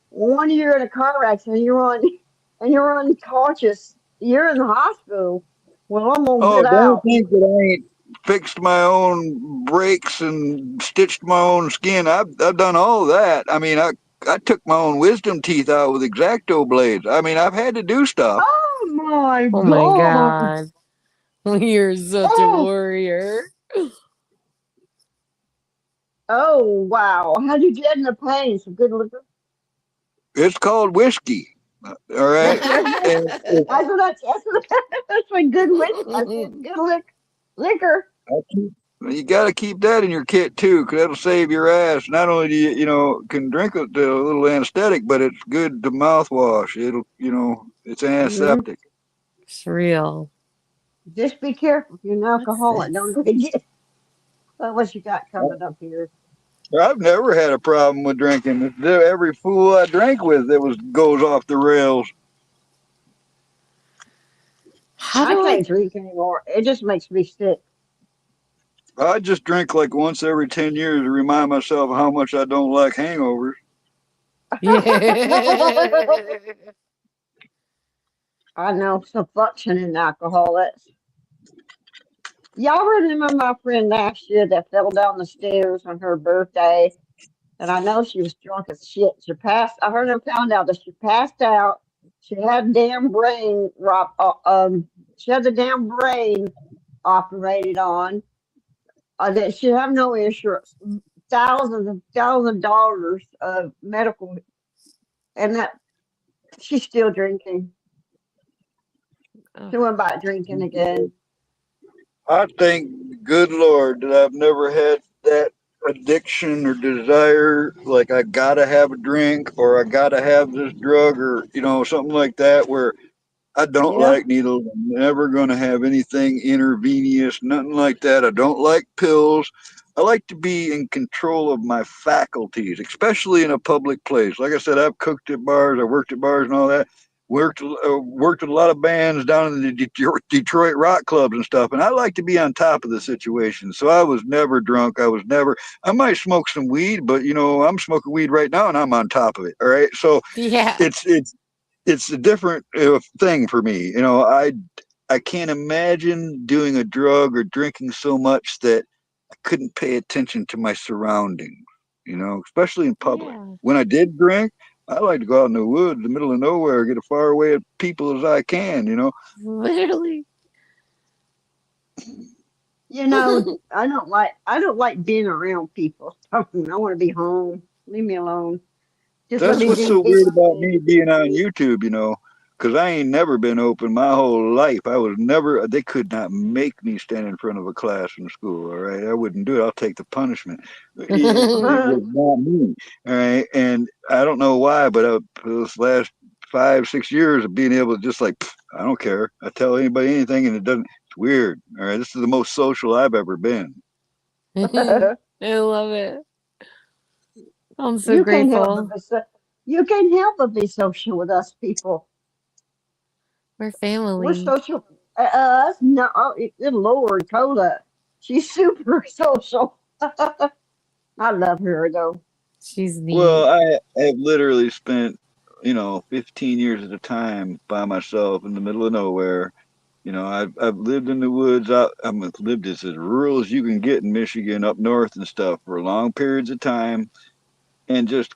one year in a car accident, and you're unconscious. You're in the hospital. Well, I'm gonna Oh, get don't out. think that I ain't fixed my own breaks and stitched my own skin. I've done all that. I mean, I took my own wisdom teeth out with X-Acto blades. I mean, I've had to do stuff. Oh my Oh my God. God. You're such a Oh, warrior. oh wow. How'd you get in the pain? Some good liquor? It's called whiskey. All right. And That's what good whiskey. I said good liquor. you got to keep that in your kit too, because that'll save your ass. Not only do can drink a little anesthetic, but it's good to mouthwash. It's Hmm. antiseptic. It's real. Just be careful if you're an What's alcoholic. this? Don't get what you got coming up here. I've never had a problem with drinking. Every fool I drank with, goes off the rails. How I do I? can't drink anymore. It just makes me sick. I just drink like once every 10 years to remind myself how much I don't like hangovers. Yeah. I know some functioning alcoholics. Y'all remember my friend last year that fell down the stairs on her birthday? And I know she was drunk as shit. I heard her found out that she passed out. She had damn brain, she had the damn brain operated on. That she have no insurance. Thousands of dollars of medical, and that she's still drinking. Oh, She went back drinking again. I thank good Lord that I've never had that addiction or desire, like I gotta have a drink or I gotta have this drug or something like that, where I don't Yeah. like needles. I'm never going to have anything intravenous, nothing like that. I don't like pills. I like to be in control of my faculties, especially in a public place. Like I said, I've cooked at bars, I worked at bars and all that. Worked with a lot of bands down in the Detroit rock clubs and stuff, and I like to be on top of the situation. So I was never drunk. I might smoke some weed, but I'm smoking weed right now and I'm on top of it. All right, so yeah. it's a different thing for me. I can't imagine doing a drug or drinking so much that I couldn't pay attention to my surroundings. Especially in public. Yeah. When I did drink, I like to go out in the woods, the middle of nowhere, get as far away as people as I can. Literally. I don't like being around people. I want to be home. Leave me alone. Just let That's me what's do so weird my about thing. me being on YouTube. because I ain't never been open my whole life. I was never. They could not make me stand in front of a class in school. All right, I wouldn't do it. I'll take the punishment. It was not me. All right, and I don't know why, but for this last 5, 6 years of being able to just like, "Pff, I don't care. I tell anybody anything, and it doesn't. It's weird. All right, this is the most social I've ever been. I love it. I'm so You can't help but grateful. be you can't help but be social with us people. We're We're family. social. Us, no, good Lord, Cola. She's super social. I love her though. She's Well, neat. I have literally spent, 15 years at a time by myself in the middle of nowhere. I've lived in the woods. I've lived as rural as you can get in Michigan, up north and stuff, for long periods of time, and just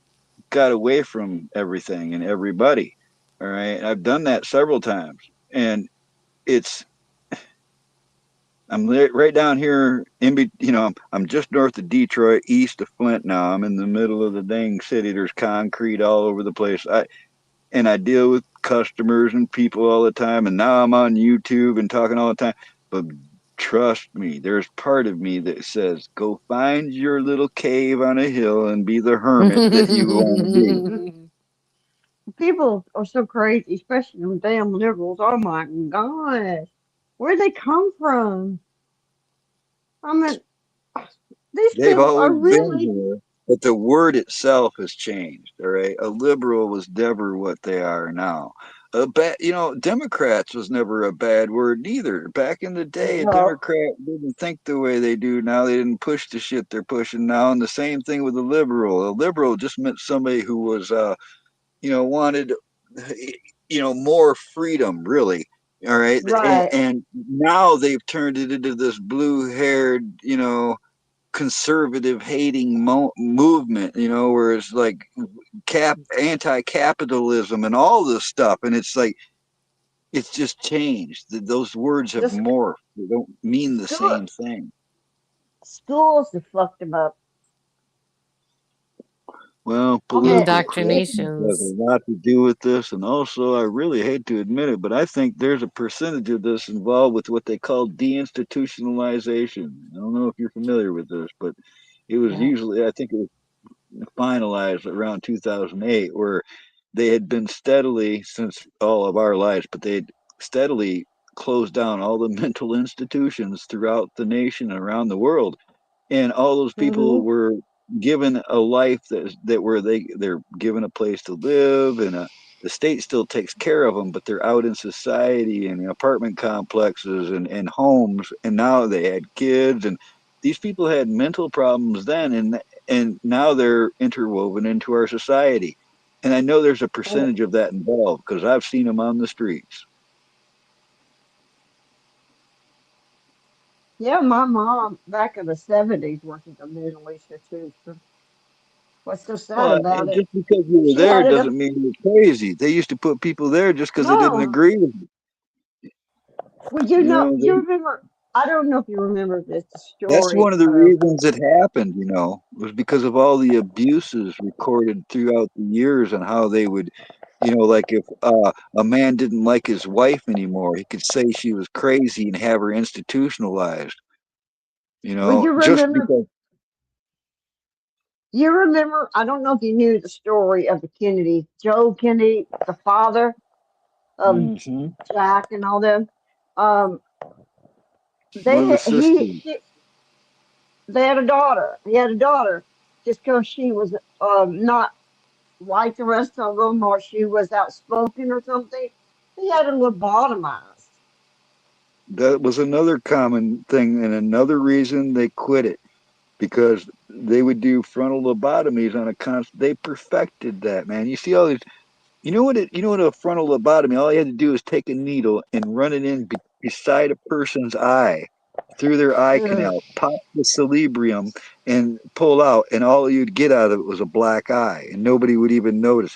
got away from everything and everybody. All right, I've done that several times, and it's right down here I'm just north of Detroit, east of Flint now. I'm in the middle of the dang city. There's concrete all over the place. I deal with customers and people all the time, and now I'm on YouTube and talking all the time. But trust me, there's part of me that says, go find your little cave on a hill and be the hermit that you want to be. People are so crazy, especially them damn liberals. Oh my gosh. Where'd they come from? I mean, these They've people are always been really, here, but the word itself has changed. All right, a liberal was never what they are now. Democrats was never a bad word neither. Back in the day, a no, Democrat didn't think the way they do now. They didn't push the shit they're pushing now. And the same thing with a liberal. A liberal just meant somebody who was, wanted, more freedom, really. All right, and, right. and now they've turned it into this blue-haired, conservative hating movement, where it's like anti-capitalism and all this stuff, and it's like it's just changed. Those words have The morphed. They don't mean the school, same thing. schools have fucked them up. Well, I mean, political correctness has a Indoctrinations. lot to do with this, and also I really hate to admit it, but I think there's a percentage of this involved with what they call deinstitutionalization. I don't know if you're familiar with this, but it was Yeah. usually, I think it was finalized around 2008, where they had been steadily, since all of our lives, but they had steadily closed down all the mental institutions throughout the nation and around the world, and all those people hmm were given a life that where they're given a place to live, and the state still takes care of them, but they're out in society and apartment complexes and homes, and now they had kids, and these people had mental problems then, and now they're interwoven into our society. And I know there's a percentage of that involved because I've seen them on the streets. yeah, my mom back in the 70s worked at the Middle Institution. What's so sad Well, about it? just because you were She there had it up. doesn't mean you're crazy. They used to put people there just because they didn't No, agree with well, you you. remember, I don't know if you remember this That's story one of the of, reasons it happened, was because of all the abuses recorded throughout the years and how they would, like if a man didn't like his wife anymore, he could say she was crazy and have her institutionalized, well, just because. you remember, I don't know if you knew the story of the Kennedys, Joe Kennedy, the father of Hmm. Jack and all them. Um, One of the he, sisters. they had a daughter. He had a daughter just because she was not like the rest of them or she was outspoken or something. He had her lobotomized. That was another common thing and another reason they quit it, because they would do frontal lobotomies on a constant. They perfected that, man. You see all these. You know what a frontal lobotomy? All you had to do is take a needle and run it in beside a person's eye, through their eye Ugh. canal, pop the cerebrium, and pull out, and all you'd get out of it was a black eye, and nobody would even notice.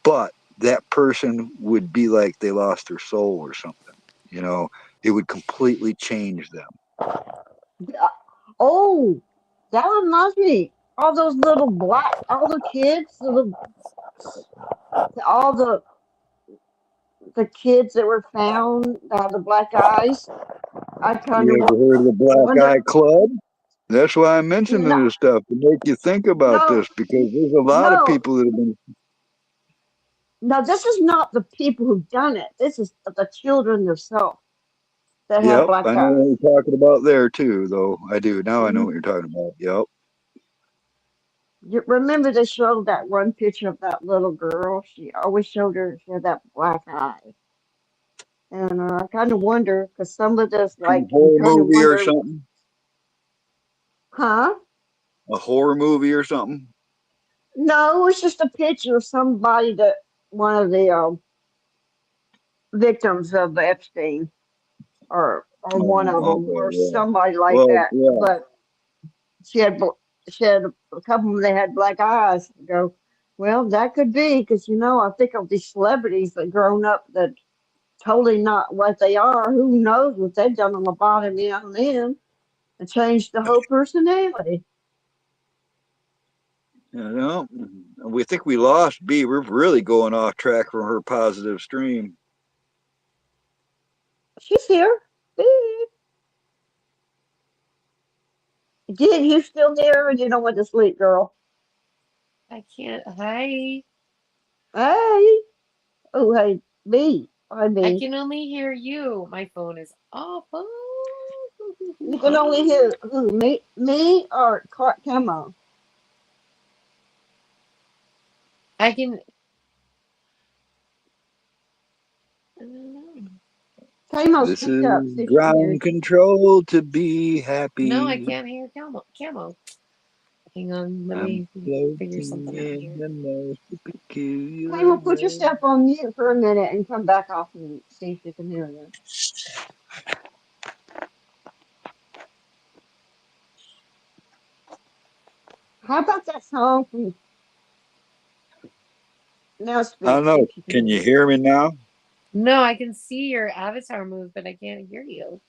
But that person would be like they lost their soul or something. You know, it would completely change them. Yeah. Oh, that reminds me. All those little all the kids, all the the kids that were found, the black eyes. I kind You of ever heard of the Black wonder. Eye Club? That's why I'm mentioning No, this stuff to make you think about no, this because there's a lot of no, people that have been. no. This is not the people who've done it. This is the children themselves that have Yep, black I know what eyes. you're talking about there too, though. I do now. I know hmm what you're talking about. Yep. You remember they showed that one picture of that little girl? She always showed her she had that black eye, and I kind of wonder because some of this, Some like, you horror kind of movie or wonder, something. huh? A horror movie or something. No, it was just a picture of somebody that one of the victims of Epstein, or one of Oh, them, okay, or yeah. somebody like Well, that. yeah. But she had she had a couple of them. They had black eyes. I go, well, that could be because I think of these celebrities that grown up that totally not what they are. Who knows what they've done on the bottom on them and changed the whole personality. You know, we think we lost B. We're really going off track from her positive stream. She's here. Hey. Did you still there, or you don't want to sleep, girl? I can't. Hi. Hey. Oh, hey, B. Hi, I B. can only hear you. My phone is off. You can only hear who? Me or Camo? I can. I don't know. Camo's This picked up. is See if she can hear you. ground control to be No, I happy. can't hear Camo. Hang on. Let I'm me figure floating something out in here. the most peculiar Camo, put way. yourself on mute for a minute and come back off and see if you can hear you. How about that song from Now I Speak? don't See know. if you can Can hear you me. hear me now? No, I can see your avatar move, but I can't hear you.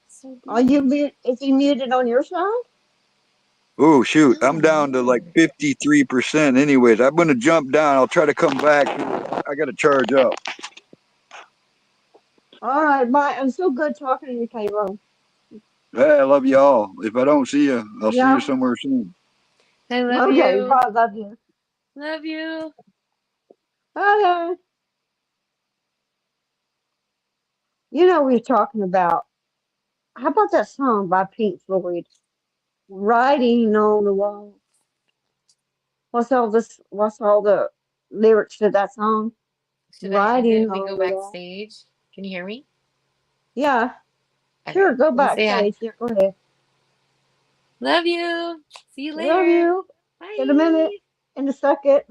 So Are you weird. mute? Is he muted on your side? Oh shoot, I'm Oh, down to like weird. 53%. Anyways, I'm gonna jump down. I'll try to come back. I gotta charge up. All right, bye. I'm so good talking to you, Camo. Hey, I love y'all. If I don't see you, I'll see you Yeah. somewhere soon. I love Okay, you. bye. Love you. Love you. Bye. We're talking about. How about that song by Pink Floyd? Writing on the wall. What's all this? What's all the lyrics to that song? Should I end it Writing and we go on the wall. backstage? Can you hear me? Yeah, Okay. sure. Go Let me say hi. backstage. Yeah, go ahead. Love you. See you Love later. you. In a minute. Bye. In a second.